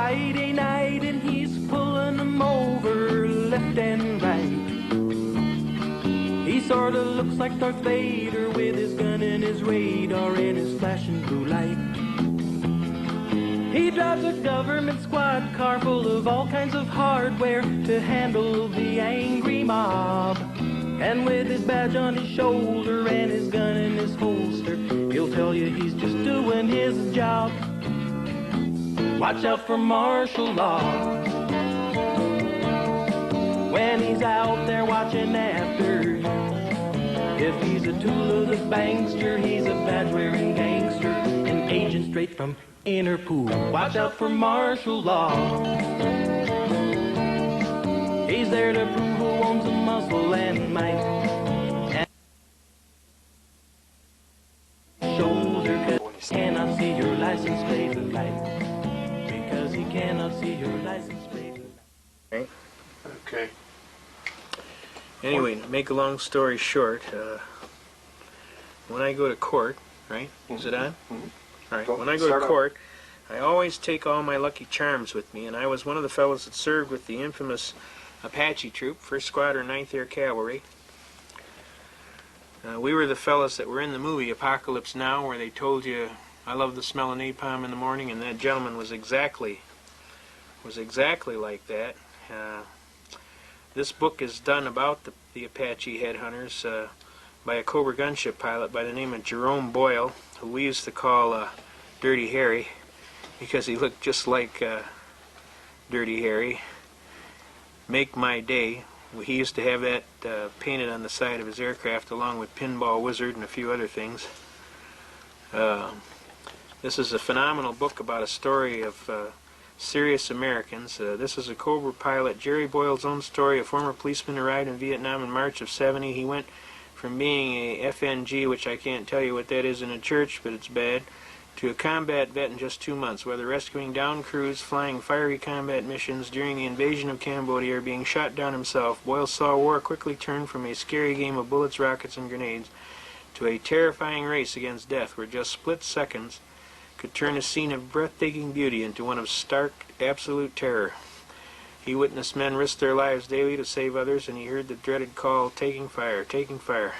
Friday night and he's pulling them over left and right. He sorta looks like Darth Vader with his gun and his radar and his flashing blue light. He drives a government squad car full of all kinds of hardware to handle the angry mob. And with his badge on his shoulder and his gun in his holster, he'll tell you he's just doing his job. Watch out for martial law when he's out there watching after you. If he's a tool of the bankster, he's a badge-wearing gangster, an agent straight from Interpol. Watch out for martial law. He's there to prove who owns the muscle and might. And shoulder, 'cause he cannot see your license plate light. Because he cannot see your license plate light. Okay. Anyway, to make a long story short, when I go to court, right? Is it on? All right. When I go to court, I always take all my Lucky Charms with me, and I was one of the fellows that served with the infamous Apache Troop, 1st Squadron, 9th Air Cavalry. We were the fellows that were in the movie Apocalypse Now, where they told you, "I love the smell of napalm in the morning," and that gentleman was exactly like that. This book is done about the Apache headhunters by a Cobra gunship pilot by the name of Jerome Boyle, who we used to call Dirty Harry, because he looked just like Dirty Harry. Make My Day. He used to have that painted on the side of his aircraft along with Pinball Wizard and a few other things. This is a phenomenal book about a story of serious Americans. This is a Cobra pilot, Jerry Boyle's own story. A former policeman arrived in Vietnam in March of '70. He went from being a FNG, which I can't tell you what that is in a church, but it's bad, to a combat vet in just 2 months, whether rescuing downed crews, flying fiery combat missions during the invasion of Cambodia, or being shot down himself. Boyle saw war quickly turn from a scary game of bullets, rockets, and grenades to a terrifying race against death, where just split seconds could turn a scene of breathtaking beauty into one of stark, absolute terror. He witnessed men risk their lives daily to save others, and he heard the dreaded call, "Taking fire, taking fire."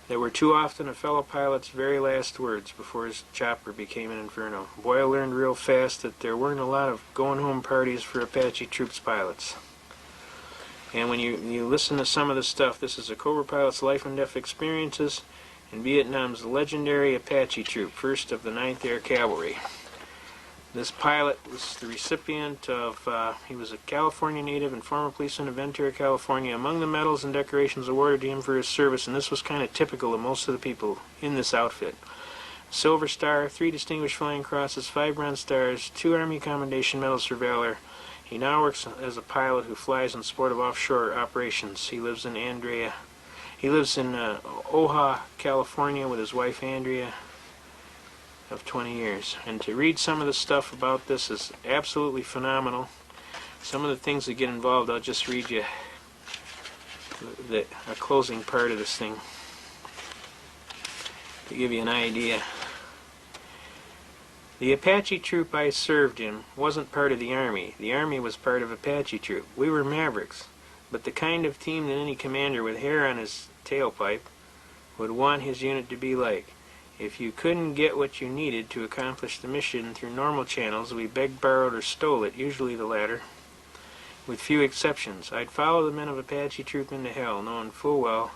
They were too often a fellow pilot's very last words before his chopper became an inferno. Boyle learned real fast that there weren't a lot of going-home parties for Apache Troops pilots. And when you listen to some of the stuff, this is a Cobra pilot's life and death experiences in Vietnam's legendary Apache Troop, 1st of the 9th Air Cavalry. This pilot was the recipient of, he was a California native and former policeman of Ventura, California. Among the medals and decorations awarded to him for his service, and this was kind of typical of most of the people in this outfit: Silver Star, 3 Distinguished Flying Crosses, 5 Bronze Stars, 2 Army Commendation Medals for Valor. He now works as a pilot who flies in support of offshore operations. He lives in Oha, California with his wife Andrea of 20 years. And to read some of the stuff about this is absolutely phenomenal. Some of the things that get involved, I'll just read you a closing part of this thing to give you an idea. The Apache Troop I served in wasn't part of the Army. The Army was part of Apache Troop. We were Mavericks, but the kind of team that any commander with hair on his tailpipe would want his unit to be like. If you couldn't get what you needed to accomplish the mission through normal channels, we begged, borrowed, or stole it, usually the latter, with few exceptions. I'd follow the men of Apache Troop into hell, knowing full well,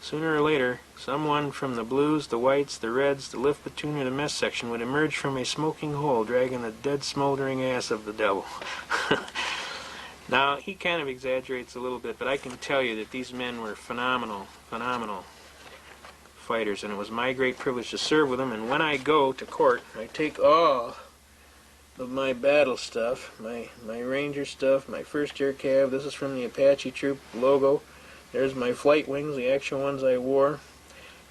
sooner or later, someone from the Blues, the Whites, the Reds, the lift platoon, or the mess section would emerge from a smoking hole, dragging the dead, smoldering ass of the devil. Now, he kind of exaggerates a little bit, but I can tell you that these men were phenomenal fighters, and it was my great privilege to serve with them. And when I go to court, I take all of my battle stuff, my Ranger stuff, my 1st Air Cav. This is from the Apache Troop logo. There's my flight wings, the actual ones I wore.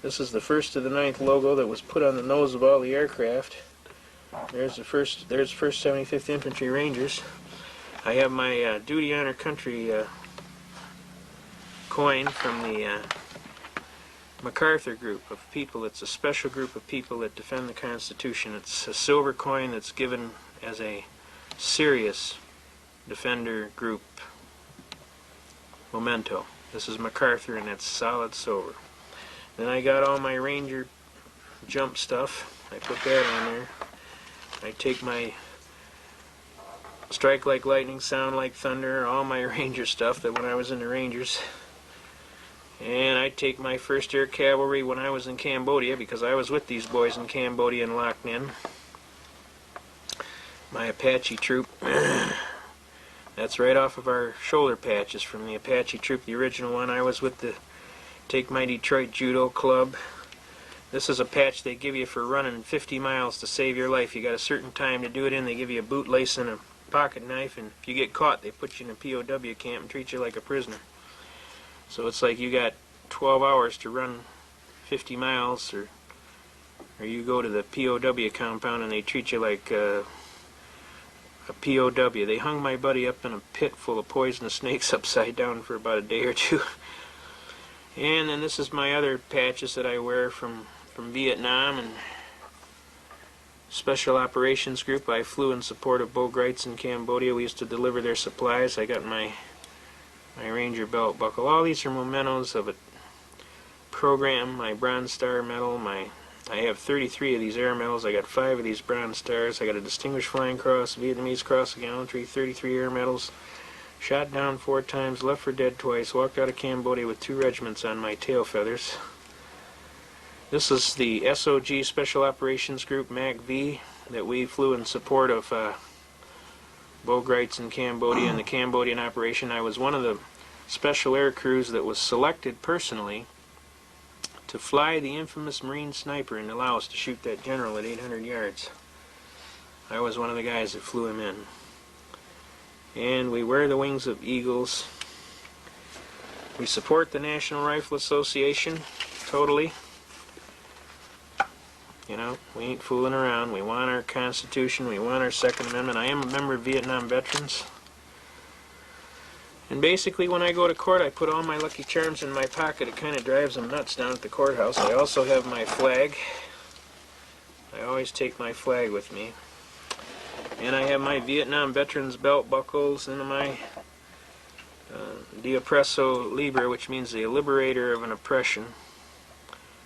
This is the 1st of the 9th logo that was put on the nose of all the aircraft. There's 1st 75th Infantry Rangers. I have my Duty Honor Country coin from the MacArthur group of people. It's a special group of people that defend the Constitution. It's a silver coin that's given as a Serious Defender Group Memento. This is MacArthur, and it's solid silver. Then I got all my Ranger jump stuff. I put that on there. I take my Strike Like Lightning, Sound Like Thunder, all my Ranger stuff that when I was in the Rangers. And I take my 1st Air Cavalry when I was in Cambodia, because I was with these boys in Cambodia and Loc Ninh. My Apache troop. That's right off of our shoulder patches from the Apache troop, the original one. I was with the Take My Detroit Judo Club. This is a patch they give you for running 50 miles to save your life. You got a certain time to do it in. They give you a boot lace and a pocket knife, and if you get caught, they put you in a POW camp and treat you like a prisoner. So it's like you got 12 hours to run 50 miles, or you go to the POW compound and they treat you like a POW. They hung my buddy up in a pit full of poisonous snakes upside down for about a day or two. And then this is my other patches that I wear from Vietnam and Special Operations Group. I flew in support of Bo Gritz in Cambodia. We used to deliver their supplies. I got my Ranger belt buckle. All these are mementos of a program. My Bronze Star medal. I have 33 of these air medals. I got 5 of these Bronze Stars. I got a Distinguished Flying Cross, Vietnamese Cross of Gallantry, 33 air medals. Shot down 4 times, left for dead twice, walked out of Cambodia with 2 regiments on my tail feathers. This is the SOG Special Operations Group, MAC-V, that we flew in support of Bo Gritz in Cambodia and the Cambodian operation. I was one of the special air crews that was selected personally to fly the infamous Marine Sniper in Laos to shoot that general at 800 yards. I was one of the guys that flew him in. And we wear the wings of eagles. We support the National Rifle Association totally. You know, we ain't fooling around. We want our Constitution. We want our Second Amendment. I am a member of Vietnam Veterans. And basically when I go to court, I put all my Lucky Charms in my pocket. It kind of drives them nuts down at the courthouse. I also have my flag. I always take my flag with me. And I have my Vietnam Veterans belt buckles and my De Oppresso Libre, which means the liberator of an oppression,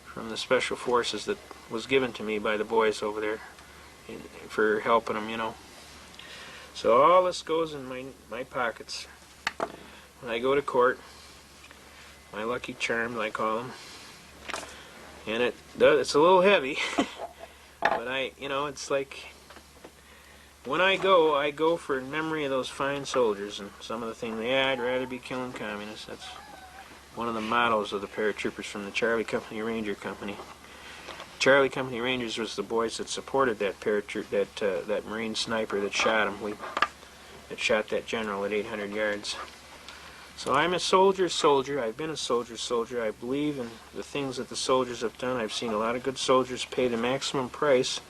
from the Special Forces that was given to me by the boys over there for helping them, you know. So all this goes in my pockets. When I go to court, my Lucky Charms, I call them, and it's a little heavy, but you know, it's like, when I go for memory of those fine soldiers and some of the things. Yeah, I'd rather be killing communists. That's one of the mottos of the paratroopers from the Charlie Company Ranger Company. Charlie Company Rangers was the boys that supported that that Marine sniper that shot him. That shot that general at 800 yards. So I'm a soldier. I've been a soldier. I believe in the things that the soldiers have done. I've seen a lot of good soldiers pay the maximum price.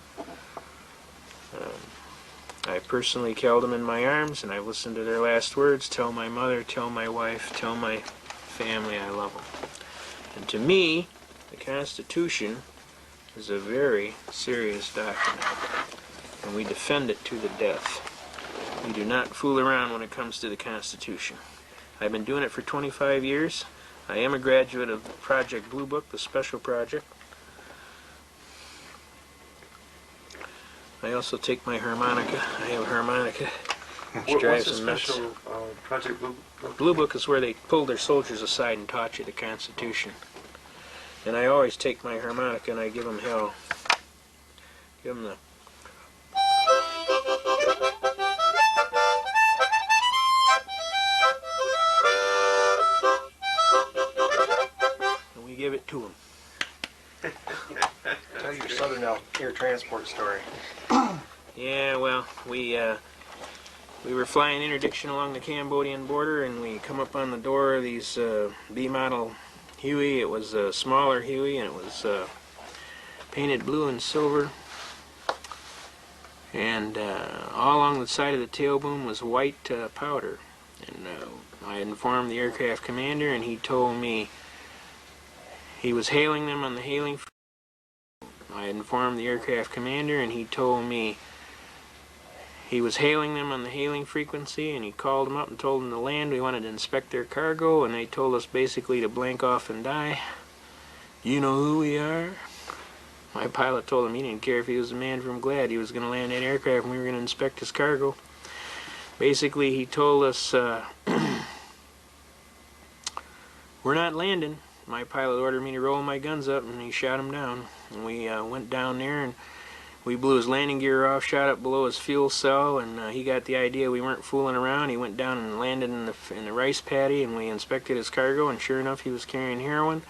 I personally held them in my arms, and I've listened to their last words. Tell my mother, tell my wife, tell my family I love them. And to me, the Constitution is a very serious document, and we defend it to the death. We do not fool around when it comes to the Constitution. I've been doing it for 25 years. I am a graduate of Project Blue Book, the special project. I also take my harmonica. I have a harmonica. What's the special Project Blue Book? Blue Book is where they pulled their soldiers aside and taught you the Constitution. And I always take my harmonica and I give them hell. Give them the... and we give it to them. Tell your Southern Air Transport story. Yeah, well, we were flying interdiction along the Cambodian border, and we come up on the door of these B-model Huey. It was a smaller Huey, and it was painted blue and silver. And all along the side of the tail boom was white powder. And I informed the aircraft commander, and he told me he was hailing them on the hailing. I informed the aircraft commander, and he told me he was hailing them on the hailing frequency, and he called them up and told them to land. We wanted to inspect their cargo, and they told us basically to blank off and die. You know who we are? My pilot told him he didn't care if he was a man from Glad. He was going to land that aircraft and we were going to inspect his cargo. Basically, he told us, we're not landing. My pilot ordered me to roll my guns up, and he shot him down. And we went down there, and we blew his landing gear off, shot up below his fuel cell, and he got the idea we weren't fooling around. He went down and landed in the rice paddy, and we inspected his cargo, and sure enough, he was carrying heroin.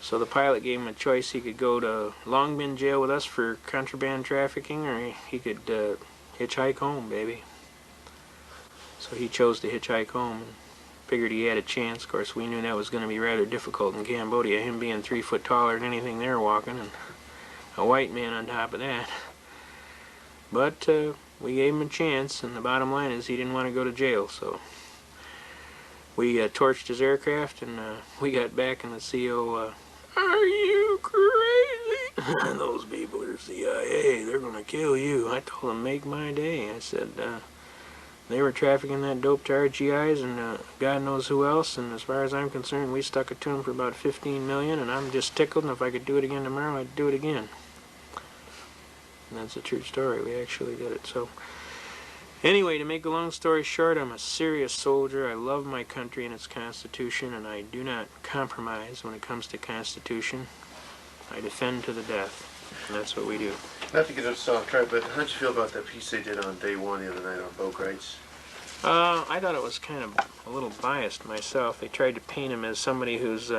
So the pilot gave him a choice. He could go to Long Bin jail with us for contraband trafficking, or he could hitchhike home, baby. So he chose to hitchhike home and figured he had a chance. Of course, we knew that was going to be rather difficult in Cambodia, him being 3 foot taller than anything they were walking, and a white man on top of that. But we gave him a chance, and the bottom line is he didn't want to go to jail, so we torched his aircraft, and we got back, and the CO, are you crazy? Those people are CIA, they're going to kill you. I told him, make my day. I said, they were trafficking that dope to RGIs and God knows who else, and as far as I'm concerned, we stuck it to them for about $15 million, and I'm just tickled, and if I could do it again tomorrow, I'd do it again. And that's a true story. We actually did it. So anyway, to make a long story short, I'm a serious soldier. I love my country and its Constitution, and I do not compromise when it comes to Constitution. I defend to the death, and that's what we do. Not to get us off track, but how'd you feel about that piece they did on day one the other night on Bo Gritz? I thought it was kind of a little biased myself. They tried to paint him as somebody who's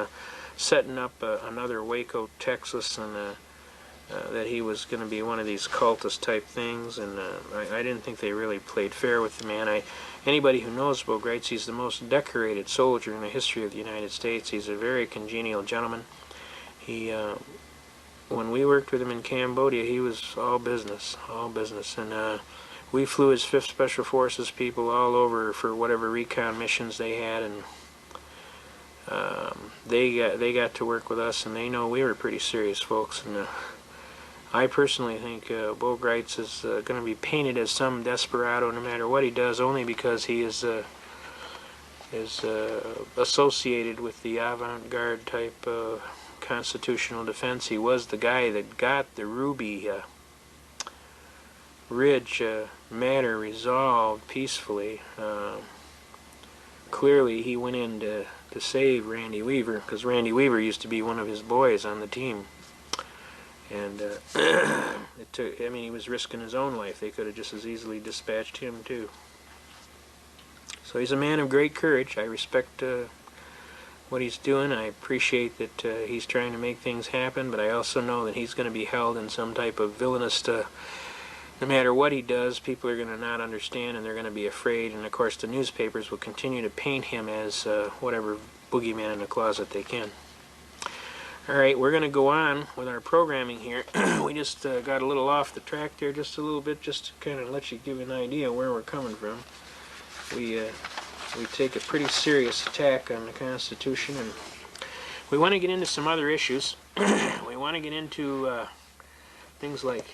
setting up another Waco, Texas, and that he was going to be one of these cultist type things, and I didn't think they really played fair with the man. Anybody who knows Bo Gritz, he's the most decorated soldier in the history of the United States. He's a very congenial gentleman. He when we worked with him in Cambodia, he was all business, and we flew his 5th Special Forces people all over for whatever recon missions they had, and they got to work with us, and they know we were pretty serious folks. And I personally think Bo Gritz is going to be painted as some desperado no matter what he does, only because he is associated with the avant-garde type constitutional defense. He was the guy that got the Ruby Ridge matter resolved peacefully. Clearly he went in to save Randy Weaver, because Randy Weaver used to be one of his boys on the team, and it took, I mean, he was risking his own life. They could have just as easily dispatched him too. So he's a man of great courage. I respect what he's doing. I appreciate that he's trying to make things happen, but I also know that he's going to be held in some type of villainous, no matter what he does, people are going to not understand, and they're going to be afraid, and of course the newspapers will continue to paint him as whatever boogeyman in the closet they can. Alright, we're going to go on with our programming here. We just got a little off the track there, just a little bit, just to kind of let you give an idea where we're coming from. We take a pretty serious attack on the Constitution, and we want to get into some other issues. We want to get into things like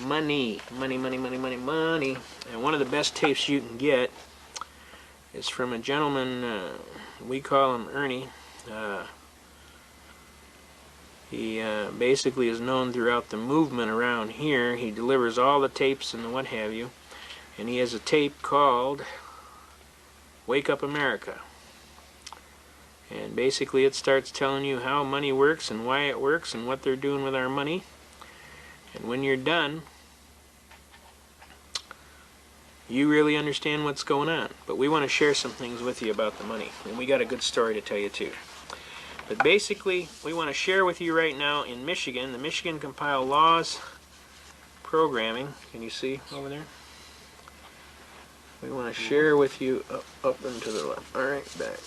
money. And one of the best tapes you can get is from a gentleman, we call him Ernie. He basically is known throughout the movement around here. He delivers all the tapes and the what have you. And he has a tape called Wake Up America. And basically it starts telling you how money works and why it works and what they're doing with our money. And when you're done, you really understand what's going on. But we want to share some things with you about the money. And we got a good story to tell you too. But basically, we want to share with you right now in Michigan, the Michigan Compile Laws programming. Can you see over there? We want to share with you up and to the left. Alright, back.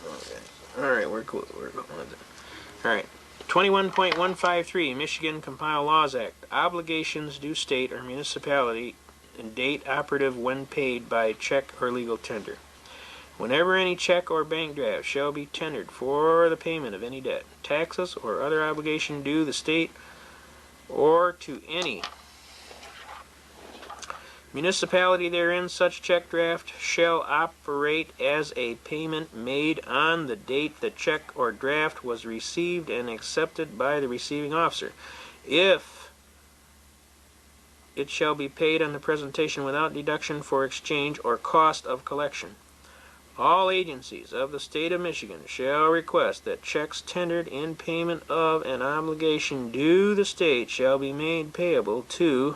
Okay. Alright, we're cool. We're going with it. Alright. 21.153 Michigan Compile Laws Act. Obligations due state or municipality and date operative when paid by check or legal tender. Whenever any check or bank draft shall be tendered for the payment of any debt, taxes, or other obligation due the state or to any Municipality therein, such check draft shall operate as a payment made on the date the check or draft was received and accepted by the receiving officer. If it shall be paid on the presentation without deduction for exchange or cost of collection. All agencies of the state of Michigan shall request that checks tendered in payment of an obligation due the state shall be made payable to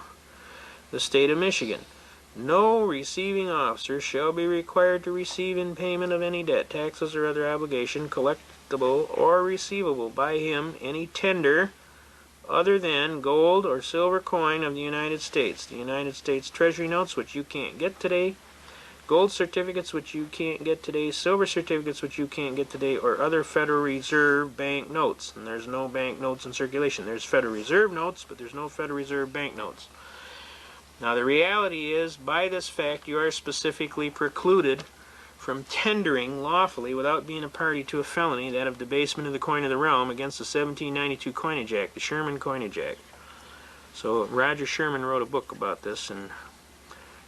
the state of Michigan. No receiving officer shall be required to receive in payment of any debt, taxes, or other obligation, collectible or receivable by him, any tender other than gold or silver coin of the United States, the United States Treasury notes, which you can't get today, gold certificates, which you can't get today, silver certificates, which you can't get today, or other Federal Reserve bank notes. And there's no bank notes in circulation. There's Federal Reserve notes, but there's no Federal Reserve bank notes. Now the reality is, by this fact, you are specifically precluded from tendering lawfully without being a party to a felony, that of debasement of the coin of the realm, against the 1792 Coinage Act, the Sherman Coinage Act. So Roger Sherman wrote a book about this, and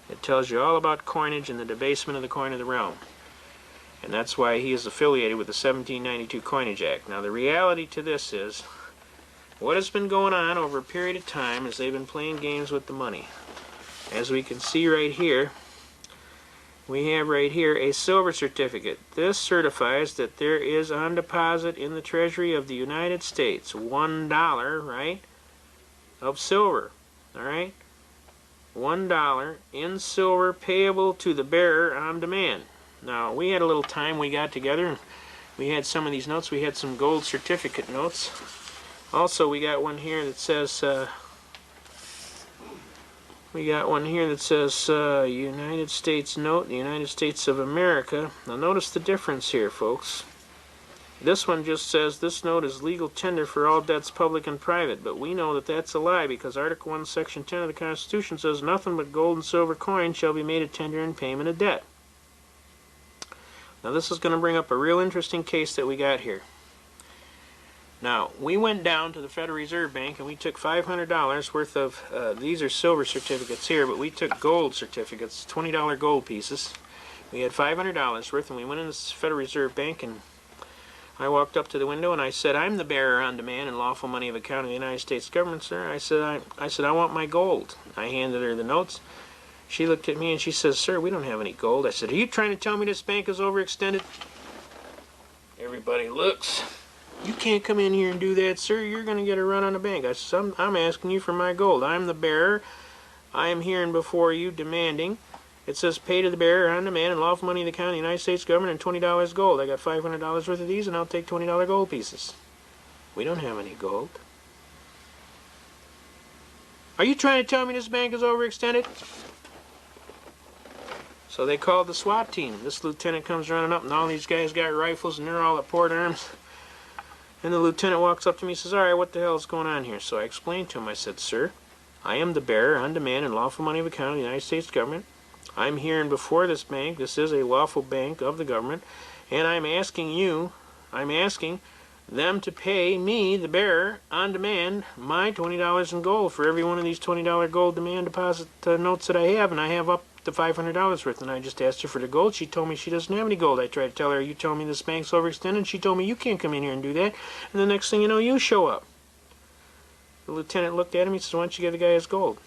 it tells you all about coinage and the debasement of the coin of the realm. And that's why he is affiliated with the 1792 Coinage Act. Now the reality to this is, what has been going on over a period of time is they've been playing games with the money. As we can see right here, we have right here a silver certificate. This certifies that there is on deposit in the Treasury of the United States $1, right, of silver, all right? $1 in silver payable to the bearer on demand. Now, we had a little time, we got together, and we had some of these notes. We had some gold certificate notes. Also, we got one here that says, United States note, the United States of America. Now, notice the difference here, folks. This one just says this note is legal tender for all debts public and private, but we know that that's a lie because Article 1, Section 10 of the Constitution says nothing but gold and silver coin shall be made a tender in payment of debt. Now this is going to bring up a real interesting case that we got here. Now, we went down to the Federal Reserve Bank and we took $500 worth of, these are silver certificates here, but we took gold certificates, $20 gold pieces. We had $500 worth, and we went in the Federal Reserve Bank, and I walked up to the window and I said, "I'm the bearer on demand and lawful money of account of the United States government, sir." I said, I want my gold. I handed her the notes. She looked at me and she says, "Sir, we don't have any gold." I said, "Are you trying to tell me this bank is overextended?" Everybody looks. "You can't come in here and do that, sir. You're going to get a run on the bank." I said, I'm asking you for my gold. I'm the bearer. I am herein before you demanding. It says pay to the bearer on demand and lawful money of the account of the United States government and $20 gold. I got $500 worth of these, and I'll take $20 gold pieces. We don't have any gold. "Are you trying to tell me this bank is overextended?" So they called the SWAT team. This lieutenant comes running up, and all these guys got rifles, and they're all at port arms. And the lieutenant walks up to me and says, "All right, what the hell is going on here?" So I explained to him. I said, "Sir, I am the bearer on demand and lawful money of account of the United States government. I'm here and before this bank. This is a lawful bank of the government. And I'm asking them to pay me, the bearer, on demand, my $20 in gold for every one of these $20 gold demand deposit notes that I have. And I have up to $500 worth." And I just asked her for the gold. She told me she doesn't have any gold. I tried to tell her, "Are you telling me this bank's overextended?" She told me, "You can't come in here and do that." And the next thing you know, you show up. The lieutenant looked at him. He said, "Why don't you give the guy his gold?"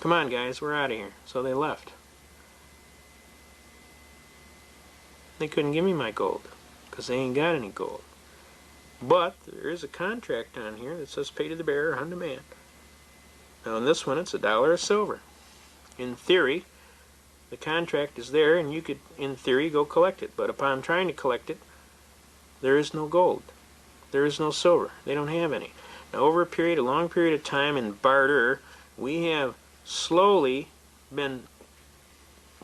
"Come on, guys, we're out of here." So they left. They couldn't give me my gold because they ain't got any gold. But there is a contract on here that says pay to the bearer on demand. Now in this one, it's $1 of silver. In theory, the contract is there, and you could, in theory, go collect it. But upon trying to collect it, there is no gold. There is no silver. They don't have any. Now over a long period of time in barter, we have slowly been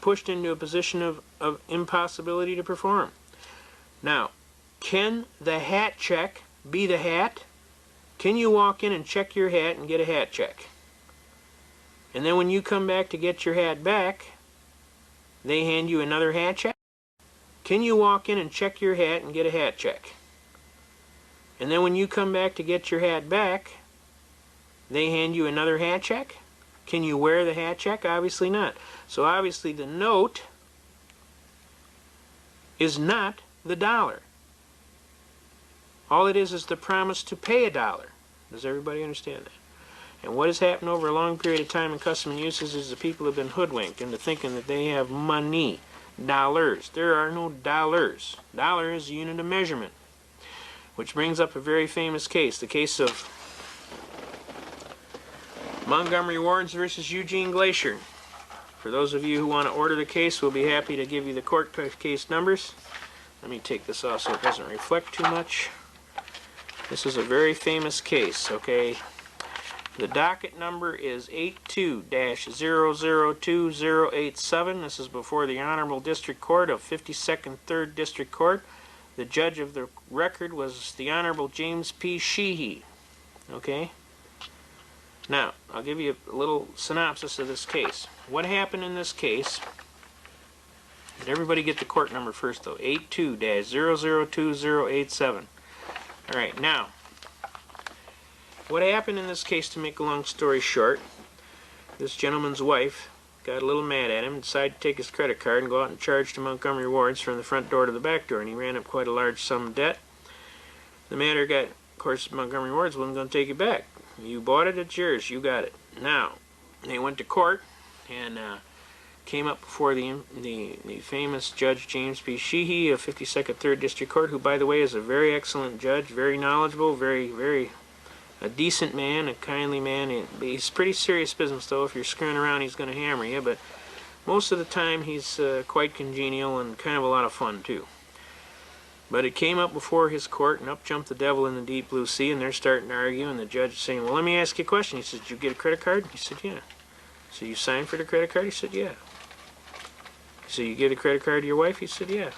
pushed into a position of impossibility to perform. Now, can the hat check be the hat? Can you walk in and check your hat and get a hat check? And then when you come back to get your hat back, they hand you another hat check? Can you walk in and check your hat and get a hat check? And then when you come back to get your hat back, They hand you another hat check. Can you wear the hat check? Obviously not. So obviously the note is not the dollar. All it is the promise to pay $1. Does everybody understand that? And what has happened over a long period of time in custom and uses is the people have been hoodwinked into thinking that they have money, dollars. There are no dollars. Dollar is a unit of measurement. Which brings up a very famous case, the case of Montgomery Wards versus Eugene Glacier. For those of you who want to order the case, we'll be happy to give you the court case numbers. Let me take this off so it doesn't reflect too much. This is a very famous case, okay? The docket number is 82-002087. This is before the Honorable District Court of 52nd 3rd District Court. The judge of the record was the Honorable James P. Sheehy. Okay? Now, I'll give you a little synopsis of this case. What happened in this case? Did everybody get the court number first, though? 82-002087. All right, now, what happened in this case, to make a long story short, this gentleman's wife got a little mad at him and decided to take his credit card and go out and charge to Montgomery Wards from the front door to the back door, and he ran up quite a large sum of debt. The matter got, of course, Montgomery Wards wasn't going to take it back. You bought it, it's yours, you got it. Now, they went to court and came up before the famous Judge James P. Sheehy of 52nd 3rd District Court, who, by the way, is a very excellent judge, very knowledgeable, very a decent man, a kindly man. He's pretty serious business, though. If you're screwing around, he's going to hammer you, but most of the time he's quite congenial and kind of a lot of fun, too. But it came up before his court, and up jumped the devil in the deep blue sea, and they're starting to argue, and the judge is saying, well, let me ask you a question. He says, did you get a credit card? He said, yeah. So you signed for the credit card? He said, yeah. So you give a credit card to your wife? He said, yeah.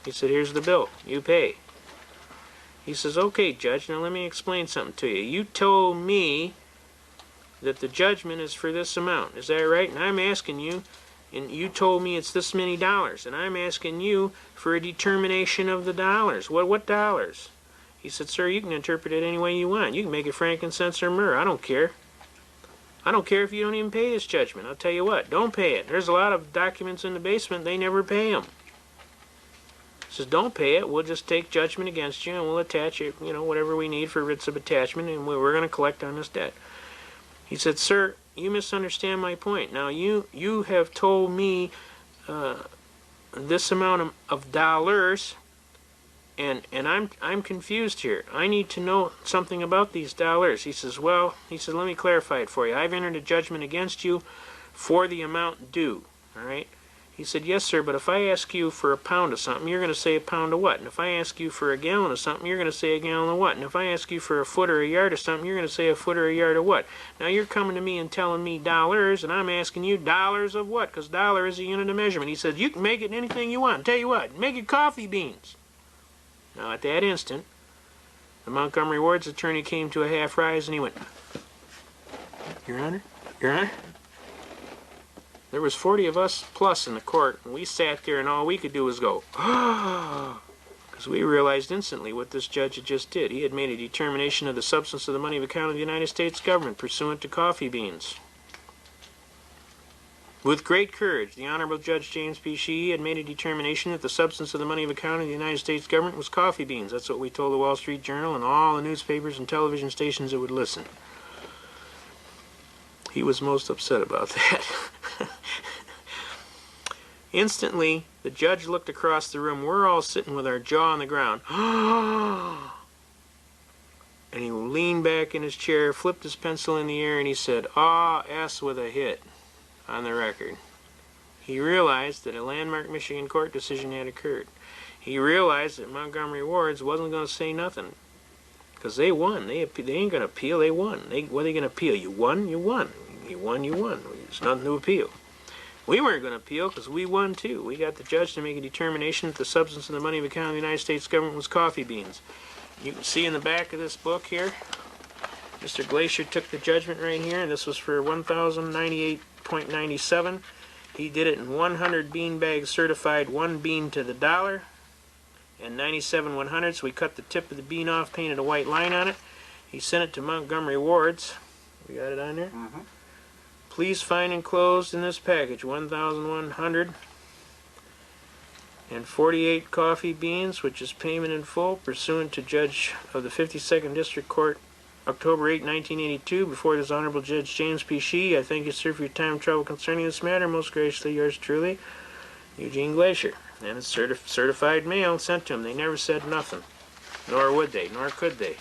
He said, here's the bill. You pay. He says, okay, Judge, now let me explain something to you. You told me that the judgment is for this amount. Is that right? And I'm asking you, and you told me it's this many dollars, and I'm asking you for a determination of the dollars. What dollars? He said, sir, you can interpret it any way you want. You can make it frankincense or myrrh. I don't care. I don't care if you don't even pay this judgment. I'll tell you what, don't pay it. There's a lot of documents in the basement, they never pay them. He says, don't pay it. We'll just take judgment against you, and we'll attach it, whatever we need for writs of attachment, and we're going to collect on this debt. He said, sir, you misunderstand my point. Now, you have told me this amount of dollars, and I'm confused here. I need to know something about these dollars. He says, let me clarify it for you. I've entered a judgment against you for the amount due, all right? He said, yes, sir, but if I ask you for a pound of something, you're going to say a pound of what? And if I ask you for a gallon of something, you're going to say a gallon of what? And if I ask you for a foot or a yard of something, you're going to say a foot or a yard of what? Now you're coming to me and telling me dollars, and I'm asking you dollars of what? Because dollar is a unit of measurement. He said, you can make it anything you want. Tell you what, make it coffee beans. Now at that instant, the Montgomery Wards attorney came to a half rise, and he went, Your Honor, Your Honor. There was 40 of us plus in the court, and we sat there, and all we could do was go, because we realized instantly what this judge had just did. He had made a determination of the substance of the money of account of the United States government pursuant to coffee beans. With great courage, the Honorable Judge James P. Sheehy had made a determination that the substance of the money of account of the United States government was coffee beans. That's what we told the Wall Street Journal and all the newspapers and television stations that would listen. He was most upset about that. Instantly, the judge looked across the room. We're all sitting with our jaw on the ground. And he leaned back in his chair, flipped his pencil in the air, and he said, S with a hit on the record. He realized that a landmark Michigan court decision had occurred. He realized that Montgomery Wards wasn't going to say nothing. Because they won. They ain't going to appeal. They won. What are they going to appeal? You won? You won. You won? You won. There's nothing to appeal. We weren't going to appeal because we won too. We got the judge to make a determination that the substance of the money of account of the United States government was coffee beans. You can see in the back of this book here, Mr. Glacier took the judgment right here, and this was for $1,098.97. He did it in 100 bean bags certified, 1 bean to the dollar, and 97 100s. So we cut the tip of the bean off, painted a white line on it. He sent it to Montgomery Wards. We got it on there? Mm-hmm. Please find enclosed in this package 1,148 coffee beans, which is payment in full, pursuant to Judge of the 52nd District Court, October 8, 1982, before this Honorable Judge James P. Shee. I thank you, sir, for your time and trouble concerning this matter. Most graciously, yours truly, Eugene Glacier. And it's certified mail sent to him. They never said nothing. Nor would they, nor could they.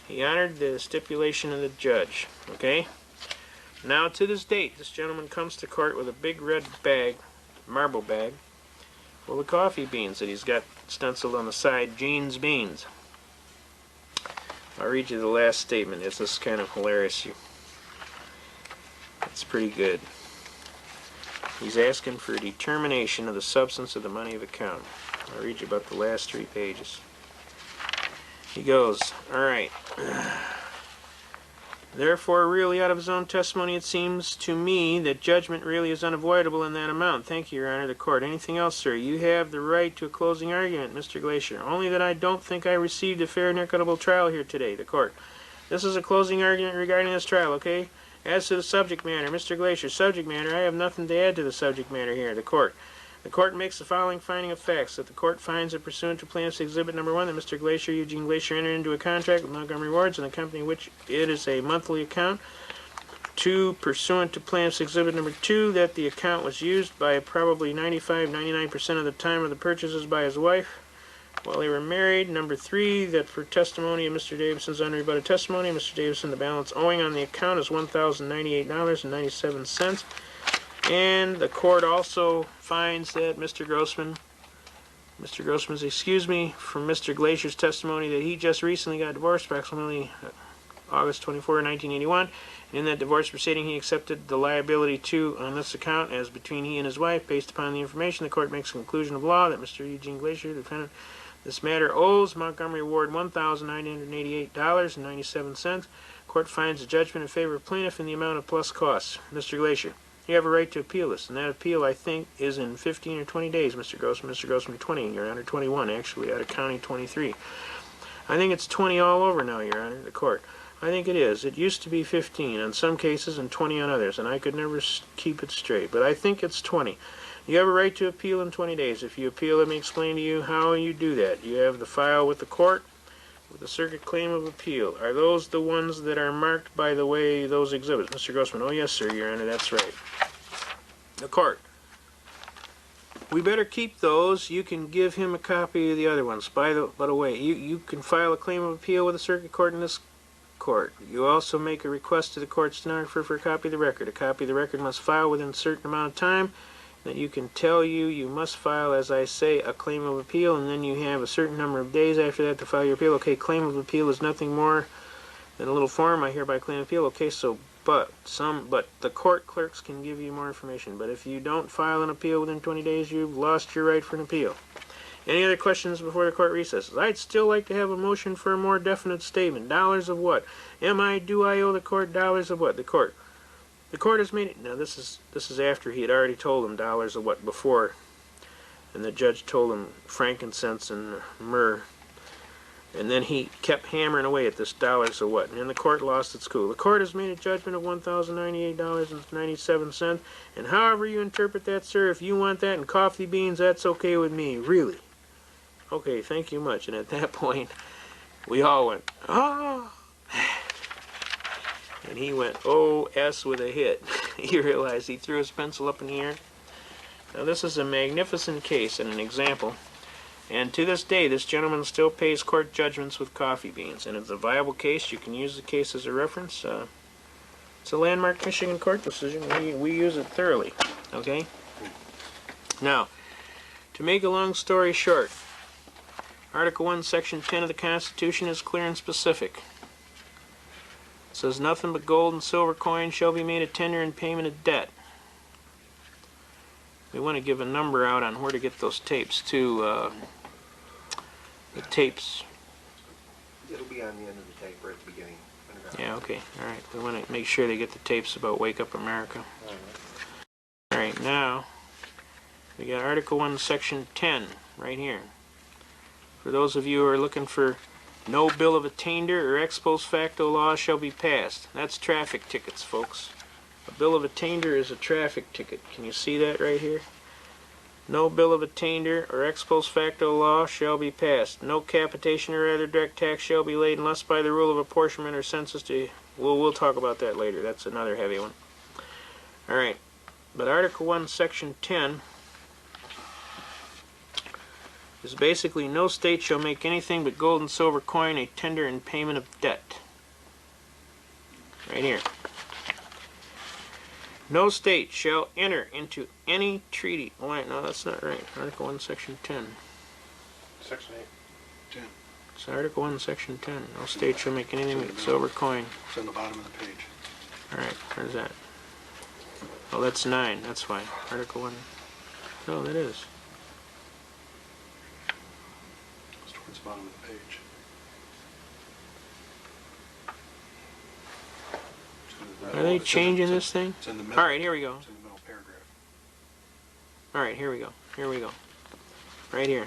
He honored the stipulation of the judge. Okay? Now, to this date, this gentleman comes to court with a big red bag, marble bag, full of coffee beans that he's got stenciled on the side, Gene's Beans. I'll read you the last statement. This is kind of hilarious. It's pretty good. He's asking for a determination of the substance of the money of account. I'll read you about the last 3 pages. He goes, all right. Therefore, really out of his own testimony, it seems to me that judgment really is unavoidable in that amount. Thank you, Your Honor, the court. Anything else, sir? You have the right to a closing argument, Mr. Glacier. Only that I don't think I received a fair and equitable trial here today, the court. This is a closing argument regarding this trial, okay? As to the subject matter, Mr. Glacier, subject matter, I have nothing to add to the subject matter here, the court. The court makes the following finding of facts, that the court finds that pursuant to Plaintiff's Exhibit Number 1, that Mr. Glacier, Eugene Glacier, entered into a contract with Montgomery Wards and the company which it is a monthly account. 2, pursuant to Plaintiff's Exhibit Number 2, that the account was used by probably 99% of the time of the purchases by his wife while they were married. Number 3, that for testimony of Mr. Davison's unrebutted testimony, Mr. Davison, the balance owing on the account is $1,098.97. And the court also finds that Mr. Grossman's excuse me, from Mr. Glacier's testimony that he just recently got divorced, approximately August 24, 1981. And in that divorce proceeding, he accepted the liability on this account as between he and his wife. Based upon the information, the court makes a conclusion of law that Mr. Eugene Glacier, the defendant, this matter owes Montgomery Ward $1,988.97. Court finds a judgment in favor of plaintiff in the amount of plus costs. Mr. Glacier, you have a right to appeal this, and that appeal, I think, is in 15 or 20 days, Mr. Grossman. Mr. Grossman, 20, Your Honor, 21, actually, out of county 23. I think it's 20 all over now, Your Honor, the court. I think it is. It used to be 15 on some cases and 20 on others, and I could never keep it straight, but I think it's 20. You have a right to appeal in 20 days. If you appeal, let me explain to you how you do that. You have the file with the court with the circuit claim of appeal. Are those the ones that are marked by the way those exhibits? Mr. Grossman, oh yes, sir, Your Honor, that's right. The court. We better keep those. You can give him a copy of the other ones. By the way, you can file a claim of appeal with the circuit court in this court. You also make a request to the court stenographer for a copy of the record. A copy of the record must file within a certain amount of time that you can tell you must file, as I say, a claim of appeal, and then you have a certain number of days after that to file your appeal. Okay, claim of appeal is nothing more than a little form. I hereby claim appeal. Okay, so but the court clerks can give you more information. But if you don't file an appeal within 20 days, you've lost your right for an appeal. Any other questions before the court recesses? I'd still like to have a motion for a more definite statement. Dollars of what? Do I owe the court dollars of what? The court has made it. Now this is after he had already told them dollars of what before, and the judge told him frankincense and myrrh, and then he kept hammering away at this dollars of what, and then the court lost its cool. The court has made a judgment of $1,098.97, and however you interpret that, sir, if you want that in coffee beans, that's okay with me. Really? Okay, thank you much. And at that point, we all went, ah. And he went, O-S with a hit. He realized he threw his pencil up in the air. Now this is a magnificent case and an example. And to this day, this gentleman still pays court judgments with coffee beans. And it's a viable case. You can use the case as a reference. It's a landmark Michigan court decision. We use it thoroughly. Okay? Now, to make a long story short, Article 1, Section 10 of the Constitution is clear and specific. It says nothing but gold and silver coins shall be made a tender in payment of debt. We want to give a number out on where to get those tapes too. The tapes. It'll be on the end of the tape or at the beginning. Yeah, okay. All right. We want to make sure they get the tapes about Wake Up America. All right, now we got Article 1, Section 10 right here. For those of you who are looking for No bill of attainder or ex post facto law shall be passed. That's traffic tickets, folks. A bill of attainder is a traffic ticket. Can you see that right here? No bill of attainder or ex post facto law shall be passed. No capitation or other direct tax shall be laid unless by the rule of apportionment or census to... We'll talk about that later. That's another heavy one. All right. But Article 1, Section 10 is basically no state shall make anything but gold and silver coin a tender in payment of debt. Right here. No state shall enter into any treaty. Oh, wait, no, that's not right. Article 1, Section 10. Section 8. It's Article 1, Section 10. No state shall make anything but silver coin. It's on the bottom of the page. All right, where's that? Oh, that's 9. That's why. Article 1. No, that is. It's towards the bottom of the page. Are they changing this thing? It's in the middle. All right, here we go. It's in the middle paragraph. All right, here we go. Here we go. Right here.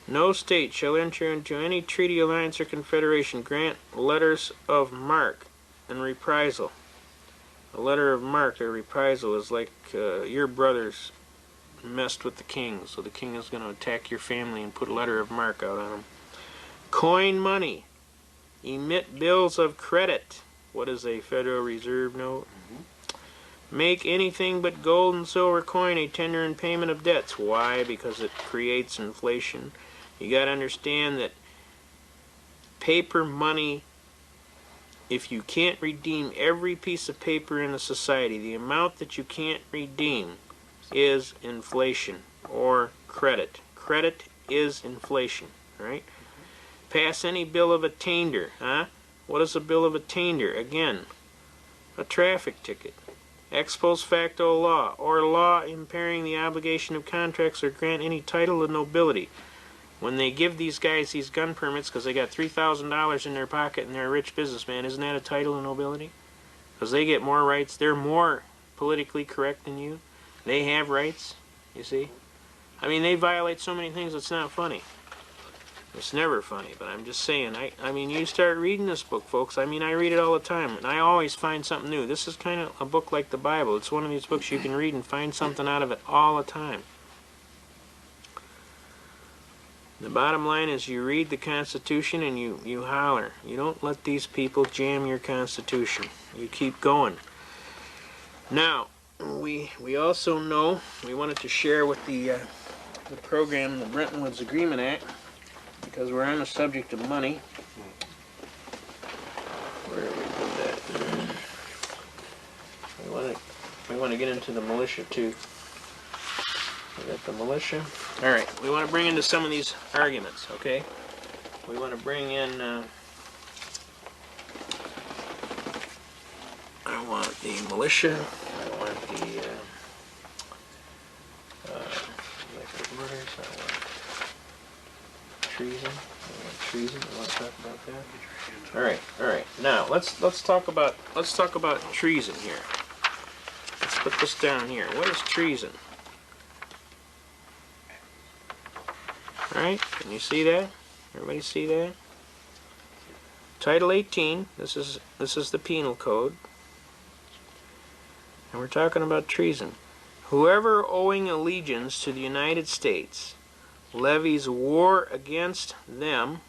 No state shall enter into any treaty, alliance, or confederation, grant letters of marque and reprisal. A letter of marque or reprisal is like your brothers messed with the king, so the king is going to attack your family and put a letter of marque out on them. Coin money. Emit bills of credit. What is a Federal Reserve note? Make anything but gold and silver coin a tender in payment of debts. Why? Because it creates inflation. You got to understand that paper money, if you can't redeem every piece of paper in a society, the amount that you can't redeem is inflation or credit. Credit is inflation, right? Pass any bill of attainder, huh? What is a bill of attainder? Again, a traffic ticket. Ex post facto law, or law impairing the obligation of contracts or grant any title of nobility. When they give these guys these gun permits because they got $3,000 in their pocket and they're a rich businessman, isn't that a title of nobility? Because they get more rights. They're more politically correct than you. They have rights, you see? I mean, they violate so many things it's not funny. It's never funny, but I'm just saying, I mean, you start reading this book, folks. I mean, I read it all the time, and I always find something new. This is kind of a book like the Bible. It's one of these books you can read and find something out of it all the time. The bottom line is you read the Constitution and you holler. You don't let these people jam your Constitution. You keep going. Now, we also know, we wanted to share with the program, the Bretton Woods Agreement Act, because we're on the subject of money. Where do we put that? We want to get into the militia too. We got the militia. All right, we want to bring into some of these arguments, okay? We want to bring in. I want the militia. I want the liquid murders. I want treason. I want treason. I want to talk about that. All right. Now let's talk about treason here. Let's put this down here. What is treason? All right. Can you see that? Everybody see that? Title 18. This is the Penal Code, and we're talking about treason. Whoever owing allegiance to the United States levies war against them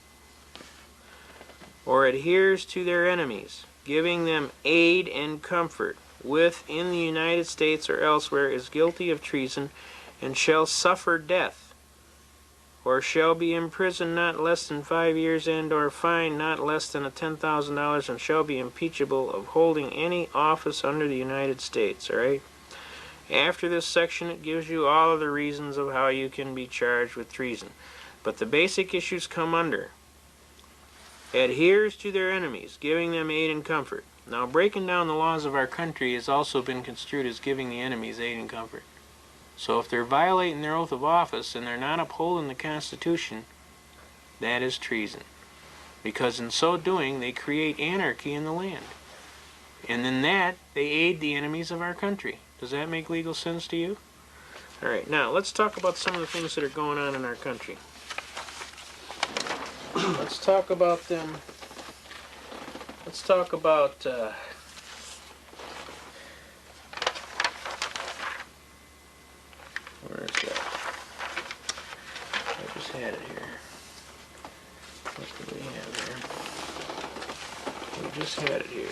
or adheres to their enemies, giving them aid and comfort within the United States or elsewhere, is guilty of treason and shall suffer death, or shall be imprisoned not less than 5 years and or fined not less than $10,000, and shall be impeachable of holding any office under the United States. All right? After this section, it gives you all of the reasons of how you can be charged with treason. But the basic issues come under adheres to their enemies, giving them aid and comfort. Now, breaking down the laws of our country has also been construed as giving the enemies aid and comfort. So if they're violating their oath of office and they're not upholding the Constitution, that is treason. Because in so doing, they create anarchy in the land. And in that, they aid the enemies of our country. Does that make legal sense to you? All right, now let's talk about some of the things that are going on in our country. let's talk about them. Let's talk about where is that? I just had it here. What do we have here? We just had it here.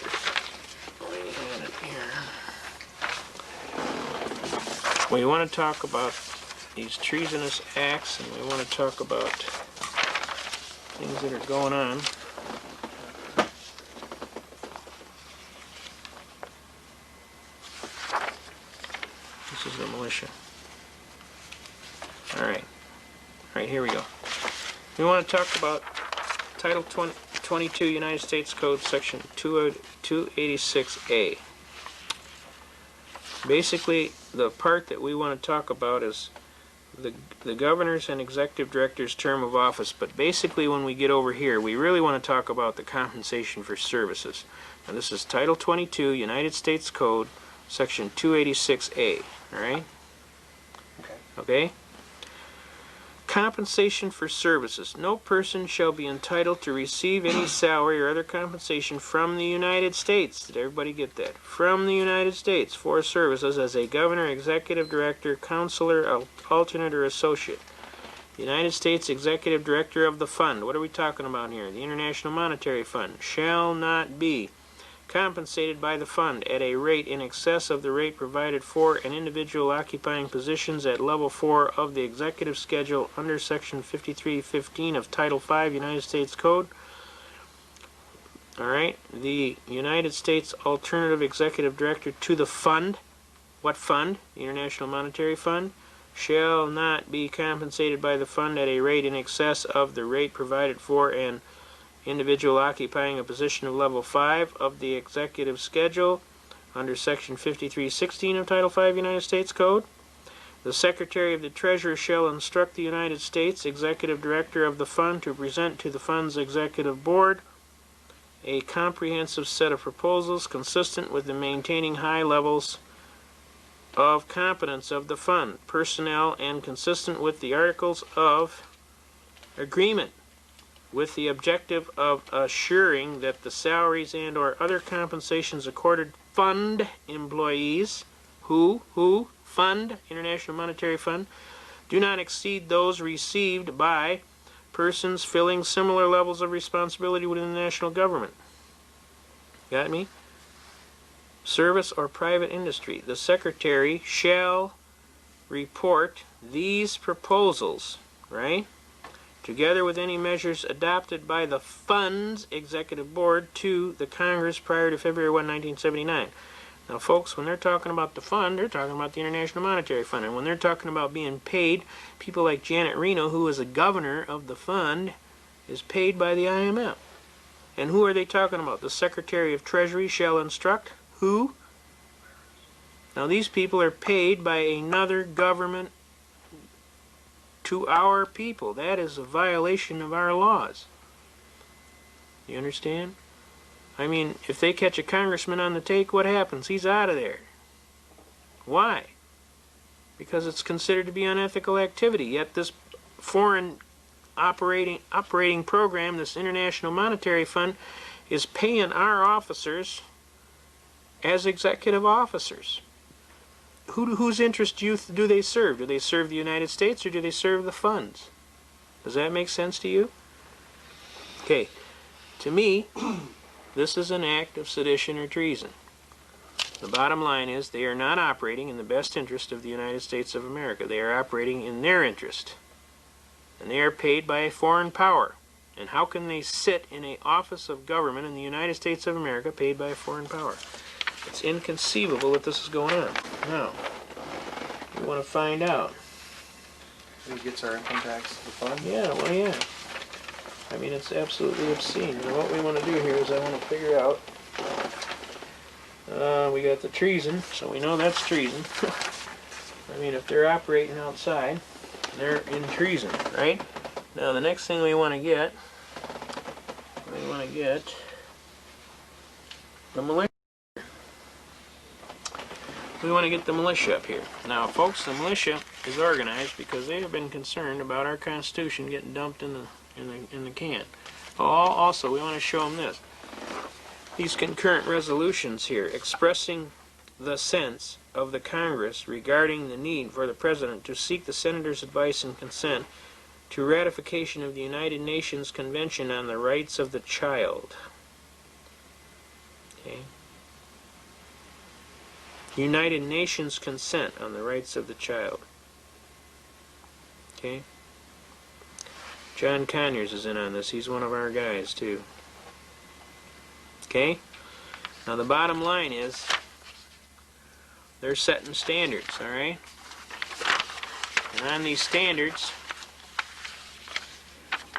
We had it here. We want to talk about these treasonous acts, and we want to talk about things that are going on. This is the militia. Alright. Alright, here we go. We want to talk about Title 22 United States Code, Section 286A. Basically, the part that we want to talk about is the governor's and executive director's term of office. But basically, when we get over here, we really want to talk about the compensation for services. And this is Title 22 United States Code, Section 286A. Alright? Okay? Compensation for services. No person shall be entitled to receive any salary or other compensation from the United States. Did everybody get that? From the United States for services as a governor, executive director, counselor, alternate, or associate. United States Executive Director of the Fund. What are we talking about here? The International Monetary Fund. Shall not be compensated by the fund at a rate in excess of the rate provided for an individual occupying positions at level 4 of the executive schedule under section 5315 of Title 5 United States Code. Alright, the United States Alternative Executive Director to the fund. What fund? The International Monetary Fund. Shall not be compensated by the fund at a rate in excess of the rate provided for an individual occupying a position of level 5 of the executive schedule under section 5316 of Title 5 United States Code. The Secretary of the Treasury shall instruct the United States Executive Director of the Fund to present to the Fund's Executive Board a comprehensive set of proposals consistent with the maintaining high levels of competence of the Fund, personnel, and consistent with the Articles of Agreement, with the objective of assuring that the salaries and or other compensations accorded fund employees who fund, International Monetary Fund, do not exceed those received by persons filling similar levels of responsibility within the national government. Got me? Service or private industry. The Secretary shall report these proposals, right, together with any measures adopted by the Fund's Executive Board to the Congress prior to February 1, 1979. Now, folks, when they're talking about the fund, they're talking about the International Monetary Fund. And when they're talking about being paid, people like Janet Reno, who is a governor of the fund, is paid by the IMF. And who are they talking about? The Secretary of Treasury shall instruct who? Now, these people are paid by another government to our people. That is a violation of our laws. You understand? I mean, if they catch a congressman on the take, what happens? He's out of there. Why? Because it's considered to be unethical activity. Yet this foreign operating program, this International Monetary Fund, is paying our officers as executive officers. Whose interest do they serve? Do they serve the United States or do they serve the funds? Does that make sense to you? Okay. To me, this is an act of sedition or treason. The bottom line is they are not operating in the best interest of the United States of America. They are operating in their interest. And they are paid by a foreign power. And how can they sit in an office of government in the United States of America paid by a foreign power? It's inconceivable that this is going on. Now, you want to find out. Who gets our income tax to the fund? Yeah, well, yeah. I mean, it's absolutely obscene. And what we want to do here is I want to figure out. We got the treason, so we know that's treason. I mean, if they're operating outside, they're in treason, right? Now, the next thing we want to get the militia. We want to get the militia up here. Now, folks, the militia is organized because they have been concerned about our Constitution getting dumped in the in the can. Also, we want to show them this. These concurrent resolutions here, expressing the sense of the Congress regarding the need for the President to seek the Senator's advice and consent to ratification of the United Nations Convention on the Rights of the Child. Okay. United Nations consent on the rights of the child. Okay. John Conyers is in on this. He's one of our guys, too. Okay? Now, the bottom line is they're setting standards, all right? And on these standards,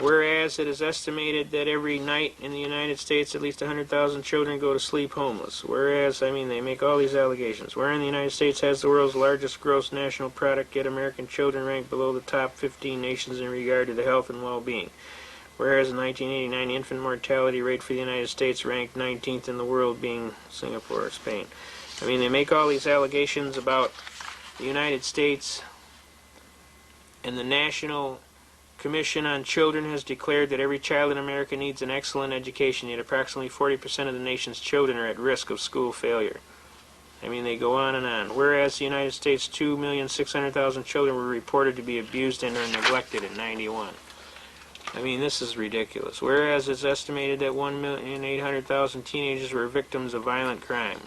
whereas it is estimated that every night in the United States at least 100,000 children go to sleep homeless. Whereas, I mean, they make all these allegations. Wherein the United States has the world's largest gross national product, yet American children rank below the top 15 nations in regard to the health and well-being. Whereas in 1989, the infant mortality rate for the United States ranked 19th in the world, being Singapore or Spain. I mean, they make all these allegations about the United States, and the National Commission on Children has declared that every child in America needs an excellent education, yet approximately 40% of the nation's children are at risk of school failure. I mean, they go on and on. Whereas the United States, 2,600,000 children were reported to be abused and or neglected in 91. I mean, this is ridiculous. Whereas it's estimated that 1,800,000 teenagers were victims of violent crime.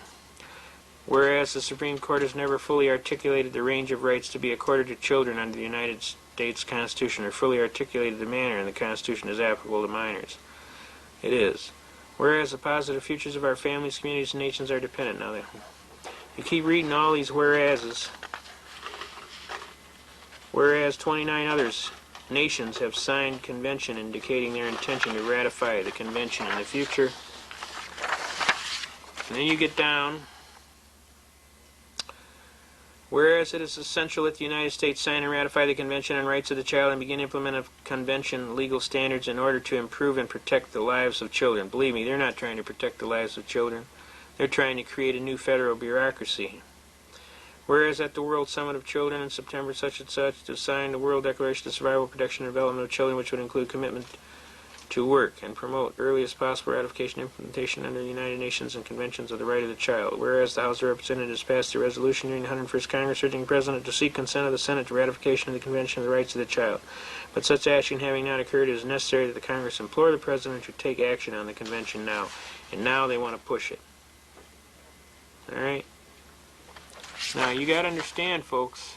Whereas the Supreme Court has never fully articulated the range of rights to be accorded to children under the United States Constitution, or fully articulated the manner in the Constitution is applicable to minors. It is. Whereas the positive futures of our families, communities, and nations are dependent. Now, you keep reading all these whereases. Whereas 29 others nations have signed convention indicating their intention to ratify the convention in the future. And then you get down. Whereas it is essential that the United States sign and ratify the Convention on Rights of the Child and begin implementing convention legal standards in order to improve and protect the lives of children. Believe me, they're not trying to protect the lives of children. They're trying to create a new federal bureaucracy. Whereas at the World Summit of Children in September such and such, to sign the World Declaration of Survival, Protection, and Development of Children, which would include commitment to work and promote earliest possible ratification and implementation under the United Nations and Conventions of the Right of the Child. Whereas the House of Representatives passed a resolution during the 101st Congress urging the President to seek consent of the Senate to ratification of the Convention of the Rights of the Child. But such action having not occurred, it is necessary that the Congress implore the President to take action on the Convention now. And now they want to push it. Alright? Now, you got to understand, folks,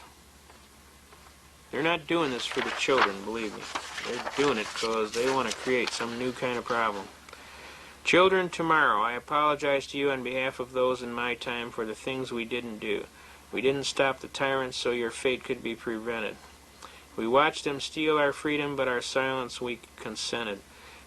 they're not doing this for the children, believe me. They're doing it because they want to create some new kind of problem. Children, tomorrow, I apologize to you on behalf of those in my time for the things we didn't do. We didn't stop the tyrants so your fate could be prevented. We watched them steal our freedom, but our silence we consented.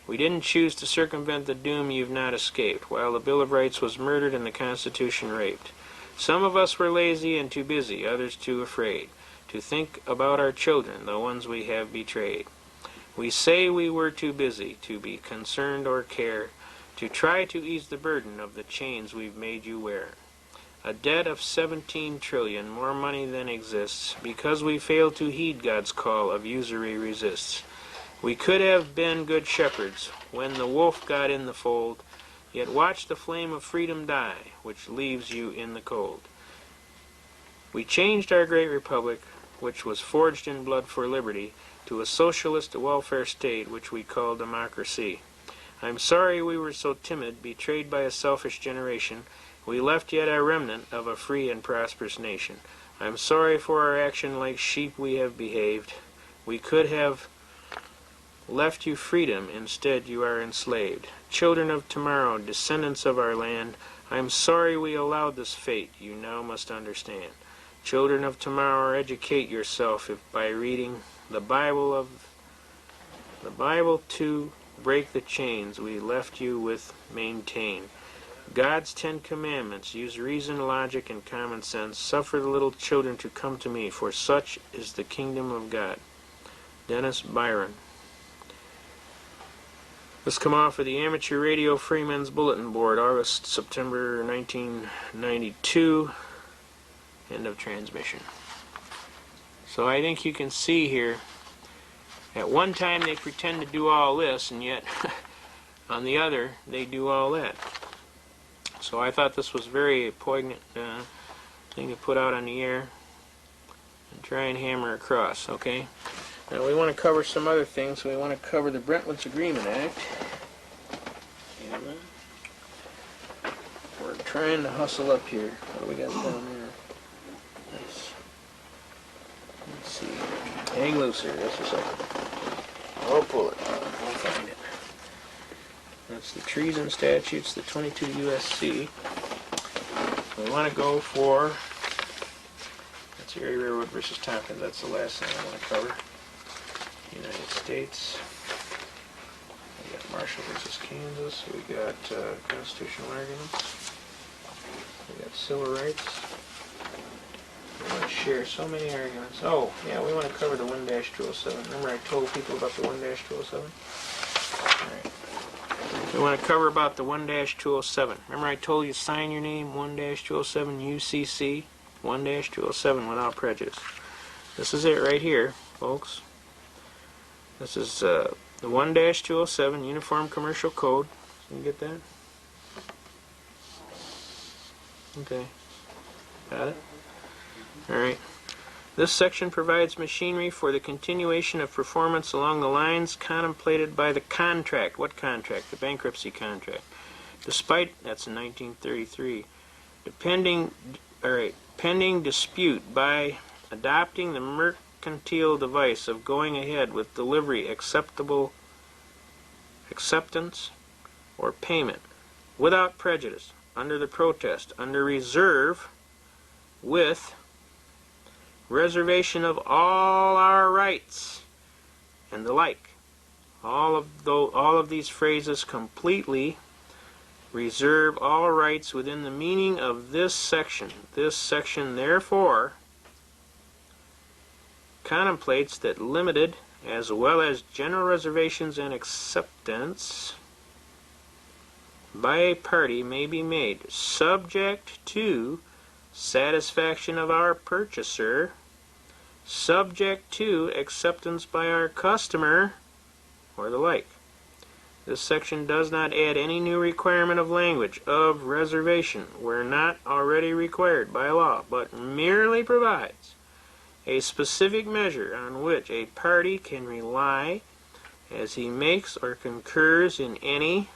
We didn't choose to circumvent the doom you've not escaped, while the Bill of Rights was murdered and the Constitution raped. Some of us were lazy and too busy, others too afraid to think about our children, the ones we have betrayed. We say we were too busy to be concerned or care, to try to ease the burden of the chains we've made you wear. A debt of 17 trillion, more money than exists, because we failed to heed God's call of usury resists. We could have been good shepherds when the wolf got in the fold, yet watch the flame of freedom die, which leaves you in the cold. We changed our great republic, which was forged in blood for liberty, to a socialist welfare state which we call democracy. I'm sorry we were so timid, betrayed by a selfish generation. We left yet a remnant of a free and prosperous nation. I'm sorry for our action, like sheep we have behaved. We could have left you freedom, instead you are enslaved. Children of tomorrow, descendants of our land, I'm sorry we allowed this fate, you now must understand. Children of tomorrow, educate yourself if by reading the Bible to break the chains we left you with maintain. God's 10 Commandments, use reason, logic, and common sense. Suffer the little children to come to me, for such is the kingdom of God. Dennis Byron. This come off of the Amateur Radio Freemen's Bulletin Board, August, September 1992. End of transmission. So I think you can see here At one time they pretend to do all this, and yet on the other they do all that. So I thought this was very poignant thing to put out on the air and try and hammer across, okay? Now we want to cover some other things. We want to cover the Brentwoods Agreement Act. And, we're trying to hustle up here. What do we got down there? Let's see. Hang loose here, just a second. I'll pull it. We'll find it. That's the treason statutes, the 22 USC. We want to go for, that's Erie Railroad versus Tompkins. That's the last thing I want to cover. United States. We got Marshall versus Kansas. We got constitutional arguments. We got civil rights. We want to share so many arguments. Oh, yeah, we want to cover the 1-207. Remember I told people about the 1-207? Alright. We want to cover about the 1-207. Remember I told you sign your name 1-207 UCC 1-207 without prejudice. This is it right here, folks. This is the 1-207 Uniform Commercial Code. Can you get that? Okay. Got it? Alright. This section provides machinery for the continuation of performance along the lines contemplated by the contract. What contract? The bankruptcy contract. Despite, that's in 1933, pending dispute by adopting the mercantile device of going ahead with delivery, acceptance, or payment without prejudice, under the protest, under reserve, with reservation of all our rights, and the like. All of these phrases completely reserve all rights within the meaning of this section. This section, therefore, contemplates that limited as well as general reservations and acceptance by a party may be made, subject to satisfaction of our purchaser, subject to acceptance by our customer, or the like. This section does not add any new requirement of language of reservation where not already required by law, but merely provides a specific measure on which a party can rely as he makes or concurs in any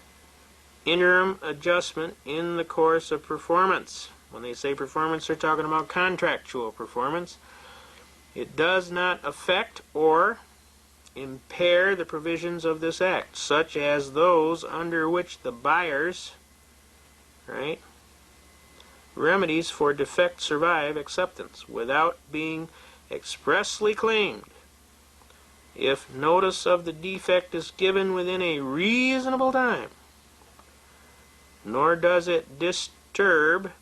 interim adjustment in the course of performance. When they say performance, they're talking about contractual performance. It does not affect or impair the provisions of this act, such as those under which the buyer's remedies for defect survive acceptance without being expressly claimed, if notice of the defect is given within a reasonable time, nor does it disturb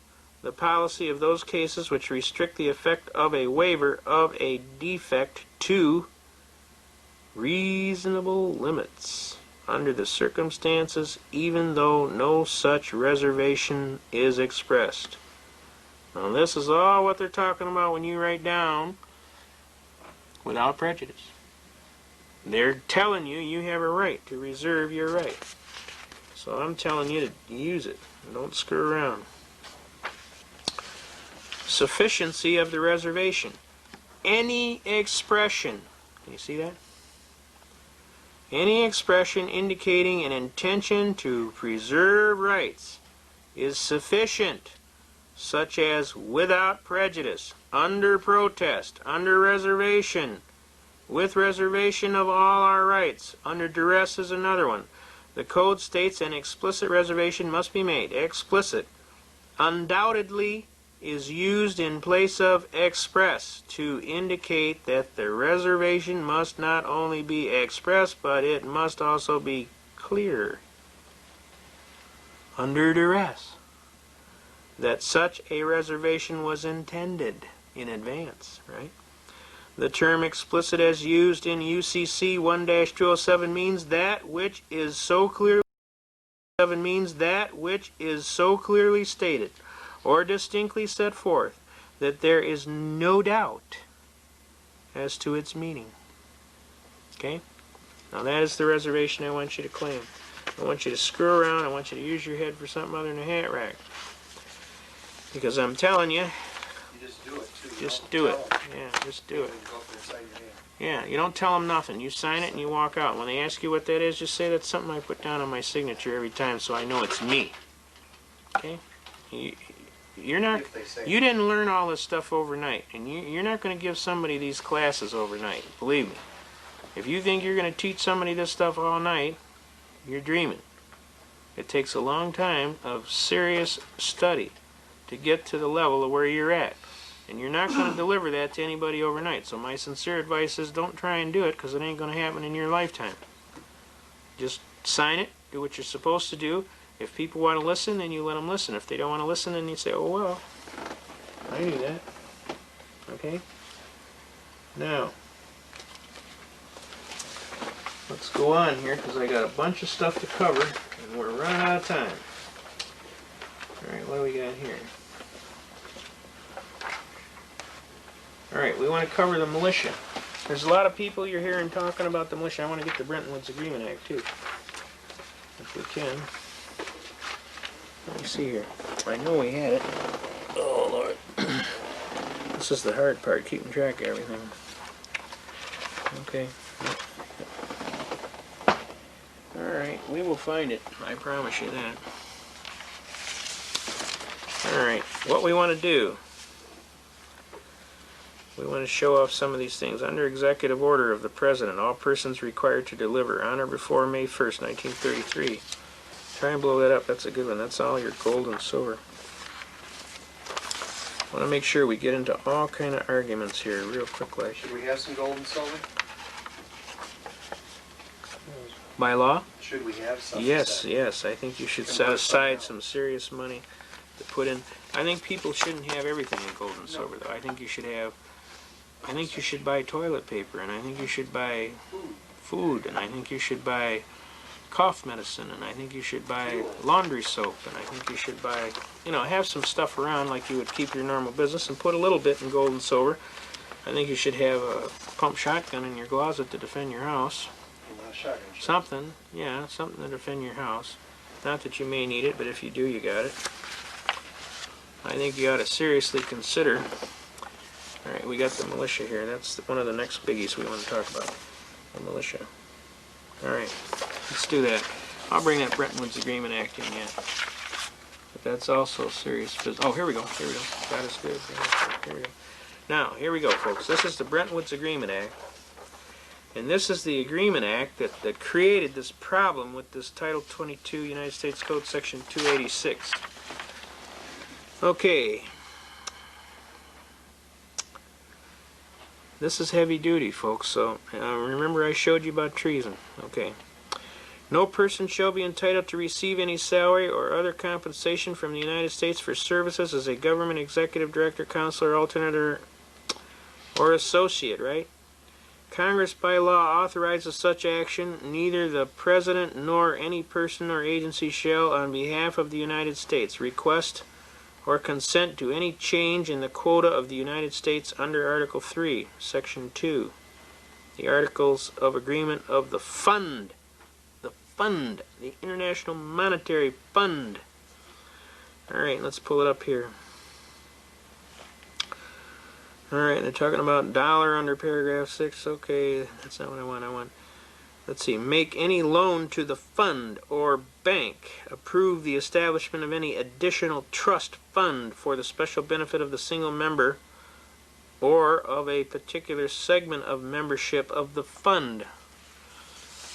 the policy of those cases which restrict the effect of a waiver of a defect to reasonable limits under the circumstances, even though no such reservation is expressed. Now this is all what they're talking about when you write down without prejudice. They're telling you you have a right to reserve your right. So I'm telling you to use it. Don't screw around. Sufficiency of the reservation. Any expression, can you see that? Any expression indicating an intention to preserve rights is sufficient, such as without prejudice, under protest, under reservation, with reservation of all our rights, under duress is another one. The code states an explicit reservation must be made. Explicit, undoubtedly, is used in place of express to indicate that the reservation must not only be expressed, but it must also be clear, under duress, that such a reservation was intended in advance, right? The term explicit as used in UCC 1-207 means that which is so clearly stated or distinctly set forth that there is no doubt as to its meaning. Okay? Now that is the reservation I want you to claim. I want you to screw around. I want you to use your head for something other than a hat rack. Because I'm telling you, You just do it, too. You just don't do it. tell 'em. Yeah, just do it. You go for the side of your hand. Yeah, you don't tell them nothing. You sign it and you walk out. When they ask you what that is, just say that's something I put down on my signature every time so I know it's me. Okay? You're not, If they say you didn't learn all this stuff overnight, and you're not going to give somebody these classes overnight. Believe me. If you think you're going to teach somebody this stuff all night, you're dreaming. It takes a long time of serious study to get to the level of where you're at. And you're not going to deliver that to anybody overnight. So my sincere advice is don't try and do it, because it ain't going to happen in your lifetime. Just sign it, do what you're supposed to do. If people want to listen, then you let them listen. If they don't want to listen, then you say, oh, well, I knew that. Okay? Now, let's go on here, because I got a bunch of stuff to cover, and we're running out of time. Alright, what do we got here? Alright, we want to cover the militia. There's a lot of people you're hearing talking about the militia. I want to get the Bretton Woods Agreement Act, too. If we can. Let me see here. I know we had it. Oh, Lord. This is the hard part, keeping track of everything. Okay. Alright, we will find it. I promise you that. Alright, what we want to do. We want to show off some of these things. Under executive order of the President, all persons required to deliver on or before May 1st, 1933. Try and blow that up. That's a good one. That's all your gold and silver. I want to make sure we get into all kind of arguments here real quickly. Should we have some gold and silver? By law? Should we have some? Yes, yes. I think you should Can set work aside something some serious money to put in. I think people shouldn't have everything in gold and silver, though. I think you should have. I think you should buy toilet paper, and I think you should buy food, and I think you should buy cough medicine, and I think you should buy laundry soap, and I think you should buy, you know, have some stuff around like you would keep your normal business, and put a little bit in gold and silver. I think you should have a pump shotgun in your closet to defend your house. Not a shotgun. Something, yeah, something to defend your house. Not that you may need it, but if you do, you got it. I think you ought to seriously consider. Alright, we got the militia here. That's one of the next biggies we want to talk about. The militia. Alright, let's do that. I'll bring that Bretton Woods Agreement Act in yet. But that's also serious business. Oh, here we go. Here we go. That is good. Here we go. Now, here we go, folks. This is the Bretton Woods Agreement Act. And this is the Agreement Act that created this problem with this Title 22 United States Code Section 286. Okay. This is heavy duty, folks, so remember I showed you about treason. Okay. No person shall be entitled to receive any salary or other compensation from the United States for services as a government executive director, counselor, alternate, or associate, right? Congress by law authorizes such action. Neither the President nor any person or agency shall, on behalf of the United States, request or consent to any change in the quota of the United States under Article 3, Section 2. The Articles of Agreement of the Fund. The Fund. The International Monetary Fund. Alright, let's pull it up here. Alright, they're talking about dollar under paragraph 6. Okay, that's not what I want. Let's see. Make any loan to the fund or bank. Approve the establishment of any additional trust fund for the special benefit of the single member or of a particular segment of membership of the fund.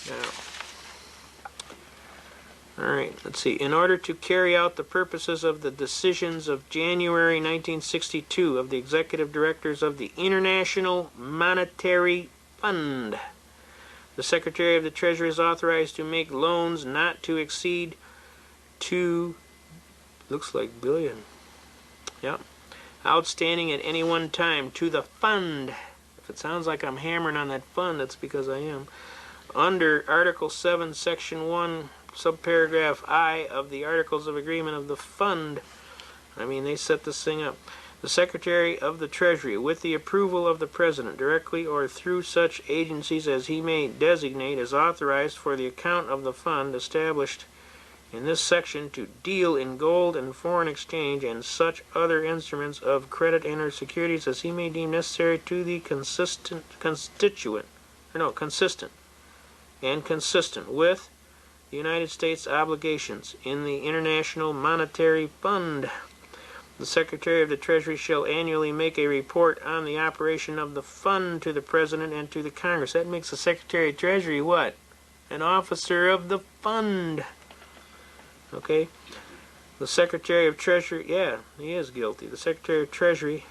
Now, alright, let's see. In order to carry out the purposes of the decisions of January 1962 of the Executive Directors of the International Monetary Fund, the Secretary of the Treasury is authorized to make loans not to exceed looks like billion. Yep. Outstanding at any one time to the fund. If it sounds like I'm hammering on that fund, that's because I am. Under Article 7, Section 1, subparagraph I of the Articles of Agreement of the Fund. I mean, they set this thing up. The Secretary of the Treasury, with the approval of the President, directly or through such agencies as he may designate, is authorized for the account of the fund established in this section to deal in gold and foreign exchange and such other instruments of credit and or securities as he may deem necessary to the consistent with the United States obligations in the International Monetary Fund. The Secretary of the Treasury shall annually make a report on the operation of the fund to the President and to the Congress. That makes the Secretary of Treasury what? An officer of the fund. Okay? The Secretary of Treasury, yeah, he is guilty. The Secretary of Treasury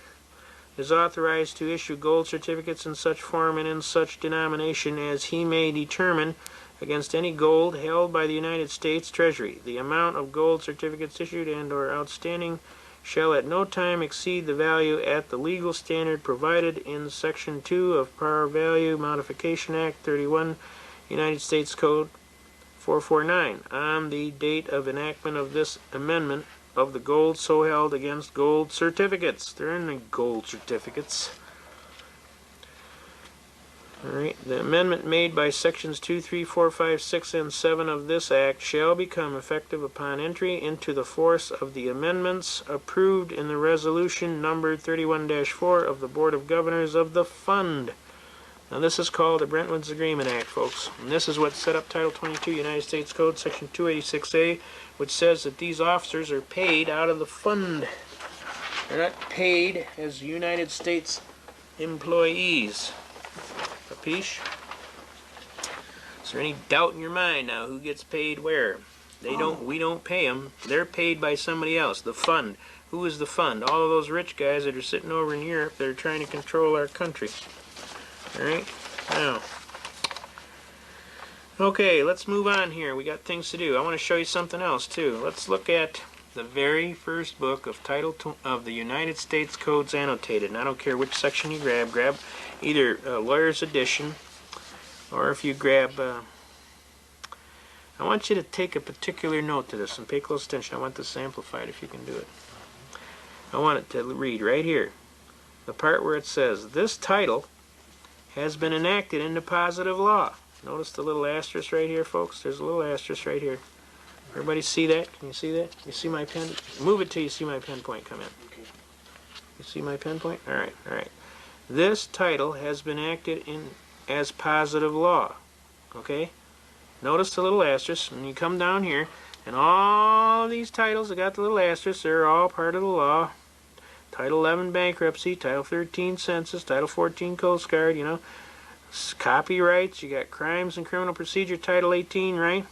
is authorized to issue gold certificates in such form and in such denomination as he may determine against any gold held by the United States Treasury. The amount of gold certificates issued and or outstanding shall at no time exceed the value at the legal standard provided in Section 2 of Par Value Modification Act 31, United States Code 449, on the date of enactment of this amendment of the gold so held against gold certificates. There aren't any gold certificates. Alright, the amendment made by Sections 2, 3, 4, 5, 6, and 7 of this Act shall become effective upon entry into the force of the amendments approved in the resolution number 31-4 of the Board of Governors of the Fund. Now this is called the Brentwood's Agreement Act, folks. And this is what set up Title 22 United States Code, Section 286A, which says that these officers are paid out of the fund. They're not paid as United States employees. Capiche? Is there any doubt in your mind now who gets paid where? We don't pay them. They're paid by somebody else. The fund. Who is the fund? All of those rich guys that are sitting over in Europe that are trying to control our country. Alright? Now. Okay, let's move on here. We got things to do. I want to show you something else too. Let's look at the very first book of of the United States Codes Annotated. And I don't care which section you grab. Grab either Lawyer's Edition, or if you grab... I want you to take a particular note to this and pay close attention. I want this amplified if you can do it. I want it to read right here. The part where it says, this title has been enacted into positive law. Notice the little asterisk right here, folks? There's a little asterisk right here. Everybody see that? Can you see that? You see my pen? Move it till you see my pen point come in. Okay. You see my pen point? Alright, alright. This title has been acted in as positive law. Okay? Notice the little asterisk, and you come down here, and all these titles that got the little asterisk, they're all part of the law. Title 11 Bankruptcy, Title 13 Census, Title 14 Coast Guard, you know. Copyrights, you got Crimes and Criminal Procedure, Title 18, right?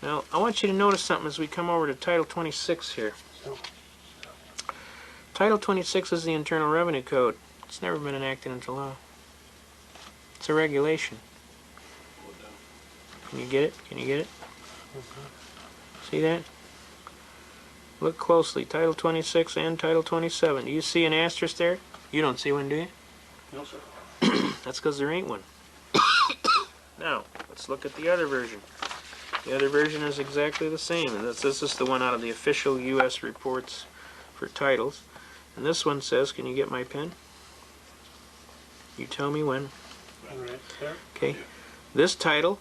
Now, I want you to notice something as we come over to Title 26 here. Title 26 is the Internal Revenue Code. It's never been enacted into law. It's a regulation. Can you get it? Can you get it? See that? Look closely. Title 26 and Title 27. Do you see an asterisk there? You don't see one, do you? No, sir. That's because there ain't one. Now, let's look at the other version. The other version is exactly the same. And this is the one out of the official U.S. reports for titles. And this one says, can you get my pen? You tell me when. Right there. Okay. This title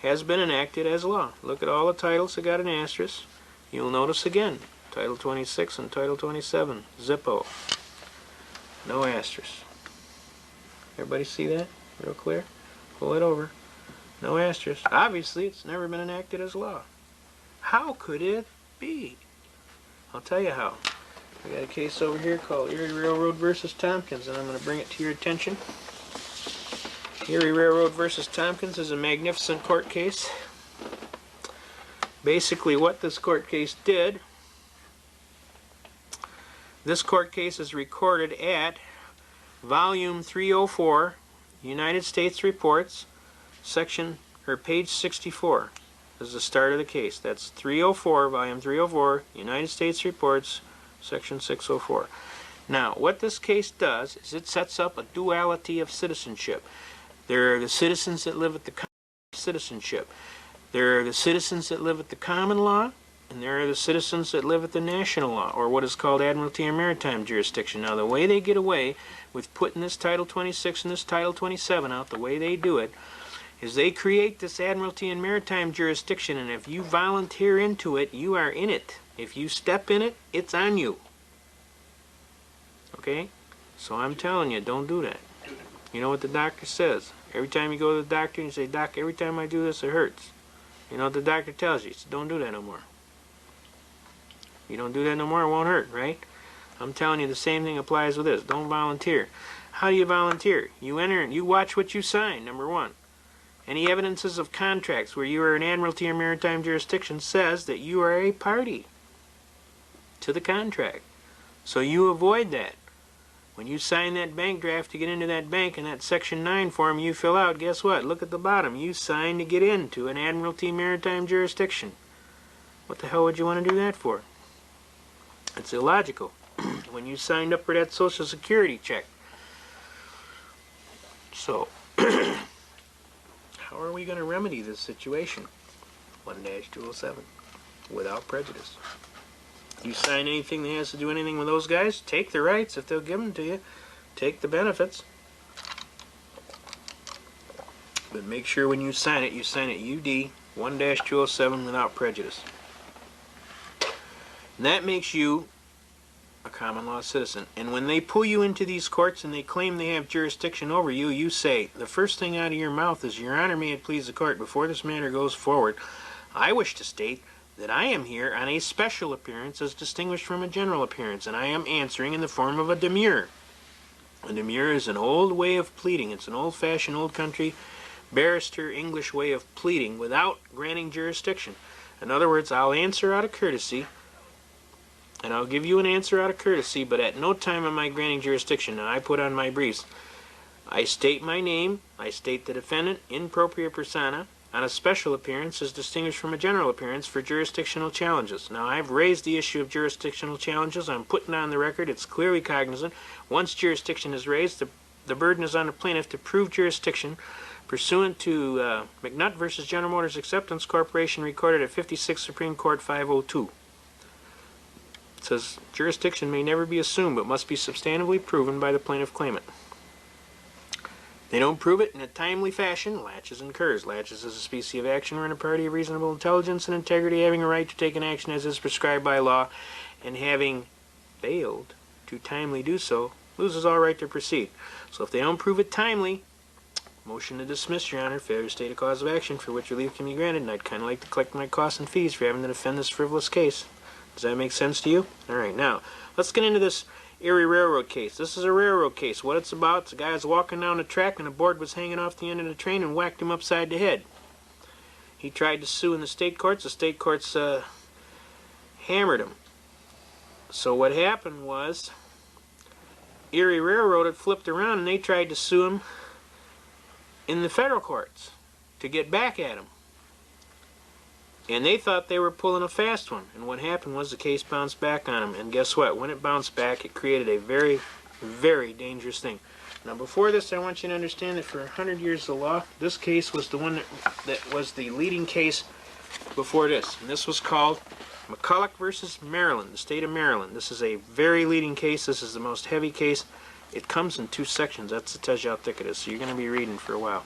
has been enacted as law. Look at all the titles that got an asterisk. You'll notice again, Title 26 and Title 27, Zippo. No asterisk. Everybody see that? Real clear? Pull it over. No asterisk. Obviously, it's never been enacted as law. How could it be? I'll tell you how. I got a case over here called Erie Railroad versus Tompkins, and I'm going to bring it to your attention. Erie Railroad versus Tompkins is a magnificent court case. Basically, what this court case did, this court case is recorded at Volume 304, United States Reports, page 64. This is the start of the case. That's 304, Volume 304, United States Reports, Section 604. Now, what this case does is it sets up a duality of citizenship. There are the citizens that live at the citizenship. There are the citizens that live at the common law, and there are the citizens that live at the national law, or what is called Admiralty and Maritime Jurisdiction. Now, the way they get away with putting this Title 26 and this Title 27 out, the way they do it, is they create this Admiralty and Maritime Jurisdiction, and if you volunteer into it, you are in it. If you step in it, it's on you. Okay? So I'm telling you, don't do that. You know what the doctor says? Every time you go to the doctor and you say, Doc, every time I do this, it hurts. You know what the doctor tells you? He says, don't do that no more. You don't do that no more, it won't hurt, right? I'm telling you the same thing applies with this. Don't volunteer. How do you volunteer? You enter and you watch what you sign, number one. Any evidences of contracts where you are an Admiralty or Maritime Jurisdiction says that you are a party to the contract. So you avoid that. When you sign that bank draft to get into that bank and that Section 9 form you fill out, guess what? Look at the bottom. You sign to get into an Admiralty Maritime Jurisdiction. What the hell would you want to do that for? It's illogical. When you signed up for that Social Security check. So, how are we going to remedy this situation? 1-207. Without prejudice. You sign anything that has to do anything with those guys, take the rights if they'll give them to you. Take the benefits. But make sure when you sign it UD 1-207 without prejudice. And that makes you a common law citizen. And when they pull you into these courts and they claim they have jurisdiction over you, you say, the first thing out of your mouth is, Your Honor, may it please the court, before this matter goes forward, I wish to state that I am here on a special appearance as distinguished from a general appearance, and I am answering in the form of a demurrer. A demurrer is an old way of pleading. It's an old-fashioned, old-country, barrister English way of pleading without granting jurisdiction. In other words, I'll answer out of courtesy, and I'll give you an answer out of courtesy, but at no time am I granting jurisdiction. And I put on my briefs, I state my name, I state the defendant in propria persona, on a special appearance as distinguished from a general appearance for jurisdictional challenges. Now, I've raised the issue of jurisdictional challenges. I'm putting on the record. It's clearly cognizant. Once jurisdiction is raised, the burden is on the plaintiff to prove jurisdiction pursuant to McNutt v. General Motors Acceptance Corporation, recorded at 56 Supreme Court 502. It says, jurisdiction may never be assumed, but must be substantively proven by the plaintiff claimant. They don't prove it in a timely fashion, laches incurs. Laches is a species of action wherein a party of reasonable intelligence and integrity having a right to take an action as is prescribed by law, and having failed to timely do so, loses all right to proceed. So if they don't prove it timely, motion to dismiss, Your Honor, failure to state a cause of action for which relief can be granted, and I'd kind of like to collect my costs and fees for having to defend this frivolous case. Does that make sense to you? All right, now, let's get into this Erie Railroad case. This is a railroad case. What it's about, the guy was walking down the track and a board was hanging off the end of the train and whacked him upside the head. He tried to sue in the state courts. The state courts hammered him. So what happened was Erie Railroad had flipped around and they tried to sue him in the federal courts to get back at him. And they thought they were pulling a fast one. And what happened was the case bounced back on them. And guess what? When it bounced back, it created a very, very dangerous thing. Now, before this, I want you to understand that for 100 years of law, this case was the one that was the leading case before this. And this was called McCulloch versus Maryland, the state of Maryland. This is a very leading case. This is the most heavy case. It comes in 2 sections. That tells you how thick it is. So you're going to be reading for a while.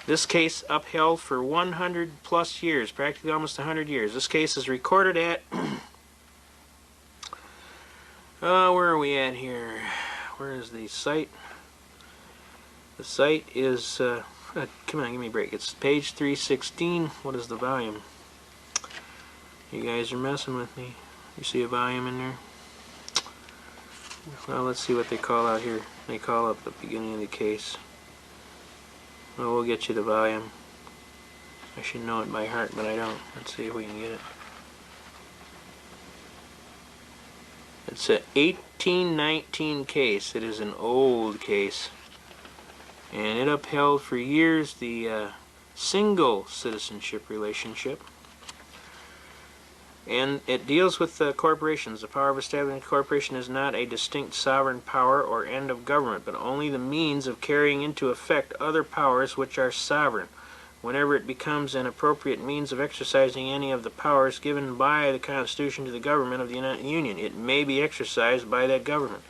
This case upheld for 100 plus years, practically almost 100 years. This case is recorded at, where are we at here? Where is the site? The site is, come on, give me a break. It's page 316. What is the volume? You guys are messing with me. You see a volume in there? Well, let's see what they call out here. They call up the beginning of the case. Well, we'll get you the volume. I should know it by heart, but I don't. Let's see if we can get it. It's a 1819 case. It is an old case. And it upheld for years the single citizenship relationship. And it deals with corporations. The power of establishing a corporation is not a distinct sovereign power or end of government, but only the means of carrying into effect other powers which are sovereign. whenever it becomes an appropriate means of exercising any of the powers given by the Constitution to the government of the United Union. It may be exercised by that government.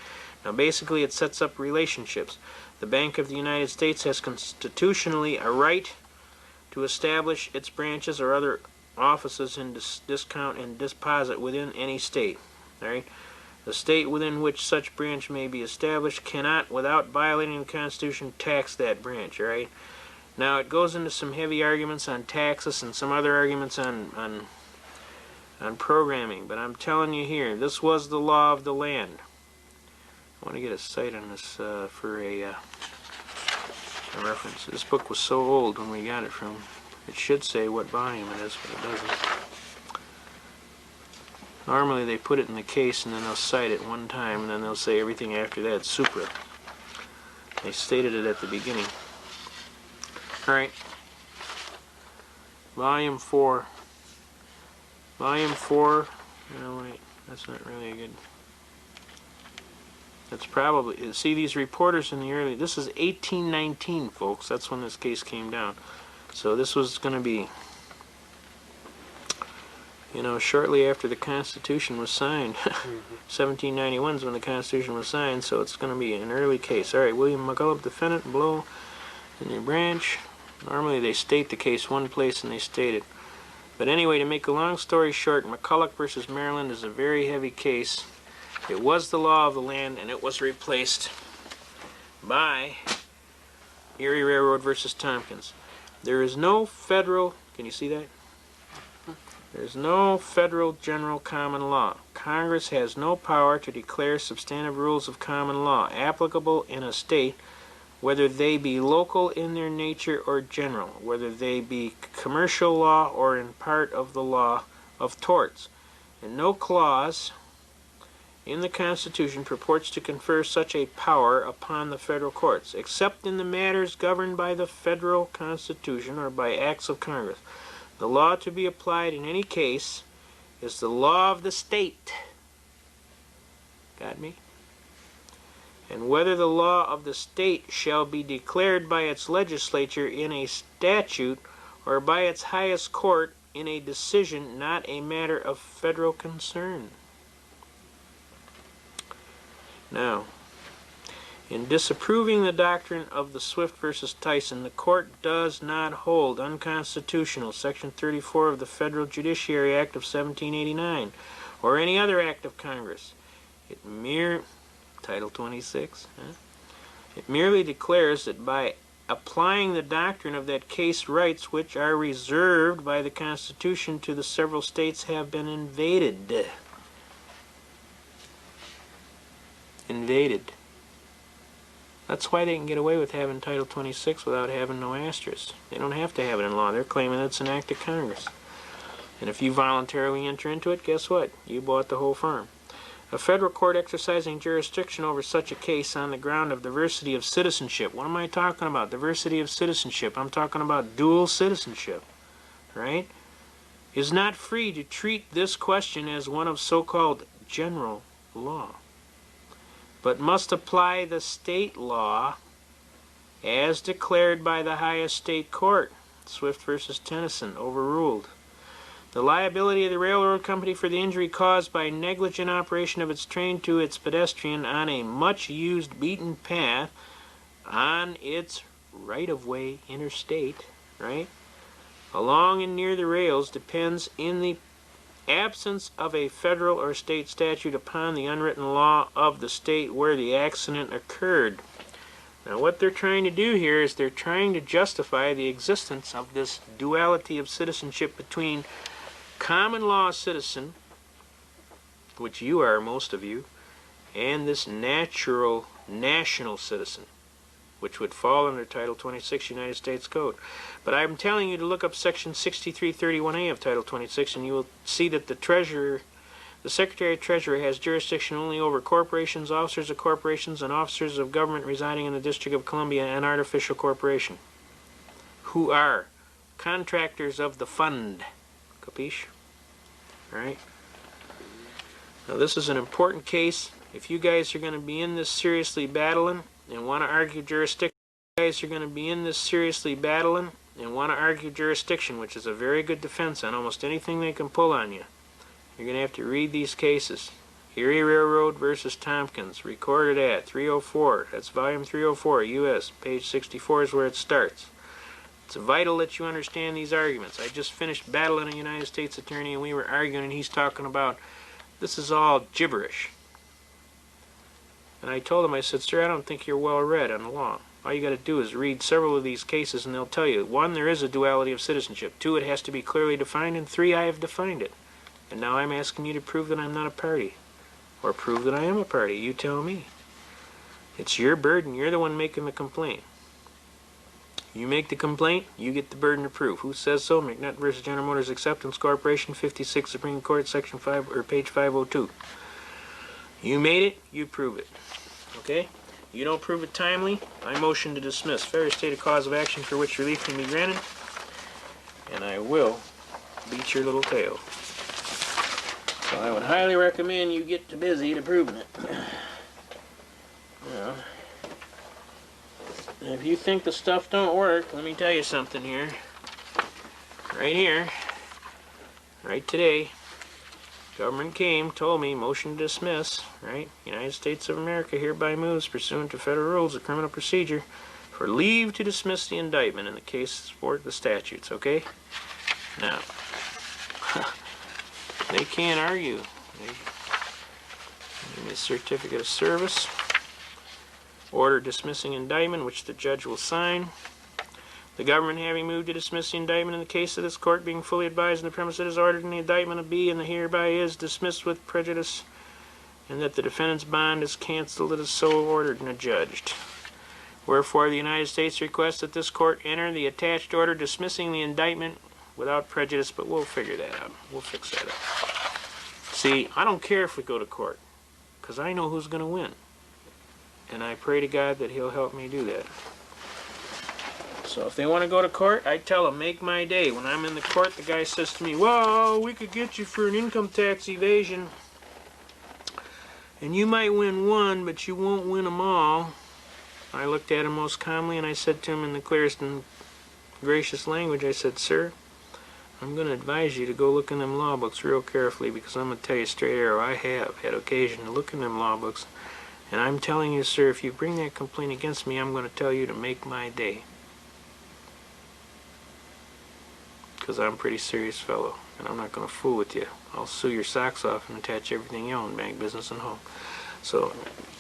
Now, basically, it sets up relationships. The Bank of the United States has constitutionally a right to establish its branches or other offices in discount and deposit within any state. All right? The state within which such branch may be established cannot, without violating the Constitution, tax that branch. All right? Now, it goes into some heavy arguments on taxes and some other arguments on programming, but I'm telling you here, this was the law of the land. I want to get a cite on this for a reference. This book was so old when we got it from. It should say what volume it is, but it doesn't. Normally they put it in the case and then they'll cite it one time and then they'll say everything after that supra. They stated it at the beginning. Alright. Volume 4. Volume 4. No, wait. That's not really a good... That's probably... See, these reporters in the early... This is 1819, folks. That's when this case came down. So this was going to be... You know, shortly after the Constitution was signed. 1791 is when the Constitution was signed, so it's going to be an early case. Alright, William McCulloch, defendant, below in your branch. Normally they state the case one place and they state it. But anyway, to make a long story short, McCulloch versus Maryland is a very heavy case. It was the law of the land, and it was replaced by Erie Railroad versus Tompkins. There is no federal... Can you see that? There's no federal general common law. Congress has no power to declare substantive rules of common law applicable in a state, whether they be local in their nature or general, whether they be commercial law or in part of the law of torts. And no clause in the Constitution purports to confer such a power upon the federal courts, except in the matters governed by the federal Constitution or by acts of Congress. The law to be applied in any case is the law of the state. Got me? And whether the law of the state shall be declared by its legislature in a statute or by its highest court in a decision not a matter of federal concern. Now, in disapproving the doctrine of the Swift versus Tyson, the court does not hold unconstitutional Section 34 of the Federal Judiciary Act of 1789 or any other act of Congress. Title 26. It merely declares that by applying the doctrine of that case, rights which are reserved by the Constitution to the several states have been invaded. Invaded. That's why they can get away with having Title 26 without having no asterisk. They don't have to have it in law. They're claiming it's an act of Congress. And if you voluntarily enter into it, guess what? You bought the whole farm. A federal court exercising jurisdiction over such a case on the ground of diversity of citizenship. What am I talking about? Diversity of citizenship. I'm talking about dual citizenship, right? Is not free to treat this question as one of so-called general law, but must apply the state law as declared by the highest state court. Swift versus Tennyson, overruled. The liability of the railroad company for the injury caused by negligent operation of its train to its pedestrian on a much-used beaten path on its right-of-way interstate, right, along and near the rails depends in the absence of a federal or state statute upon the unwritten law of the state where the accident occurred. Now what they're trying to do here is they're trying to justify the existence of this duality of citizenship between common law citizen, which you are, most of you, and this natural national citizen, which would fall under Title 26 United States Code. But I'm telling you to look up Section 6331A of Title 26, and you will see that the Secretary of Treasury has jurisdiction only over corporations, officers of corporations, and officers of government residing in the District of Columbia and artificial corporation, who are contractors of the fund. Capiche? Alright? Now this is an important case. If you guys are going to be in this seriously battling and want to argue jurisdiction, you guys are going to be in this seriously battling and want to argue jurisdiction, which is a very good defense on almost anything they can pull on you, you're going to have to read these cases. Erie Railroad versus Tompkins, recorded at 304. That's volume 304, U.S. Page 64 is where it starts. It's vital that you understand these arguments. I just finished battling a United States attorney, and we were arguing, and he's talking about this is all gibberish. And I told him, I said, sir, I don't think you're well read on the law. All you got to do is read several of these cases, and they'll tell you, 1, there is a duality of citizenship. 2, it has to be clearly defined. And 3, I have defined it. And now I'm asking you to prove that I'm not a party. Or prove that I am a party. You tell me. It's your burden. You're the one making the complaint. You make the complaint, you get the burden of proof. Who says so? McNutt versus General Motors Acceptance Corporation, 56 Supreme Court, Section 5, or page 502. You made it, you prove it. Okay? You don't prove it timely, I motion to dismiss. Failure to state a cause of action for which relief can be granted, and I will beat your little tail. So I would highly recommend you get to busy to proving it. Now, if you think the stuff don't work, let me tell you something here. Right here, right today, government came, told me, motion to dismiss, right? United States of America hereby moves, pursuant to federal rules of criminal procedure, for leave to dismiss the indictment in the case for the statutes, okay? Now, they can't argue. They give me a certificate of service. Order dismissing indictment, which the judge will sign. The government having moved to dismiss the indictment in the case of this court being fully advised in the premise it is ordered in the indictment of B and the hereby is dismissed with prejudice, and that the defendant's bond is canceled, it is so ordered and adjudged. Wherefore the United States requests that this court enter the attached order dismissing the indictment without prejudice, but we'll figure that out. We'll fix that up. See, I don't care if we go to court, because I know who's going to win. And I pray to God that he'll help me do that. So if they want to go to court, I tell them, make my day. When I'm in the court, the guy says to me, well, we could get you for an income tax evasion. And you might win one, but you won't win them all. I looked at him most calmly and I said to him in the clearest and gracious language, I said, sir, I'm going to advise you to go look in them law books real carefully, because I'm going to tell you straight arrow, I have had occasion to look in them law books. And I'm telling you, sir, if you bring that complaint against me, I'm going to tell you to make my day. Because I'm a pretty serious fellow, and I'm not going to fool with you. I'll sue your socks off and attach everything you own, bank, business, and home. So,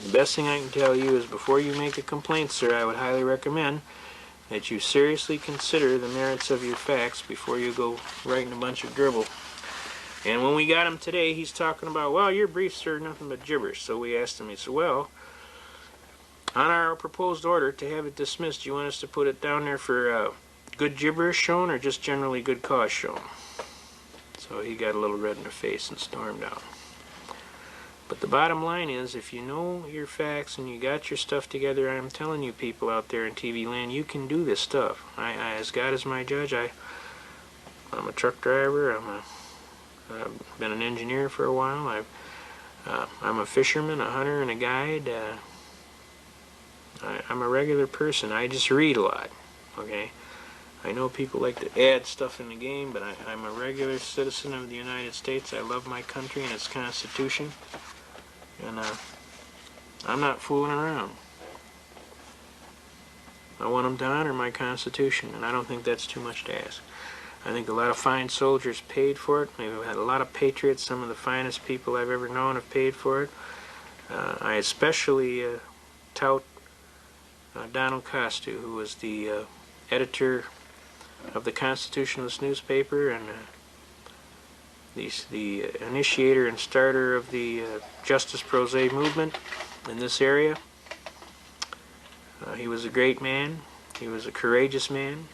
the best thing I can tell you is before you make a complaint, sir, I would highly recommend that you seriously consider the merits of your facts before you go writing a bunch of dribble. And when we got him today, he's talking about, well, your briefs are nothing but gibberish. So we asked him, he said, well, on our proposed order to have it dismissed, do you want us to put it down there for good gibberish shown or just generally good cause shown? So he got a little red in the face and stormed out. But the bottom line is, if you know your facts and you got your stuff together, I'm telling you people out there in TV land, you can do this stuff. As God is my judge, I'm a truck driver, I've been an engineer for a while. I'm a fisherman, a hunter, and a guide. I'm a regular person. I just read a lot, okay? I know people like to add stuff in the game, but I'm a regular citizen of the United States. I love my country and its Constitution, and I'm not fooling around. I want them to honor my Constitution, and I don't think that's too much to ask. I think a lot of fine soldiers paid for it. We've had a lot of patriots. Some of the finest people I've ever known have paid for it. I especially tout Donald Costu, who was the editor of the Constitutionalist newspaper and the initiator and starter of the Justice Pro Se movement in this area. He was a great man. He was a courageous man.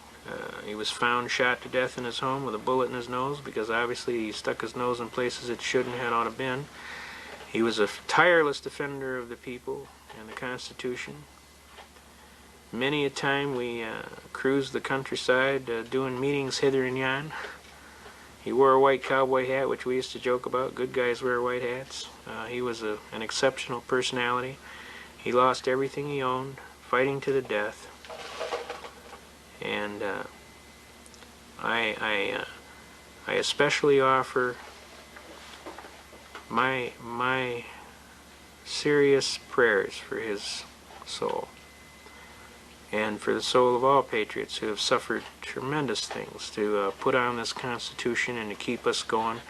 He was found shot to death in his home with a bullet in his nose because obviously he stuck his nose in places it shouldn't have ought to been. He was a tireless defender of the people and the Constitution. Many a time we cruised the countryside doing meetings hither and yon. He wore a white cowboy hat, which we used to joke about. Good guys wear white hats. He was an exceptional personality. He lost everything he owned, fighting to the death. And I especially offer my serious prayers for his soul, and for the soul of all patriots who have suffered tremendous things to put on this Constitution and to keep us going.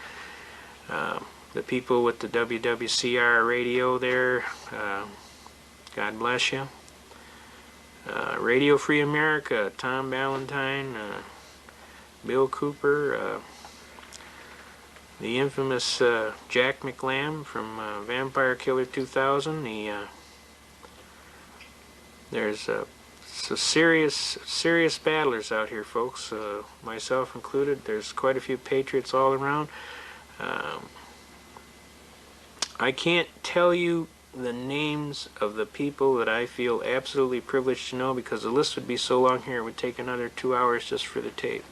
The people with the WWCR radio there, God bless you. Radio Free America, Tom Ballantyne, Bill Cooper, the infamous Jack McLam from Vampire Killer 2000. There's so serious battlers out here, folks, myself included. There's quite a few patriots all around. I can't tell you the names of the people that I feel absolutely privileged to know, because the list would be so long here it would take another 2 hours just for the tape.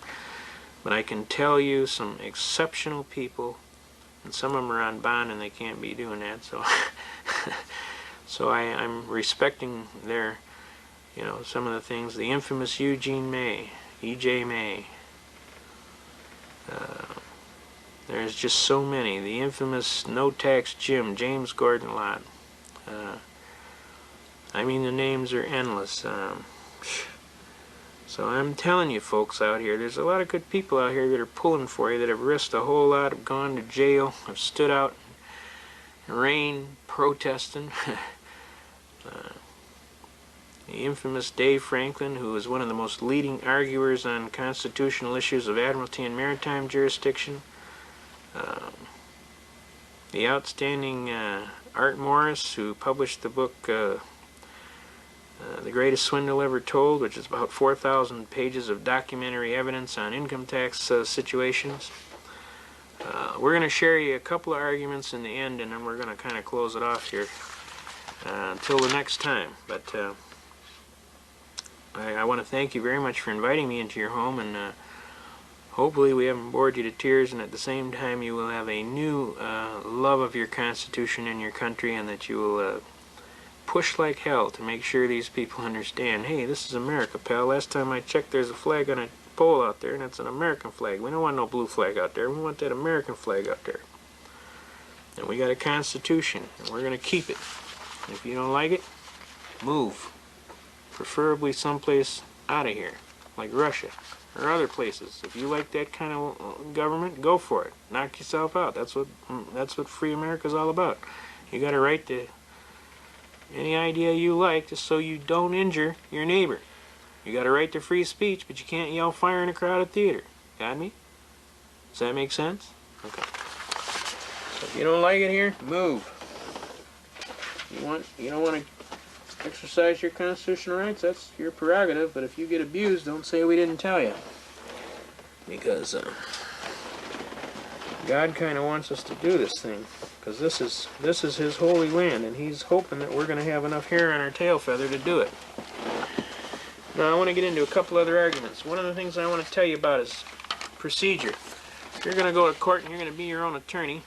But I can tell you some exceptional people, and some of them are on bond and they can't be doing that, so so I'm respecting their, some of the things. The infamous Eugene May, E.J. May. There's just so many. The infamous No Tax Jim, James Gordon Lott. I mean, the names are endless. So I'm telling you folks out here, there's a lot of good people out here that are pulling for you, that have risked a whole lot, have gone to jail, have stood out in rain protesting. The infamous Dave Franklin, who is one of the most leading arguers on constitutional issues of admiralty and maritime jurisdiction. The outstanding Art Morris, who published the book The Greatest Swindle Ever Told, which is about 4,000 pages of documentary evidence on income tax situations. We're going to share you a couple of arguments in the end, and then we're going to kind of close it off here until the next time. But I want to thank you very much for inviting me into your home, and hopefully we haven't bored you to tears, and at the same time you will have a new love of your Constitution and your country, and that you will push like hell to make sure these people understand, hey, this is America, pal. Last time I checked, there's a flag on a pole out there, and it's an American flag. We don't want no blue flag out there. We want that American flag out there. And we got a Constitution, and we're going to keep it. If you don't like it, move. Preferably someplace out of here, like Russia or other places. If you like that kind of government, go for it. Knock yourself out. That's what free America is all about. You got a right to any idea you like, just so you don't injure your neighbor. You got a right to free speech, but you can't yell fire in a crowded theater. Got me? Does that make sense? Okay. So if you don't like it here, move. You don't want to exercise your constitutional rights, that's your prerogative, but if you get abused, don't say we didn't tell you. Because God kind of wants us to do this thing, because this is his holy land, and he's hoping that we're going to have enough hair on our tail feather to do it. Now I want to get into a couple other arguments. One of the things I want to tell you about is procedure. If you're going to go to court and you're going to be your own attorney,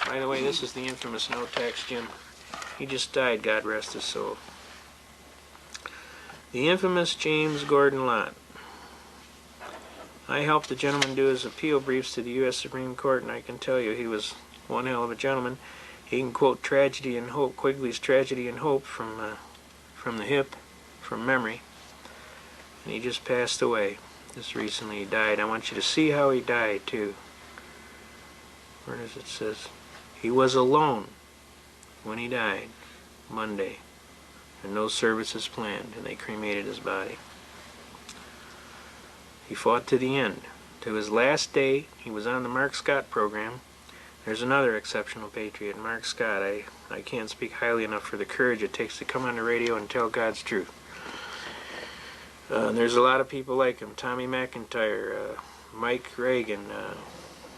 by the way, this is the infamous No Tax Jim. He just died, God rest his soul. The infamous James Gordon Lott. I helped the gentleman do his appeal briefs to the U.S. Supreme Court, and I can tell you he was one hell of a gentleman. He can quote Tragedy and Hope, Quigley's Tragedy and Hope from the hip, from memory. And he just passed away. Just recently he died. I want you to see how he died, too. Where does it says? He was alone when he died, Monday. And no services planned, and they cremated his body. He fought to the end. To his last day, he was on the Mark Scott program. There's another exceptional patriot, Mark Scott. I can't speak highly enough for the courage it takes to come on the radio and tell God's truth. There's a lot of people like him. Tommy McIntyre, Mike Reagan.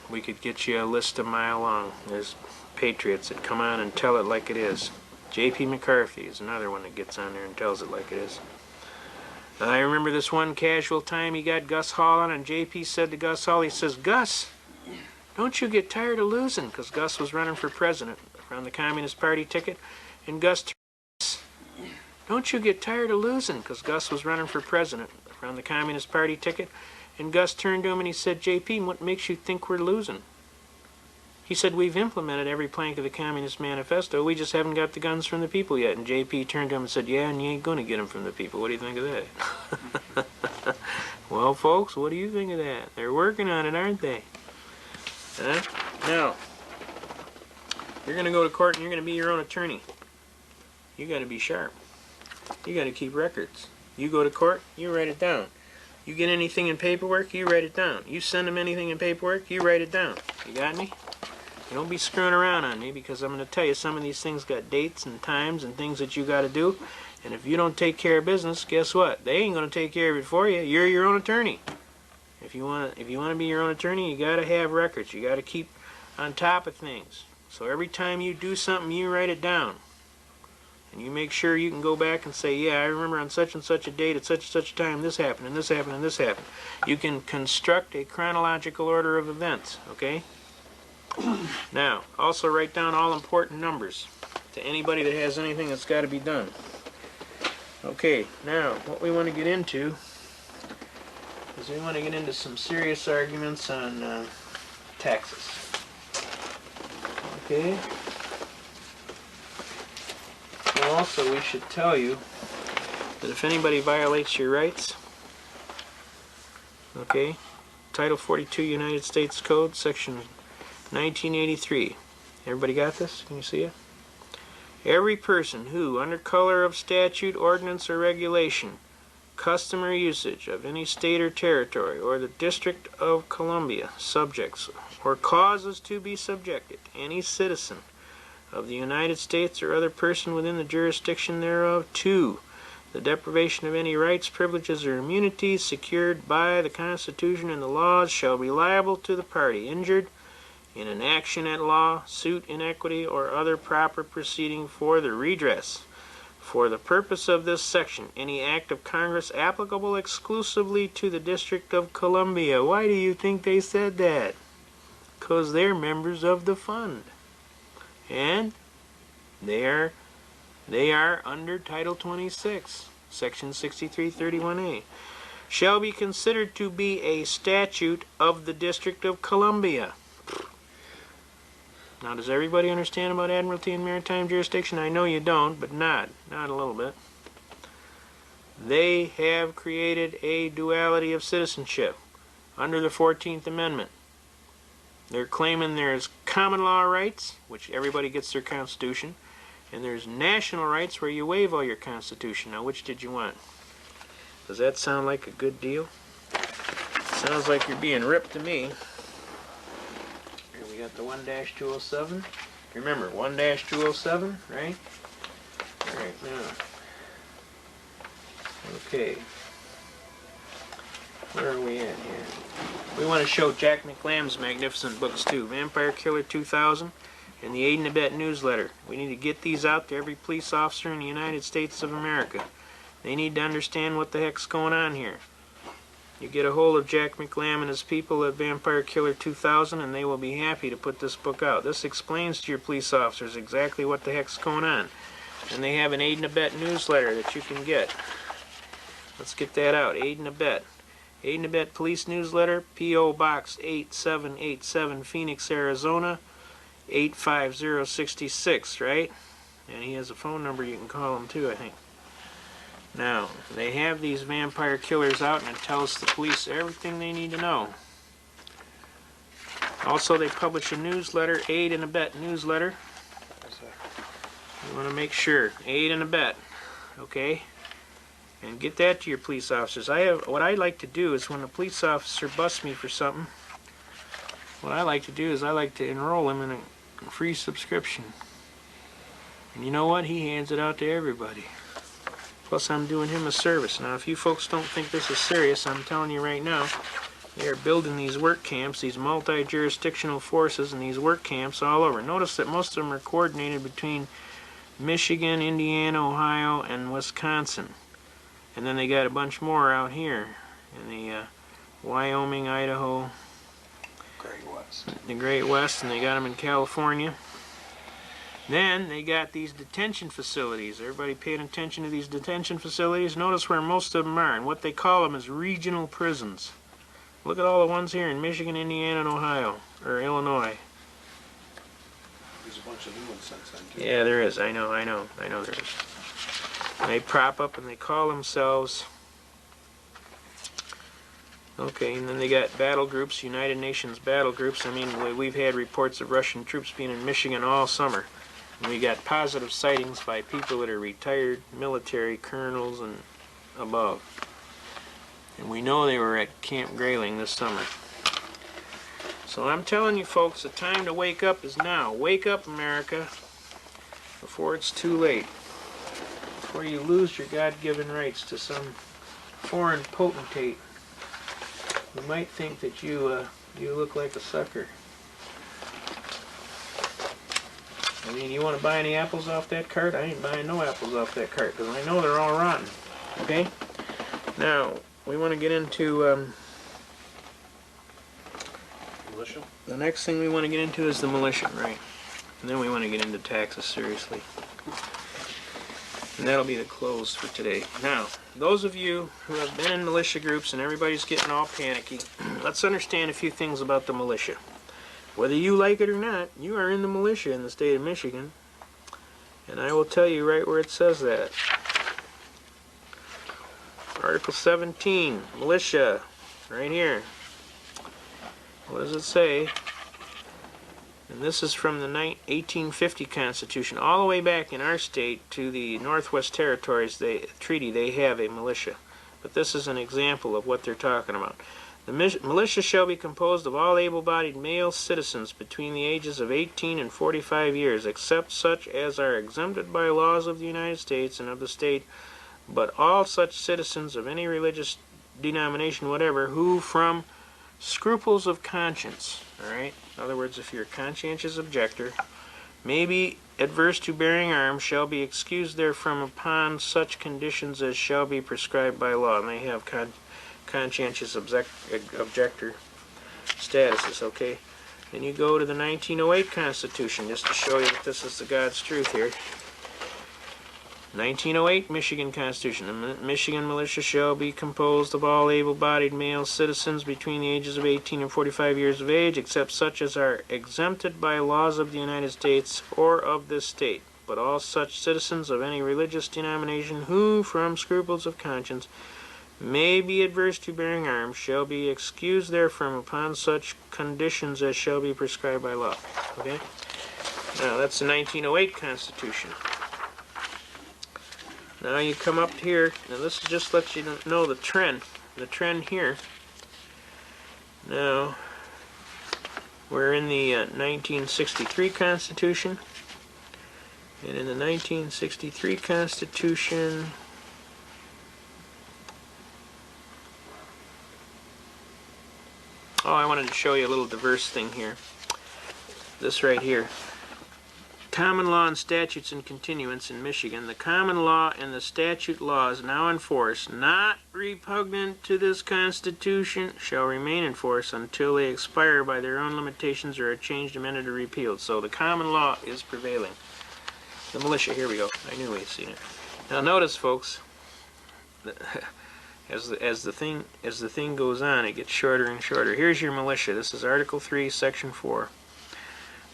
We could get you a list a mile long. There's patriots that come on and tell it like it is. J.P. McCarthy is another one that gets on there and tells it like it is. I remember this one casual time he got Gus Hall on, and J.P. said to Gus Hall, he says, Gus, don't you get tired of losing? Because Gus was running for president on the Communist Party ticket. And Gus, don't you get tired of losing? Because Gus was running for president on the Communist Party ticket. And Gus turned to him and he said, JP, what makes you think we're losing? He said, we've implemented every plank of the Communist Manifesto. We just haven't got the guns from the people yet. And JP turned to him and said, yeah, and you ain't going to get them from the people. What do you think of that? Well, folks, what do you think of that? They're working on it, aren't they? Huh? Now, you're going to go to court and you're going to be your own attorney. You got to be sharp. You got to keep records. You go to court, you write it down. You get anything in paperwork, you write it down. You send them anything in paperwork, you write it down. You got me? You don't be screwing around on me, because I'm going to tell you some of these things got dates and times and things that you got to do. And if you don't take care of business, guess what? They ain't going to take care of it for you. You're your own attorney. If you want to be your own attorney, you got to have records. You got to keep on top of things. So every time you do something, you write it down. And you make sure you can go back and say, yeah, I remember on such and such a date at such and such a time this happened and this happened and this happened. You can construct a chronological order of events, okay? Now, also write down all important numbers to anybody that has anything that's got to be done. Okay, now, what we want to get into is we want to get into some serious arguments on taxes. Okay? And also, we should tell you that if anybody violates your rights, okay, Title 42 United States Code, Section 1983. Everybody got this? Can you see it? Every person who, under color of statute, ordinance, or regulation, custom or usage of any state or territory, or the District of Columbia, subjects, or causes to be subjected, any citizen of the United States or other person within the jurisdiction thereof, to the deprivation of any rights, privileges, or immunities secured by the Constitution and the laws, shall be liable to the party injured in an action at law, suit in equity, or other proper proceeding for the redress. For the purpose of this section, any act of Congress applicable exclusively to the District of Columbia. Why do you think they said that? Because they're members of the fund. And they are under Title 26, Section 6331A. Shall be considered to be a statute of the District of Columbia. Now, does everybody understand about Admiralty and Maritime Jurisdiction? I know you don't, but not a little bit. They have created a duality of citizenship under the 14th Amendment. They're claiming there's common law rights, which everybody gets their Constitution, and there's national rights where you waive all your Constitution. Now, which did you want? Does that sound like a good deal? Sounds like you're being ripped to me. Here we got the 1-207. Remember, 1-207, right? All right, now. Okay. Where are we at here? We want to show Jack McLam's magnificent books too. Vampire Killer 2000 and the Aid and Abet newsletter. We need to get these out to every police officer in the United States of America. They need to understand what the heck's going on here. You get a hold of Jack McLam and his people at Vampire Killer 2000 and they will be happy to put this book out. This explains to your police officers exactly what the heck's going on. And they have an Aid and Abet newsletter that you can get. Let's get that out. Aid and Abet. Aid and Abet Police Newsletter, P.O. Box 8787, Phoenix, Arizona, 85066, right? And he has a phone number you can call him too, I think. Now, they have these vampire killers out and it tells the police everything they need to know. Also, they publish a newsletter, Aid and Abet newsletter. You want to make sure, Aid and Abet, okay? And get that to your police officers. What I like to do is when a police officer busts me for something, what I like to do is I like to enroll him in a free subscription. And you know what? He hands it out to everybody. Plus I'm doing him a service. Now if you folks don't think this is serious, I'm telling you right now, they are building these work camps, these multi-jurisdictional forces and these work camps all over. Notice that most of them are coordinated between Michigan, Indiana, Ohio, and Wisconsin. And then they got a bunch more out here in the Wyoming, Idaho, the Great West, and they got them in California. Then they got these detention facilities. Everybody paying attention to these detention facilities? Notice where most of them are, and what they call them is regional prisons. Look at all the ones here in Michigan, Indiana, and Ohio, or Illinois. There's a bunch of new ones since then, too. Yeah, there is. I know there is. And they prop up and they call themselves... Okay, and then they got battle groups, United Nations battle groups. I mean, we've had reports of Russian troops being in Michigan all summer. And we got positive sightings by people that are retired military colonels and above. And we know they were at Camp Grayling this summer. So I'm telling you folks, the time to wake up is now. Wake up, America, before it's too late. Before you lose your God-given rights to some foreign potentate who might think that you look like a sucker. I mean, you want to buy any apples off that cart? I ain't buying no apples off that cart because I know they're all rotten. Okay? Now, we want to get into... Militia? the next thing we want to get into is the militia, right? And then we want to get into taxes seriously. And that'll be the close for today. Now, those of you who have been in militia groups and everybody's getting all panicky, let's understand a few things about the militia. Whether you like it or not, you are in the militia in the state of Michigan. And I will tell you right where it says that. Article 17, militia, right here. What does it say? And this is from the 1850 Constitution, all the way back in our state to the Northwest Territories treaty, they have a militia. But this is an example of what they're talking about. The militia shall be composed of all able-bodied male citizens between the ages of 18 and 45 years, except such as are exempted by laws of the United States and of the state, but all such citizens of any religious denomination whatever who from scruples of conscience, all right? In other words, if you're a conscientious objector, may be adverse to bearing arms, shall be excused therefrom upon such conditions as shall be prescribed by law. And they have conscientious objector statuses, okay? Then you go to the 1908 Constitution, just to show you that this is the God's truth here. 1908 Michigan Constitution. The Michigan militia shall be composed of all able-bodied male citizens between the ages of 18 and 45 years of age, except such as are exempted by laws of the United States or of this state, but all such citizens of any religious denomination who, from scruples of conscience, may be adverse to bearing arms, shall be excused therefrom upon such conditions as shall be prescribed by law. Okay? Now, that's the 1908 Constitution. Now you come up here, now this just lets you know the trend here. Now, we're in the 1963 Constitution, and in the 1963 Constitution, oh, I wanted to show you a little diverse thing here. This right here. Common law and statutes and continuance in Michigan. The common law and the statute laws now in force, not repugnant to this Constitution, shall remain in force until they expire by their own limitations or are changed, amended, or repealed. So the common law is prevailing. The militia, here we go. I knew we'd seen it. Now notice, folks, as the thing goes on, it gets shorter and shorter. Here's your militia. This is Article 3, Section 4.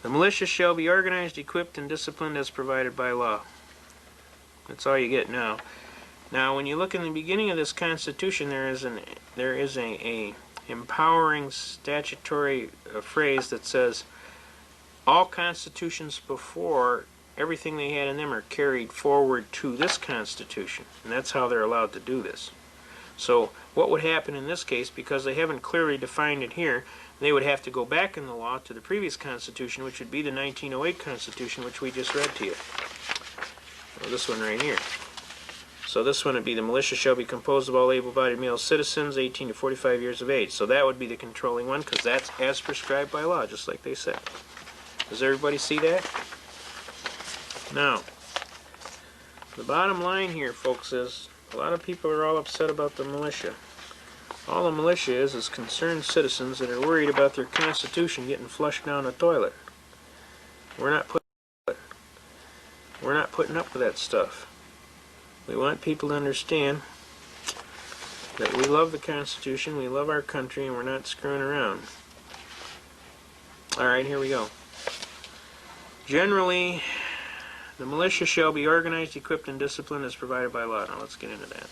The militia shall be organized, equipped, and disciplined as provided by law. That's all you get now. Now, when you look in the beginning of this Constitution, there is a empowering statutory phrase that says, all constitutions before, everything they had in them are carried forward to this Constitution. And that's how they're allowed to do this. So, what would happen in this case, because they haven't clearly defined it here, they would have to go back in the law to the previous Constitution, which would be the 1908 Constitution, which we just read to you. Well, this one right here. So this one would be the militia shall be composed of all able-bodied male citizens 18 to 45 years of age. So that would be the controlling one, because that's as prescribed by law, just like they said. Does everybody see that? Now, the bottom line here, folks, is a lot of people are all upset about the militia. All the militia is concerned citizens that are worried about their Constitution getting flushed down the toilet. We're not putting up with that stuff. We want people to understand that we love the Constitution, we love our country, and we're not screwing around. Alright, here we go. Generally, the militia shall be organized, equipped, and disciplined as provided by law. Now let's get into that.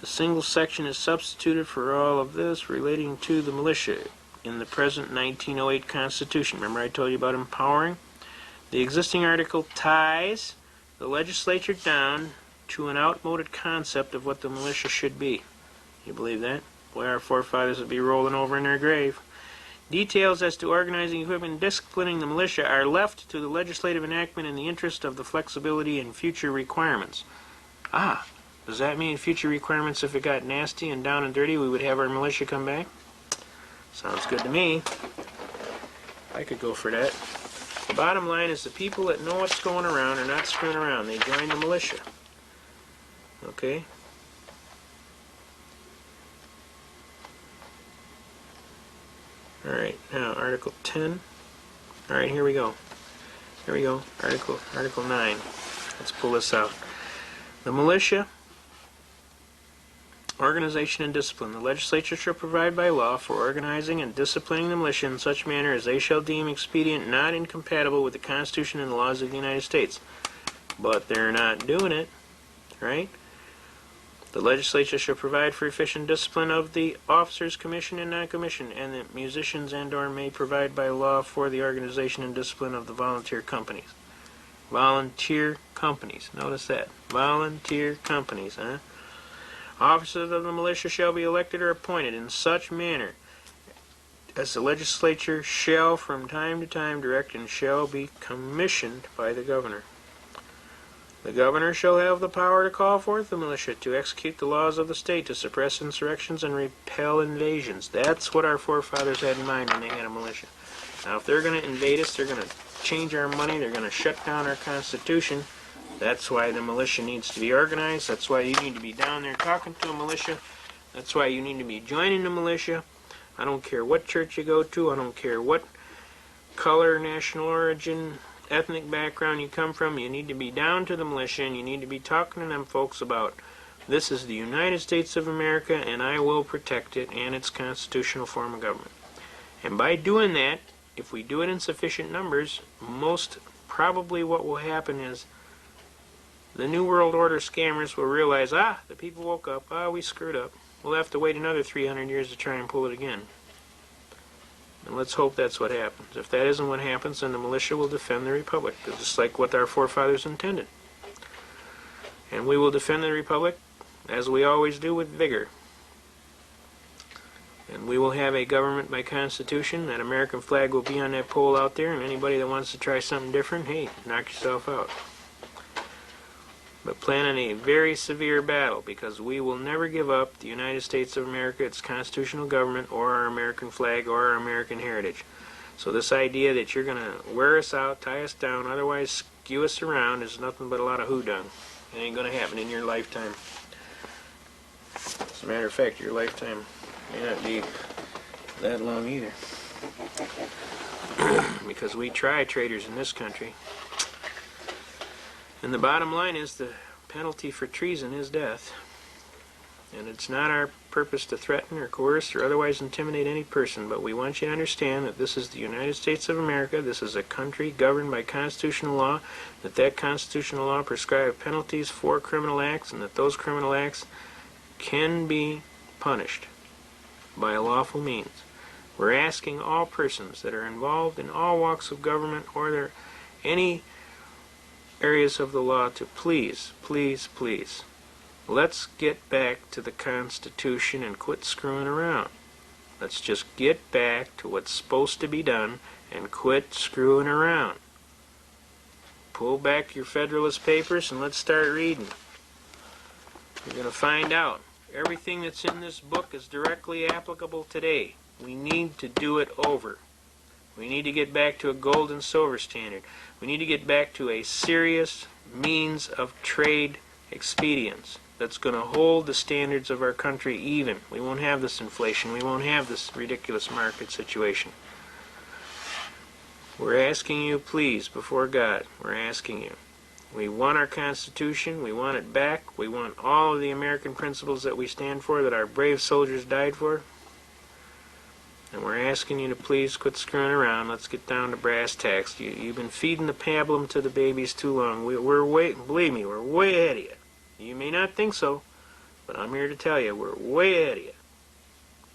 The single section is substituted for all of this relating to the militia in the present 1908 Constitution. Remember I told you about empowering? The existing article ties the legislature down to an outmoded concept of what the militia should be. You believe that? Boy, our forefathers would be rolling over in their grave. Details as to organizing, equipping, and disciplining the militia are left to the legislative enactment in the interest of the flexibility in future requirements. Ah, does that mean future requirements, if it got nasty and down and dirty, we would have our militia come back? Sounds good to me. I could go for that. The bottom line is the people that know what's going around are not screwing around. They join the militia. Okay? Alright, now Article 10. Alright, here we go. Here we go. Article 9. Let's pull this out. The militia, organization and discipline. The legislature shall provide by law for organizing and disciplining the militia in such manner as they shall deem expedient, not incompatible with the Constitution and the laws of the United States. But they're not doing it, right? The legislature shall provide for efficient discipline of the officers commissioned and non-commissioned, and the musicians and/or may provide by law for the organization and discipline of the volunteer companies. Volunteer companies. Notice that. Volunteer companies, huh? Officers of the militia shall be elected or appointed in such manner as the legislature shall from time to time direct and shall be commissioned by the governor. The governor shall have the power to call forth the militia to execute the laws of the state, to suppress insurrections and repel invasions. That's what our forefathers had in mind when they had a militia. Now, if they're going to invade us, they're going to change our money, they're going to shut down our Constitution. That's why the militia needs to be organized. That's why you need to be down there talking to a militia. That's why you need to be joining the militia. I don't care what church you go to. I don't care what color, national origin, ethnic background you come from. You need to be down to the militia, and you need to be talking to them folks about this is the United States of America, and I will protect it and its constitutional form of government. And by doing that, if we do it in sufficient numbers, most probably what will happen is the New World Order scammers will realize, the people woke up, we screwed up. We'll have to wait another 300 years to try and pull it again. And let's hope that's what happens. If that isn't what happens, then the militia will defend the Republic, just like what our forefathers intended. And we will defend the Republic, as we always do, with vigor. And we will have a government by Constitution. That American flag will be on that pole out there, and anybody that wants to try something different, hey, knock yourself out. But plan on a very severe battle, because we will never give up the United States of America, its constitutional government, or our American flag, or our American heritage. So this idea that you're going to wear us out, tie us down, otherwise skew us around is nothing but a lot of hoodoo. It ain't going to happen in your lifetime. As a matter of fact, your lifetime may not be that long either. Because we try traitors in this country. And the bottom line is the penalty for treason is death. And it's not our purpose to threaten or coerce or otherwise intimidate any person, but we want you to understand that this is the United States of America, this is a country governed by constitutional law, that constitutional law prescribes penalties for criminal acts, and that those criminal acts can be punished by lawful means. We're asking all persons that are involved in all walks of government or any areas of the law to please, please, please, let's get back to the Constitution and quit screwing around. Let's just get back to what's supposed to be done and quit screwing around. Pull back your Federalist Papers and let's start reading. You're going to find out everything that's in this book is directly applicable today. We need to do it over. We need to get back to a gold and silver standard. We need to get back to a serious means of trade expedience that's going to hold the standards of our country even. We won't have this inflation. We won't have this ridiculous market situation. We're asking you, please, before God, we're asking you, We want our Constitution. We want it back. We want all of the American principles that we stand for, that our brave soldiers died for. And we're asking you to please quit screwing around. Let's get down to brass tacks. You've been feeding the pablum to the babies too long. We're way, believe me, we're way ahead of you. You may not think so, but I'm here to tell you, we're way ahead of you.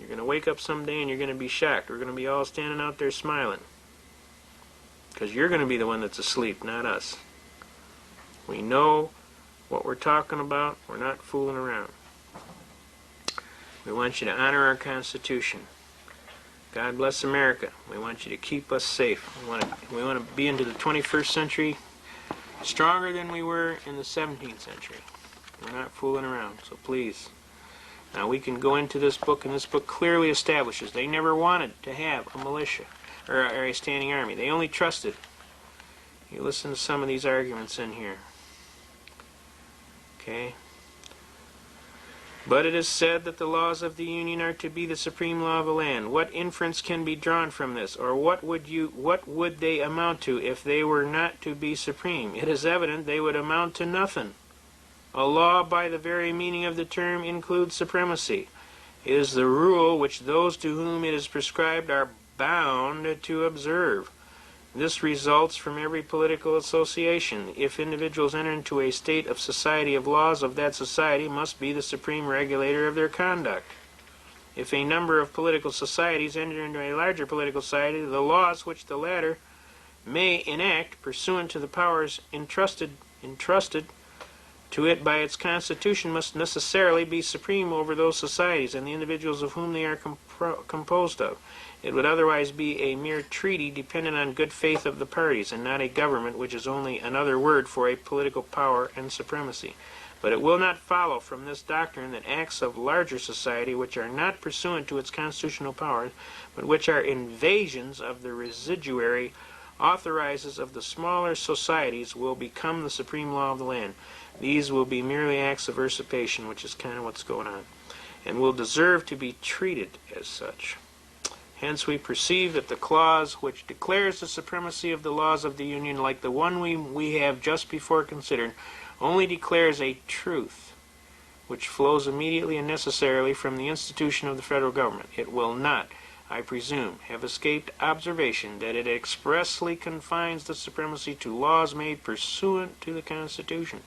You're going to wake up someday and you're going to be shocked. We're going to be all standing out there smiling. Because you're going to be the one that's asleep, not us. We know what we're talking about. We're not fooling around. We want you to honor our Constitution. God bless America. We want you to keep us safe. We want to be into the 21st century stronger than we were in the 17th century. We're not fooling around, so please. Now we can go into this book, and this book clearly establishes they never wanted to have a militia or a standing army. They only trusted. You listen to some of these arguments in here. Okay? But it is said that the laws of the Union are to be the supreme law of the land. What inference can be drawn from this, or what would they amount to if they were not to be supreme? It is evident they would amount to nothing. A law, by the very meaning of the term, includes supremacy. It is the rule which those to whom it is prescribed are bound to observe. This results from every political association. If individuals enter into a state of society, of laws of that society must be the supreme regulator of their conduct. If a number of political societies enter into a larger political society, the laws which the latter may enact pursuant to the powers entrusted to it by its constitution must necessarily be supreme over those societies and the individuals of whom they are composed of. It would otherwise be a mere treaty dependent on good faith of the parties, and not a government, which is only another word for a political power and supremacy. But it will not follow from this doctrine that acts of larger society, which are not pursuant to its constitutional powers, but which are invasions of the residuary authorizes of the smaller societies, will become the supreme law of the land. These will be merely acts of usurpation, which is kind of what's going on, and will deserve to be treated as such. Hence we perceive that the clause which declares the supremacy of the laws of the Union, like the one we have just before considered, only declares a truth which flows immediately and necessarily from the institution of the federal government. It will not, I presume, have escaped observation that it expressly confines the supremacy to laws made pursuant to the Constitution,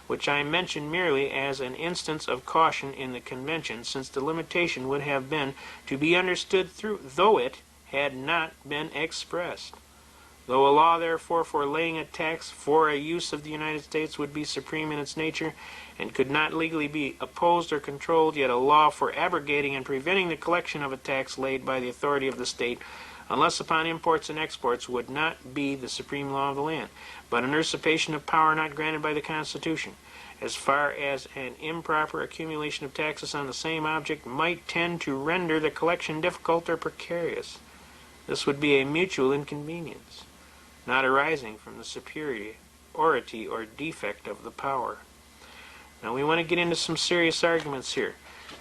which I mention merely as an instance of caution in the convention, since the limitation would have been to be understood through, though it had not been expressed. Though a law, therefore, for laying a tax for a use of the United States would be supreme in its nature, and could not legally be opposed or controlled, yet a law for abrogating and preventing the collection of a tax laid by the authority of the state, unless upon imports and exports, would not be the supreme law of the land, but an usurpation of power not granted by the Constitution. As far as an improper accumulation of taxes on the same object might tend to render the collection difficult or precarious, this would be a mutual inconvenience, not arising from the superiority or defect of the power. Now we want to get into some serious arguments here.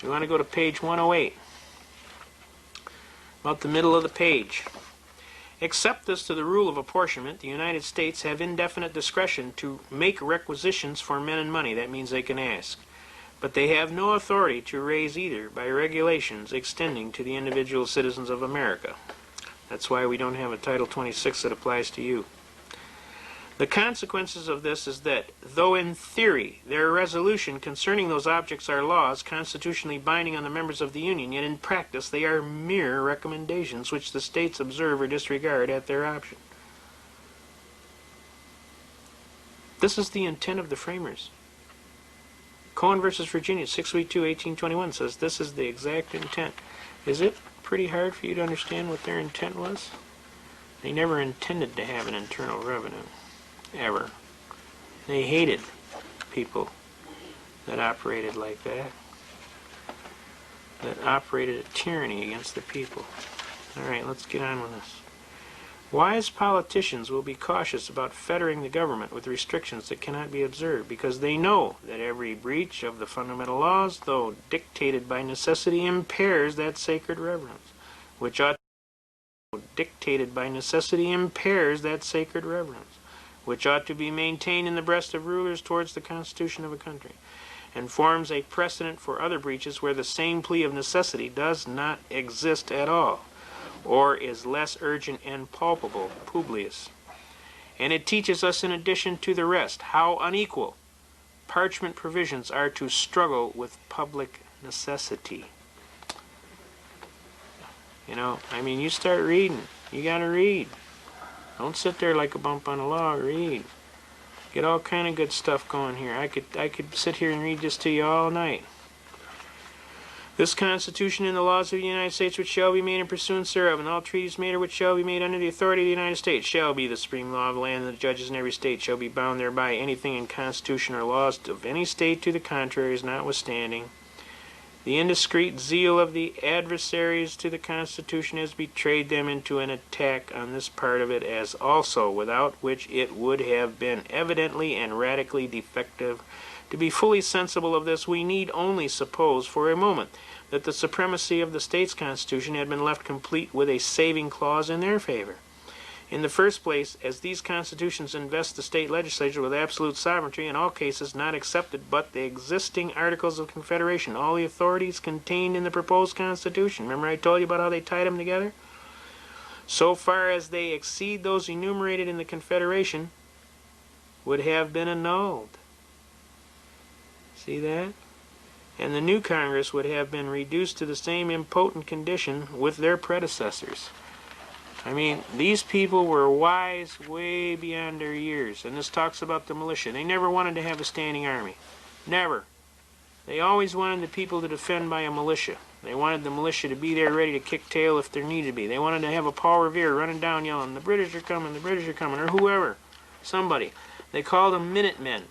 We want to go to page 108. About the middle of the page. Except as to the rule of apportionment, the United States have indefinite discretion to make requisitions for men and money. That means they can ask. But they have no authority to raise either by regulations extending to the individual citizens of America. That's why we don't have a Title 26 that applies to you. The consequences of this is that, though in theory their resolution concerning those objects are laws constitutionally binding on the members of the Union, yet in practice they are mere recommendations which the states observe or disregard at their option. This is the intent of the framers. Cohen versus Virginia, 632-1821 says this is the exact intent. Is it pretty hard for you to understand what their intent was? They never intended to have an internal revenue. Ever. They hated people that operated like that operated a tyranny against the people. Alright, let's get on with this. Wise politicians will be cautious about fettering the government with restrictions that cannot be observed, because they know that every breach of the fundamental laws, though dictated by necessity, impairs that sacred reverence, which ought to be maintained in the breast of rulers towards the constitution of a country, and forms a precedent for other breaches where the same plea of necessity does not exist at all, or is less urgent and palpable. Publius. And it teaches us, in addition to the rest, how unequal parchment provisions are to struggle with public necessity. You know, I mean, you start reading. You gotta read. Don't sit there like a bump on a log. Read. Get all kind of good stuff going here. I could sit here and read this to you all night. This Constitution and the laws of the United States which shall be made in pursuance thereof, and all treaties made or which shall be made under the authority of the United States, shall be the supreme law of the land, and the judges in every state shall be bound thereby. Anything in Constitution or laws of any state to the contrary is notwithstanding. The indiscreet zeal of the adversaries to the Constitution has betrayed them into an attack on this part of it, as also without which it would have been evidently and radically defective. To be fully sensible of this, we need only suppose for a moment that the supremacy of the state's constitution had been left complete with a saving clause in their favor. In the first place, as these constitutions invest the state legislature with absolute sovereignty in all cases not excepted but the existing Articles of Confederation, all the authorities contained in the proposed constitution. Remember I told you about how they tied them together? So far as they exceed those enumerated in the Confederation, would have been annulled. See that? And the new Congress would have been reduced to the same impotent condition with their predecessors. I mean, these people were wise way beyond their years. And this talks about the militia. They never wanted to have a standing army. Never. They always wanted the people to defend by a militia. They wanted the militia to be there ready to kick tail if there needed to be. They wanted to have a Paul Revere running down yelling, "The British are coming, the British are coming," or whoever. Somebody. They called them Minutemen.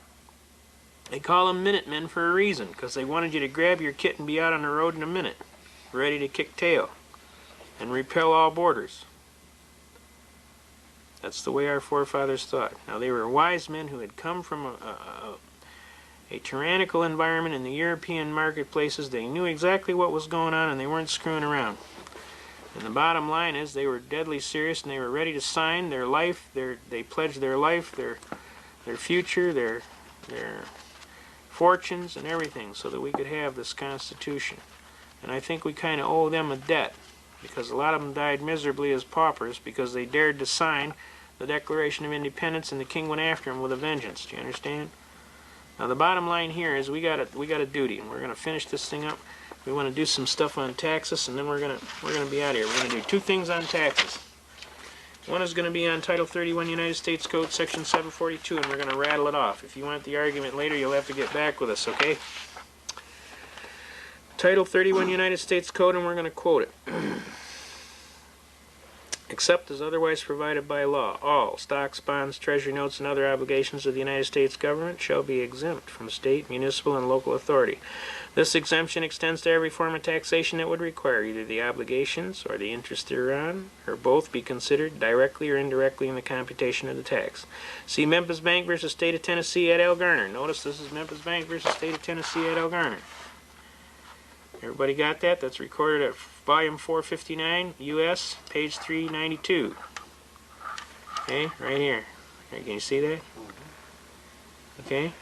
They call them Minutemen for a reason, because they wanted you to grab your kit and be out on the road in a minute, ready to kick tail and repel all borders. That's the way our forefathers thought. Now, they were wise men who had come from a tyrannical environment in the European marketplaces. They knew exactly what was going on, and they weren't screwing around. And the bottom line is they were deadly serious, and they were ready to sign their life. They pledged their life, their future, their fortunes, and everything so that we could have this Constitution. And I think we kind of owe them a debt, because a lot of them died miserably as paupers because they dared to sign the Declaration of Independence, and the king went after them with a vengeance. Do you understand? Now the bottom line here is we got a duty, and we're going to finish this thing up. We want to do some stuff on taxes, and then we're going to be out of here. We're going to do two things on taxes. One is going to be on Title 31 United States Code Section 742, and we're going to rattle it off. If you want the argument later, you'll have to get back with us, okay? Title 31 United States Code, and we're going to quote it. Except as otherwise provided by law, all stocks, bonds, treasury notes, and other obligations of the United States government shall be exempt from state, municipal, and local authority. This exemption extends to every form of taxation that would require either the obligations or the interest thereon, or both be considered directly or indirectly in the computation of the tax. See Memphis Bank versus State of Tennessee et al. Garner. Notice this is Memphis Bank versus State of Tennessee et al. Garner. Everybody got that? That's recorded at volume 459, U.S., page 392. Okay, right here. Okay, can you see that? Okay.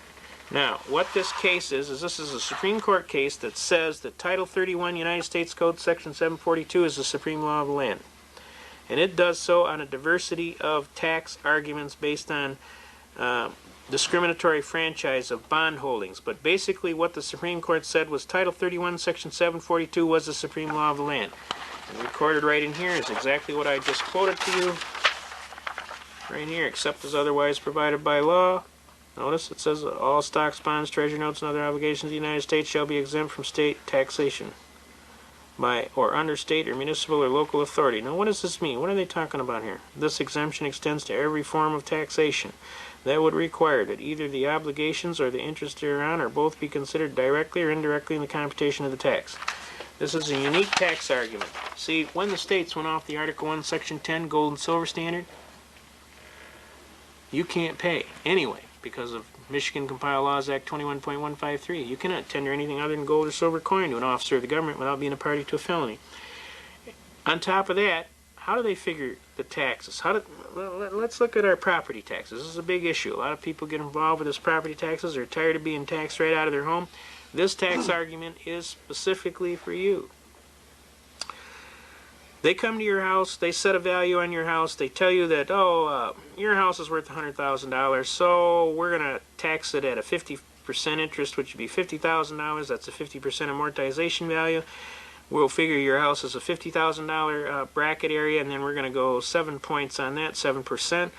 Now, what this case is this is a Supreme Court case that says that Title 31 United States Code Section 742 is the supreme law of the land. And it does so on a diversity of tax arguments based on discriminatory franchise of bond holdings. But basically what the Supreme Court said was Title 31 Section 742 was the supreme law of the land. And recorded right in here is exactly what I just quoted to you. Right here, except as otherwise provided by law. Notice it says all stocks, bonds, treasury notes, and other obligations of the United States shall be exempt from state taxation by or under state or municipal or local authority. Now what does this mean? What are they talking about here? This exemption extends to every form of taxation that would require that either the obligations or the interest thereon or both be considered directly or indirectly in the computation of the tax. This is a unique tax argument. See, when the states went off the Article 1, Section 10 gold and silver standard, you can't pay anyway because of Michigan Compiled Laws Act 21.153. You cannot tender anything other than gold or silver coin to an officer of the government without being a party to a felony. On top of that, how do they figure the taxes? Let's look at our property taxes. This is a big issue. A lot of people get involved with this property taxes. They're tired of being taxed right out of their home. This tax argument is specifically for you. They come to your house, they set a value on your house, they tell you that, your house is worth $100,000, so we're going to tax it at a 50% interest, which would be $50,000. That's a 50% amortization value. We'll figure your house is a $50,000 bracket area, and then we're going to go 7 points on that, 7%,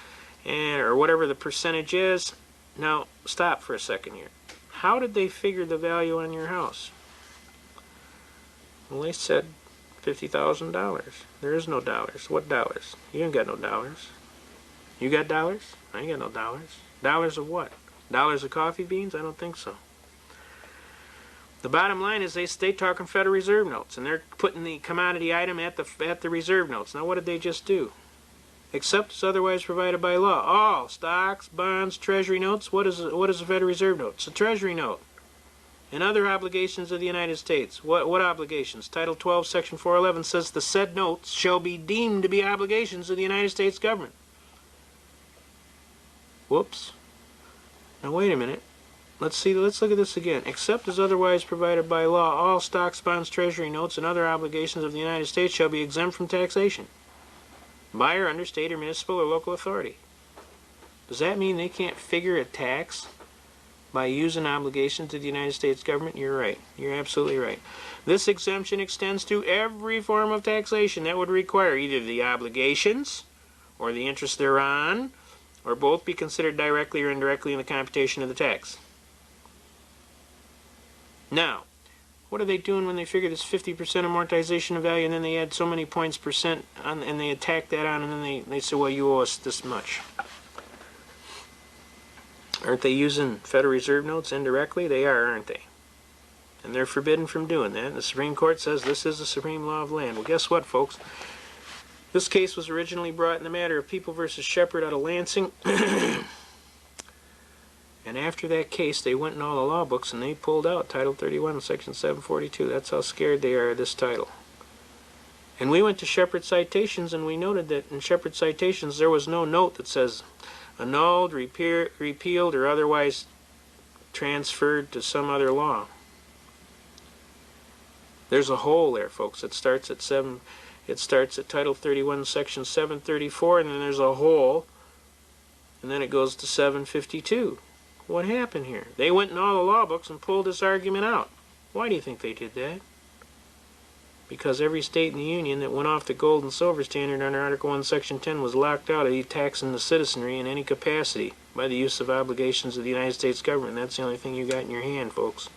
or whatever the percentage is. Now, stop for a second here. How did they figure the value on your house? Well, they said $50,000. There is no dollars. What dollars? You ain't got no dollars. You got dollars? I ain't got no dollars. Dollars of what? Dollars of coffee beans? I don't think so. The bottom line is they talking Federal Reserve notes, and they're putting the commodity item at the reserve notes. Now, what did they just do? Except as otherwise provided by law. All stocks, bonds, treasury notes. What is a Federal Reserve note? It's a treasury note. And other obligations of the United States. What obligations? Title 12, Section 411 says the said notes shall be deemed to be obligations of the United States government. Whoops. Now wait a minute. Let's look at this again. Except as otherwise provided by law, all stocks, bonds, treasury notes, and other obligations of the United States shall be exempt from taxation by or under state or municipal or local authority. Does that mean they can't figure a tax by using obligations to the United States government? You're right. You're absolutely right. This exemption extends to every form of taxation that would require either the obligations or the interest thereon, or both be considered directly or indirectly in the computation of the tax. Now, what are they doing when they figure this 50% amortization of value, and then they add so many points percent on, and they attack that on, and then they say, well, you owe us this much? Aren't they using Federal Reserve notes indirectly? They are, aren't they? And they're forbidden from doing that. And the Supreme Court says this is the supreme law of land. Well, guess what, folks? This case was originally brought in the matter of People v. Shepard out of Lansing. And after that case, they went in all the law books and they pulled out Title 31, Section 742. That's how scared they are of this title. And we went to Shepard Citations, and we noted that in Shepard Citations there was no note that says annulled, repealed, or otherwise transferred to some other law. There's a hole there, folks. It starts at Title 31, Section 734, and then there's a hole, and then it goes to 752. What happened here? They went in all the law books and pulled this argument out. Why do you think they did that? Because every state in the Union that went off the gold and silver standard under Article 1, Section 10 was locked out of taxing the citizenry in any capacity by the use of obligations of the United States government. That's the only thing you got in your hand, folks.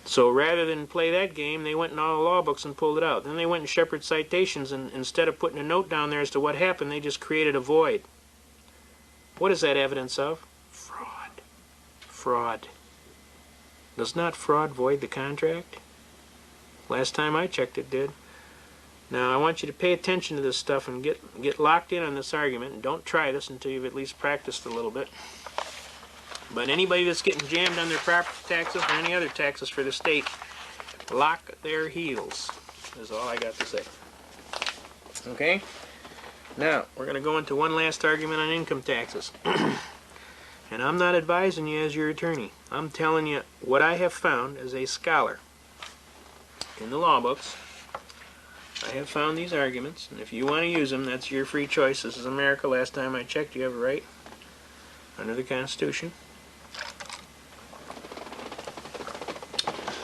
So rather than play that game, they went in all the law books and pulled it out. Then they went in Shepard Citations, and instead of putting a note down there as to what happened, they just created a void. What is that evidence of? Fraud. Fraud. Does not fraud void the contract? Last time I checked, it did. Now, I want you to pay attention to this stuff and get locked in on this argument, and don't try this until you've at least practiced a little bit. But anybody that's getting jammed on their property taxes or any other taxes for the state, lock their heels, is all I got to say. Okay? Now, we're going to go into one last argument on income taxes. And I'm not advising you as your attorney. I'm telling you what I have found as a scholar. In the law books, I have found these arguments, and if you want to use them, that's your free choice. This is America. Last time I checked, you have a right under the Constitution.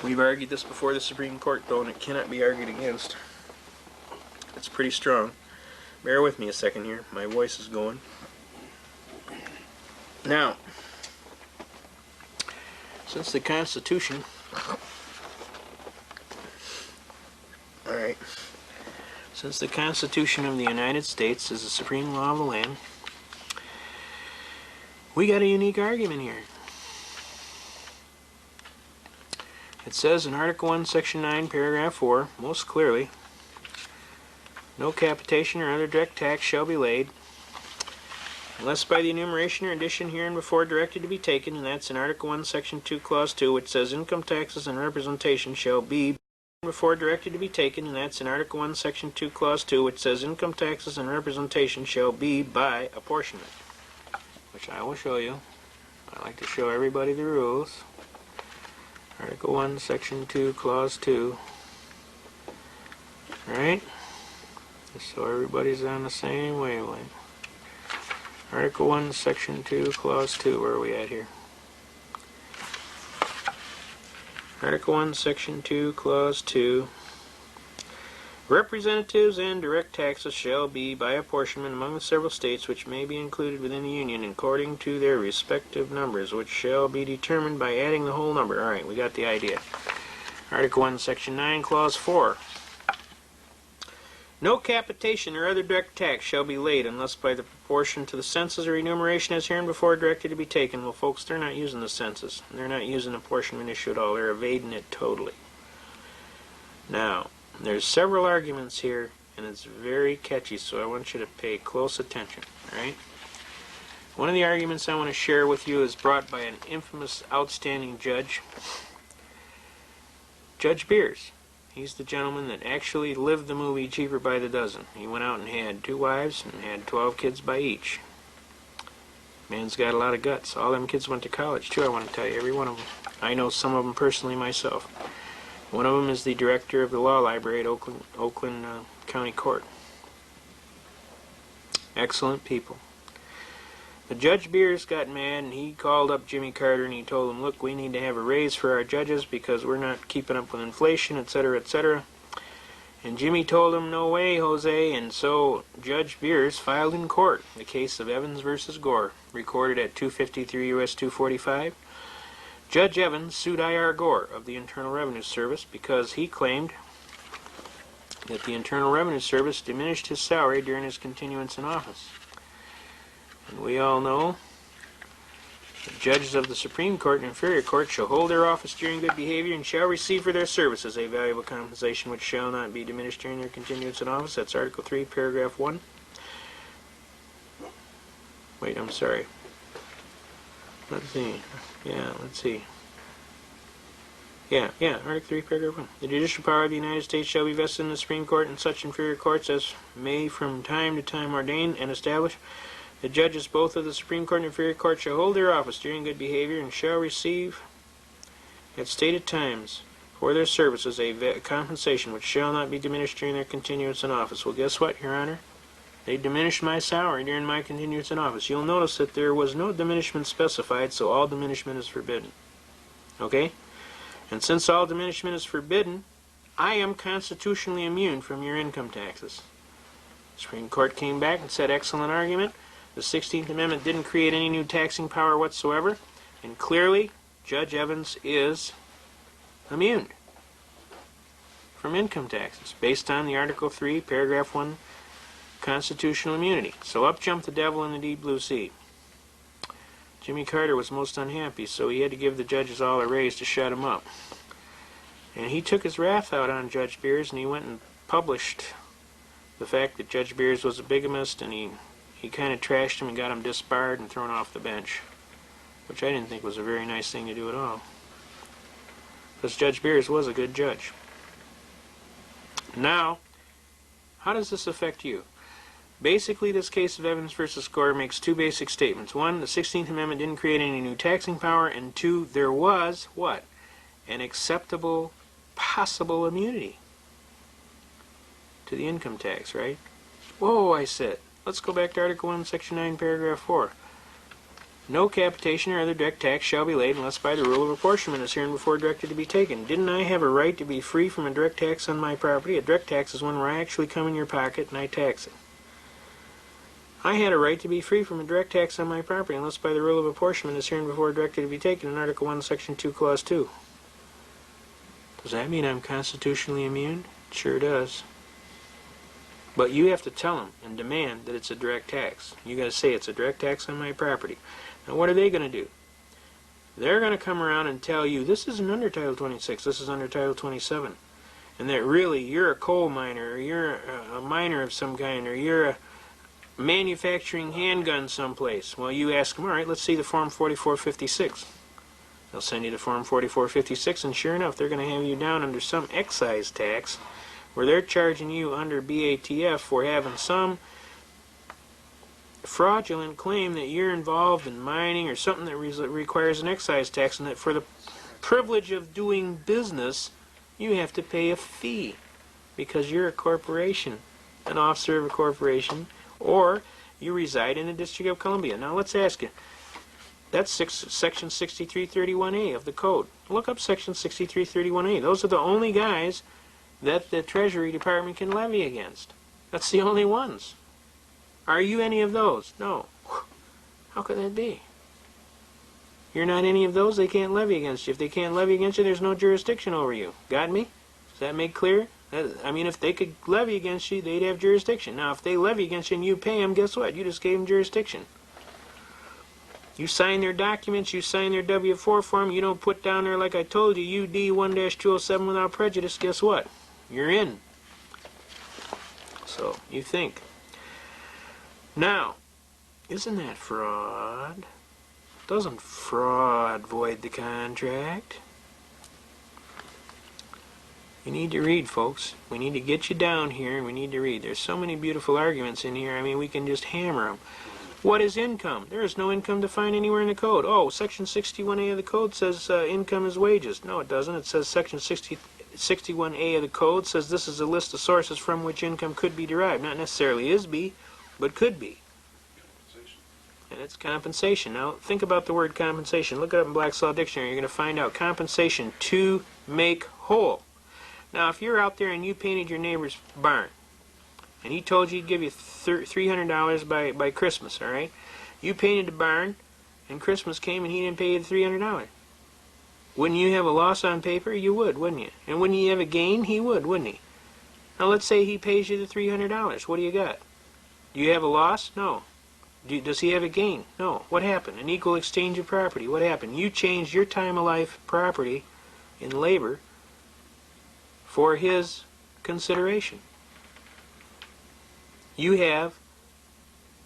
We've argued this before the Supreme Court, though, and it cannot be argued against. It's pretty strong. Bear with me a second here. My voice is going. Now, since the Constitution... Alright. Since the Constitution of the United States is the supreme law of the land, we got a unique argument here. It says in Article 1, Section 9, Paragraph 4, most clearly, no capitation or other direct tax shall be laid, unless by the enumeration or addition hereinbefore directed to be taken, and that's in Article 1, Section 2, Clause 2, which says income taxes and representation shall be before directed to be taken, and that's in Article 1, Section 2, Clause 2, which says income taxes and representation shall be by apportionment, which I will show you. I like to show everybody the rules. Article 1, Section 2, Clause 2. Alright? Just so everybody's on the same wavelength. Article 1, Section 2, Clause 2. Where are we at here? Article 1, Section 2, Clause 2. Representatives and direct taxes shall be by apportionment among the several states which may be included within the Union according to their respective numbers, which shall be determined by adding the whole number. Alright, we got the idea. Article 1, Section 9, Clause 4. No capitation or other direct tax shall be laid unless by the proportion to the census or enumeration as hereinbefore directed to be taken. Well, folks, they're not using the census. They're not using apportionment issue at all. They're evading it totally. Now, there's several arguments here, and it's very catchy, so I want you to pay close attention, all right? One of the arguments I want to share with you is brought by an infamous, outstanding judge, Judge Beers. He's the gentleman that actually lived the movie Cheaper by the Dozen. He went out and had 2 wives and had 12 kids by each. Man's got a lot of guts. All them kids went to college, too, I want to tell you, every one of them. I know some of them personally myself. One of them is the director of the law library at Oakland County Court. Excellent people. But Judge Beers got mad, and he called up Jimmy Carter, and he told him, look, we need to have a raise for our judges because we're not keeping up with inflation, etc., etc. And Jimmy told him, no way, Jose, and so Judge Beers filed in court the case of Evans versus Gore, recorded at 253 U.S. 245. Judge Evans sued I.R. Gore of the Internal Revenue Service because he claimed that the Internal Revenue Service diminished his salary during his continuance in office. And we all know that judges of the Supreme Court and inferior court shall hold their office during good behavior and shall receive for their services a valuable compensation which shall not be diminished during their continuance in office. That's Article 3, Paragraph 1. Wait, I'm sorry. Let's see. Let's see. Article 3, Paragraph 1. The judicial power of the United States shall be vested in the Supreme Court and such inferior courts as may from time to time ordain and establish. The judges both of the Supreme Court and inferior court shall hold their office during good behavior and shall receive at stated times for their services a compensation which shall not be diminished during their continuance in office. Well, guess what, Your Honor? They diminished my salary during my continuance in office. You'll notice that there was no diminishment specified, so all diminishment is forbidden. Okay? And since all diminishment is forbidden, I am constitutionally immune from your income taxes. The Supreme Court came back and said, excellent argument. The 16th Amendment didn't create any new taxing power whatsoever, and clearly, Judge Evans is immune from income taxes, based on the Article 3, Paragraph 1 constitutional immunity. So up jumped the devil in the deep blue sea. Jimmy Carter was most unhappy, so he had to give the judges all a raise to shut him up. And he took his wrath out on Judge Beers, and he went and published the fact that Judge Beers was a bigamist, and he kind of trashed him and got him disbarred and thrown off the bench, which I didn't think was a very nice thing to do at all, because Judge Beers was a good judge. Now, how does this affect you? Basically, this case of Evans versus Gore makes 2 basic statements. 1, the 16th Amendment didn't create any new taxing power, and 2, there was, what? An acceptable, possible immunity to the income tax, right? Whoa, I said. Let's go back to Article 1, Section 9, Paragraph 4. No capitation or other direct tax shall be laid unless by the rule of apportionment as hereinbefore directed to be taken. Didn't I have a right to be free from a direct tax on my property? A direct tax is one where I actually come in your pocket and I tax it. I had a right to be free from a direct tax on my property unless by the rule of apportionment as hereinbefore directed to be taken in Article 1, Section 2, Clause 2. Does that mean I'm constitutionally immune? It sure does. But you have to tell them and demand that it's a direct tax. You got to say it's a direct tax on my property. Now what are they going to do? They're going to come around and tell you this isn't under Title 26, this is under Title 27. And that really you're a coal miner, or you're a miner of some kind, or you're a manufacturing handgun someplace. Well, you ask them, all right, let's see the Form 4456. They'll send you to Form 4456, and sure enough, they're going to have you down under some excise tax where they're charging you under BATF for having some fraudulent claim that you're involved in mining or something that requires an excise tax, and that for the privilege of doing business, you have to pay a fee because you're a corporation, an officer of a corporation, or you reside in the District of Columbia. Now let's ask you, that's Section 6331A of the Code. Look up Section 6331A. Those are the only guys that the Treasury Department can levy against. That's the only ones. Are you any of those? No. How could that be? You're not any of those, they can't levy against you. If they can't levy against you, there's no jurisdiction over you. Got me? Does that make clear? I mean, if they could levy against you, they'd have jurisdiction. Now, if they levy against you and you pay them, guess what? You just gave them jurisdiction. You sign their documents, you sign their W-4 form, you don't put down there, like I told you, UD 1-207 without prejudice, guess what? You're in. So, you think. Now, isn't that fraud? Doesn't fraud void the contract? You need to read, folks. We need to get you down here and we need to read. There's so many beautiful arguments in here, I mean, we can just hammer them. What is income? There is no income defined anywhere in the code. Oh, Section 61A of the code says income is wages. No, it doesn't. It says Section 61A of the code says this is a list of sources from which income could be derived. Not necessarily is be, but could be. And it's compensation. Now, think about the word compensation. Look it up in Black's Law Dictionary. You're going to find out compensation, to make whole. Now, if you're out there and you painted your neighbor's barn, and he told you he'd give you $300 by Christmas, all right? You painted the barn, and Christmas came and he didn't pay you the $300. Wouldn't you have a loss on paper? You would, wouldn't you? And wouldn't you have a gain? He would, wouldn't he? Now let's say he pays you the $300. What do you got? Do you have a loss? No. Does he have a gain? No. What happened? An equal exchange of property. What happened? You changed your time of life property in labor for his consideration. You have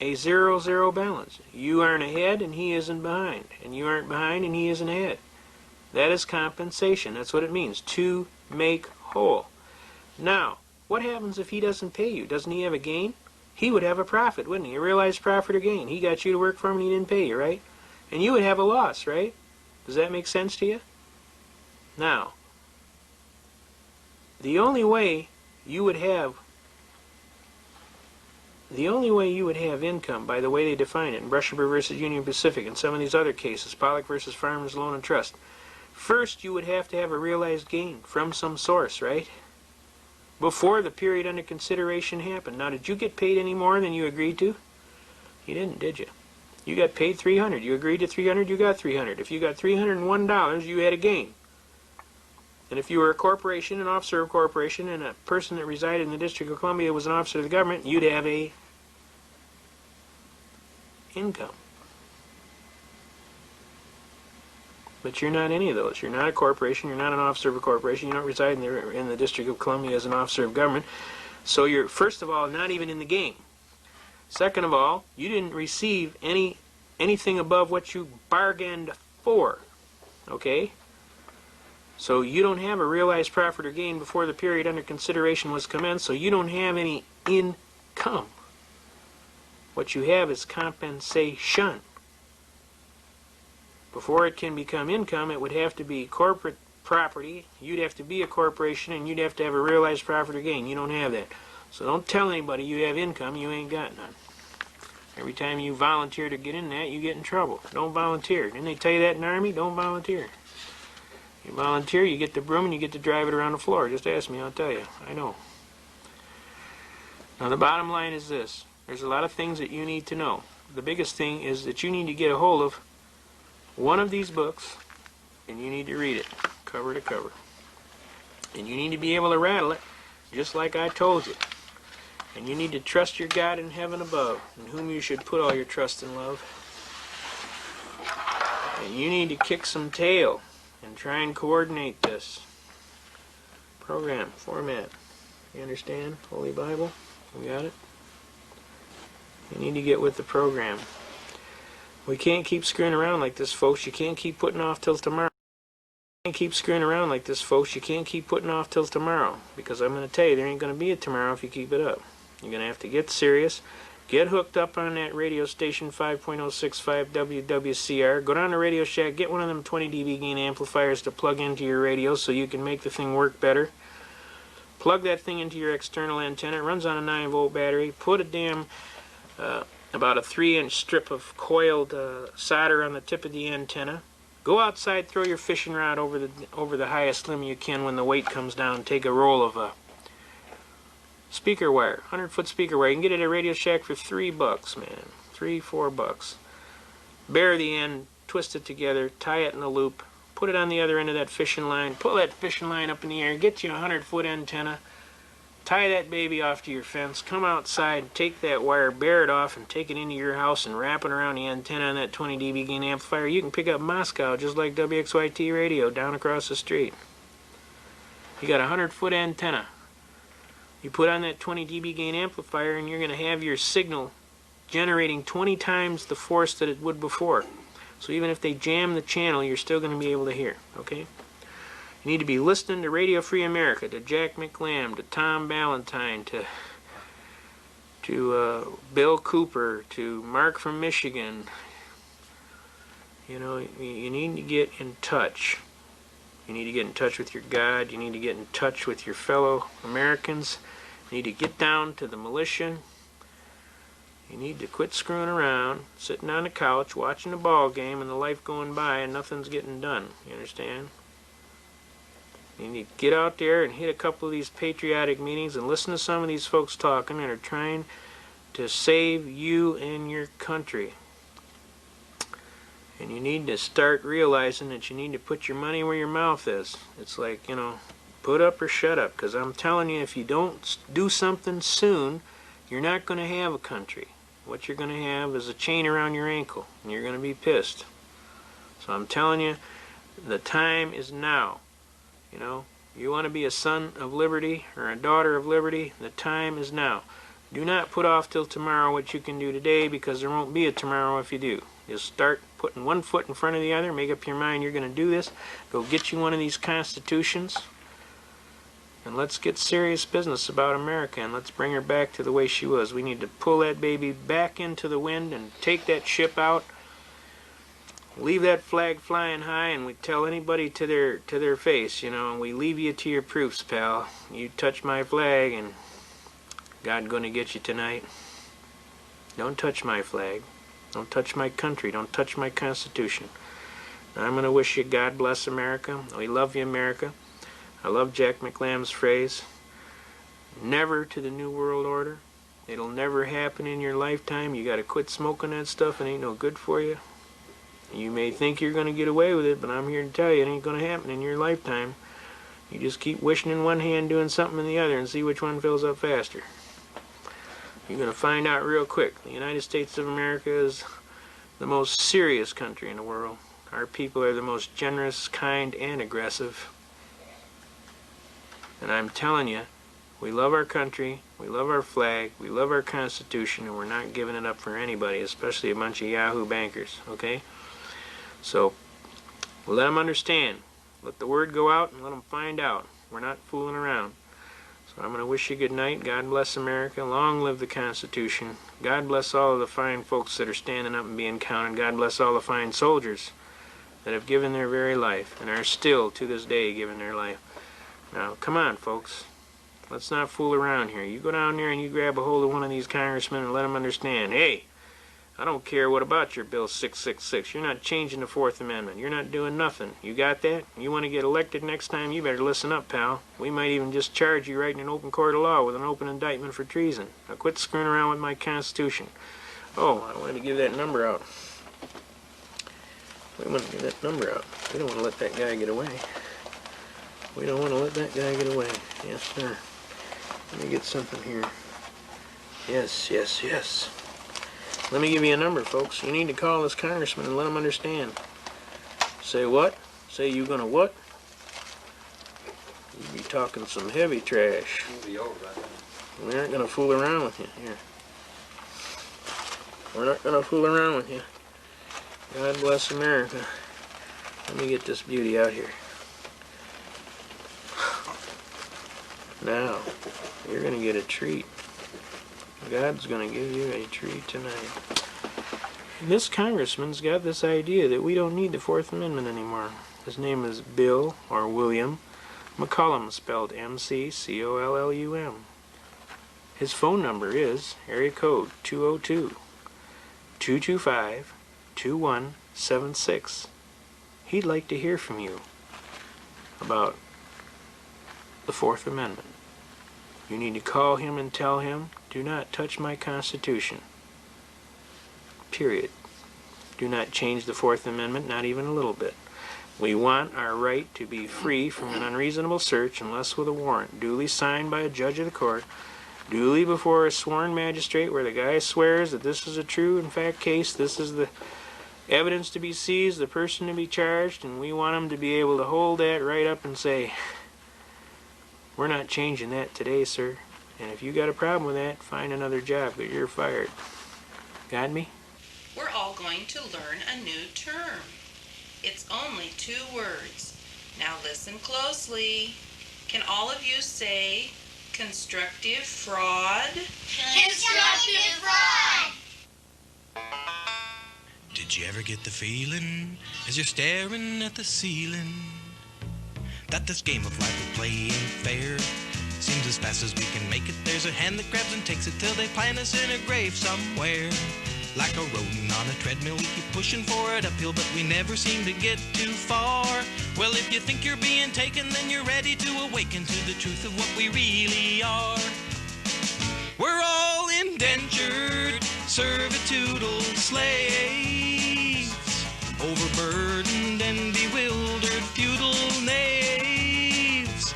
a 0-0 balance. You aren't ahead and he isn't behind. And you aren't behind and he isn't ahead. That is compensation. That's what it means. To make whole. Now, what happens if he doesn't pay you? Doesn't he have a gain? He would have a profit, wouldn't he? A realized profit or gain. He got you to work for him and he didn't pay you, right? And you would have a loss, right? Does that make sense to you? Now, the only way you would have income, by the way they define it in Brushenberg versus Union Pacific and some of these other cases, Pollock versus Farmers Loan and Trust, first you would have to have a realized gain from some source, right? Before the period under consideration happened. Now, did you get paid any more than you agreed to? You didn't, did you? You got paid $300. You agreed to $300, you got $300. If you got $301, you had a gain. And if you were a corporation, an officer of a corporation, and a person that resided in the District of Columbia was an officer of the government, you'd have a income. But you're not any of those. You're not a corporation. You're not an officer of a corporation. You don't reside in the District of Columbia as an officer of government. So you're, first of all, not even in the game. Second of all, you didn't receive anything above what you bargained for. Okay? So you don't have a realized profit or gain before the period under consideration was commenced, so you don't have any income. What you have is compensation. Before it can become income, it would have to be corporate property, you'd have to be a corporation, and you'd have to have a realized profit or gain. You don't have that. So don't tell anybody you have income, you ain't got none. Every time you volunteer to get in that, you get in trouble. Don't volunteer. Didn't they tell you that in the Army? Don't volunteer. You volunteer, you get the broom, and you get to drive it around the floor. Just ask me, I'll tell you. I know. Now, the bottom line is this. There's a lot of things that you need to know. The biggest thing is that you need to get a hold of one of these books, and you need to read it, cover to cover. And you need to be able to rattle it, just like I told you. And you need to trust your God in heaven above, in whom you should put all your trust and love. And you need to kick some tail and try and coordinate this. Program, format. You understand? Holy Bible? We got it? You need to get with the program. We can't keep screwing around like this, folks. You can't keep putting off till tomorrow. can't keep screwing around like this, folks. You can't keep putting off till tomorrow, because I'm going to tell you, there ain't going to be a tomorrow if you keep it up. You're going to have to get serious. Get hooked up on that radio station 5.065 WWCR. Go down to Radio Shack, get one of them 20 dB gain amplifiers to plug into your radio so you can make the thing work better. Plug that thing into your external antenna. It runs on a 9-volt battery. Put a damn about a 3-inch strip of coiled solder on the tip of the antenna. Go outside, throw your fishing rod over the highest limb you can when the weight comes down. Take a roll of speaker wire, 100-foot speaker wire. You can get it at Radio Shack for $3, man. $3-4. Bare the end, twist it together, tie it in a loop, put it on the other end of that fishing line, pull that fishing line up in the air, get you a 100-foot antenna, tie that baby off to your fence, come outside, take that wire, bear it off, and take it into your house and wrap it around the antenna on that 20 dB gain amplifier. You can pick up Moscow just like WXYT radio down across the street. You got a 100-foot antenna. You put on that 20 dB gain amplifier and you're going to have your signal generating 20 times the force that it would before. So even if they jam the channel, you're still going to be able to hear, okay? You need to be listening to Radio Free America, to Jack McLam, to Tom Ballantyne, to Bill Cooper, to Mark from Michigan. You know, you need to get in touch. You need to get in touch with your God. You need to get in touch with your fellow Americans. You need to get down to the militia. You need to quit screwing around, sitting on the couch, watching the ball game and the life going by and nothing's getting done. You understand? You need to get out there and hit a couple of these patriotic meetings and listen to some of these folks talking that are trying to save you and your country. And you need to start realizing that you need to put your money where your mouth is. It's like, you know, put up or shut up. Because I'm telling you, if you don't do something soon, you're not going to have a country. What you're going to have is a chain around your ankle. And you're going to be pissed. So I'm telling you, the time is now. You know, you want to be a son of liberty or a daughter of liberty, the time is now. Do not put off till tomorrow what you can do today, because there won't be a tomorrow if you do. Just start putting one foot in front of the other, make up your mind you're going to do this, go get you one of these constitutions, and let's get serious business about America, and let's bring her back to the way she was. We need to pull that baby back into the wind and take that ship out, leave that flag flying high, and we tell anybody to their face, you know, we leave you to your proofs, pal. You touch my flag and God's going to get you tonight. Don't touch my flag. Don't touch my country. Don't touch my Constitution. I'm going to wish you God bless America. We love you, America. I love Jack McLam's phrase, never to the New World Order. It'll never happen in your lifetime. You got to quit smoking that stuff. It ain't no good for you. You may think you're going to get away with it, but I'm here to tell you it ain't going to happen in your lifetime. You just keep wishing in one hand, doing something in the other, and see which one fills up faster. You're going to find out real quick. The United States of America is the most serious country in the world. Our people are the most generous, kind, and aggressive. And I'm telling you, we love our country, we love our flag, we love our Constitution, and we're not giving it up for anybody, especially a bunch of Yahoo bankers, okay? So, let them understand. Let the word go out and let them find out. We're not fooling around. So I'm going to wish you good night. God bless America. Long live the Constitution. God bless all of the fine folks that are standing up and being counted. God bless all the fine soldiers that have given their very life and are still to this day giving their life. Now, come on, folks. Let's not fool around here. You go down there and you grab a hold of one of these congressmen and let them understand, hey, I don't care what about your Bill 666. You're not changing the Fourth Amendment. You're not doing nothing. You got that? You want to get elected next time? You better listen up, pal. We might even just charge you right in an open court of law with an open indictment for treason. Now quit screwing around with my Constitution. Oh, I wanted to give that number out. We want to give that number out. We don't want to let that guy get away. We don't want to let that guy get away. Yes, sir. Let me get something here. Yes, yes, yes. Let me give you a number, folks. You need to call this congressman and let him understand. Say what? Say you gonna what? You be talking some heavy trash. It'll be over by then. We aren't gonna fool around with you. Here. We're not gonna fool around with you. God bless America. Let me get this beauty out here. Now, you're going to get a treat. God's going to give you a treat tonight. This congressman's got this idea that we don't need the Fourth Amendment anymore. His name is Bill, or William, McCollum, spelled M-C-C-O-L-L-U-M. His phone number is area code 202-225-2176. He'd like to hear from you about the Fourth Amendment. You need to call him and tell him, do not touch my Constitution. Period. Do not change the Fourth Amendment, not even a little bit. We want our right to be free from an unreasonable search unless with a warrant, duly signed by a judge of the court, duly before a sworn magistrate where the guy swears that this is a true, in fact, case, this is the evidence to be seized, the person to be charged, and we want them to be able to hold that right up and say, we're not changing that today, sir. And if you got a problem with that, find another job, but you're fired. Got me? We're all going to learn a new term. It's only 2 words. Now listen closely. Can all of you say constructive fraud? Constructive fraud! Did you ever get the feeling as you're staring at the ceiling that this game of life we play ain't fair? Seems as fast as we can make it, there's a hand that grabs and takes it till they plant us in a grave somewhere. Like a rodent on a treadmill, we keep pushing for it uphill, but we never seem to get too far. Well, if you think you're being taken, then you're ready to awaken to the truth of what we really are. We're all indentured, servitudal slaves, overburdened and bewildered feudal knaves,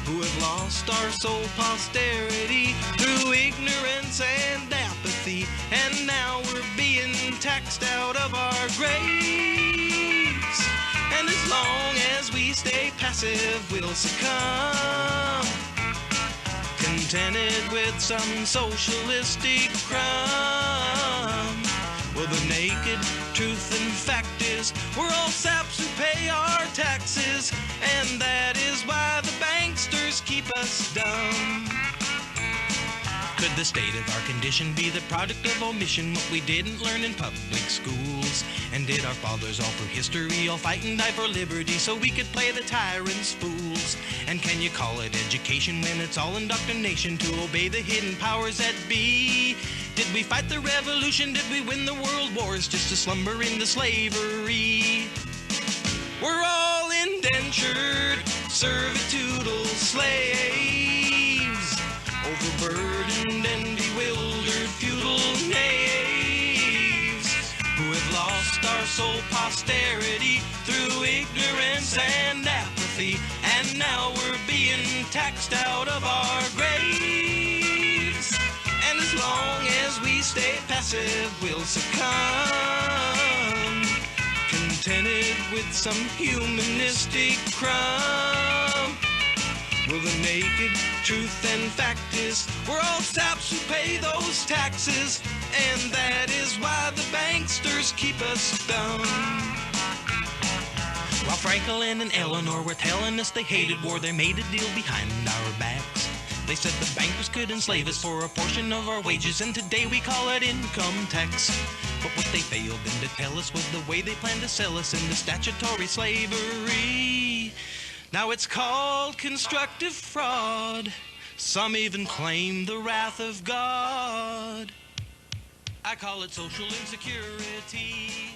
who have lost our sole posterity through ignorance and apathy, and now we're being taxed out of our graves. And as long as we stay passive, we'll succumb, contented with some socialistic crumb. Well, the naked truth and fact is we're all saps who pay our taxes, and that is why the banksters keep us dumb. Could the state of our condition be the product of omission, what we didn't learn in public schools? And did our fathers all through history all fight and die for liberty so we could play the tyrants fools? And can you call it education when it's all indoctrination to obey the hidden powers that be? Did we fight the revolution? Did we win the world wars just to slumber into slavery? We're all indentured, servitudal slaves, overburdened and bewildered feudal knaves, who have lost our sole posterity through ignorance and apathy, and now we're being taxed out of our graves. And as long as we stay passive, we'll succumb, contented with some humanistic crumb. Well, the naked truth and fact is we're all saps who pay those taxes, and that is why the banksters keep us dumb. While Franklin and Eleanor were telling us they hated war, they made a deal behind our backs. They said the bankers could enslave us for a portion of our wages, and today we call it income tax. But what they failed then to tell us was the way they planned to sell us into statutory slavery. Now it's called constructive fraud. Some even claim the wrath of God. I call it social insecurity.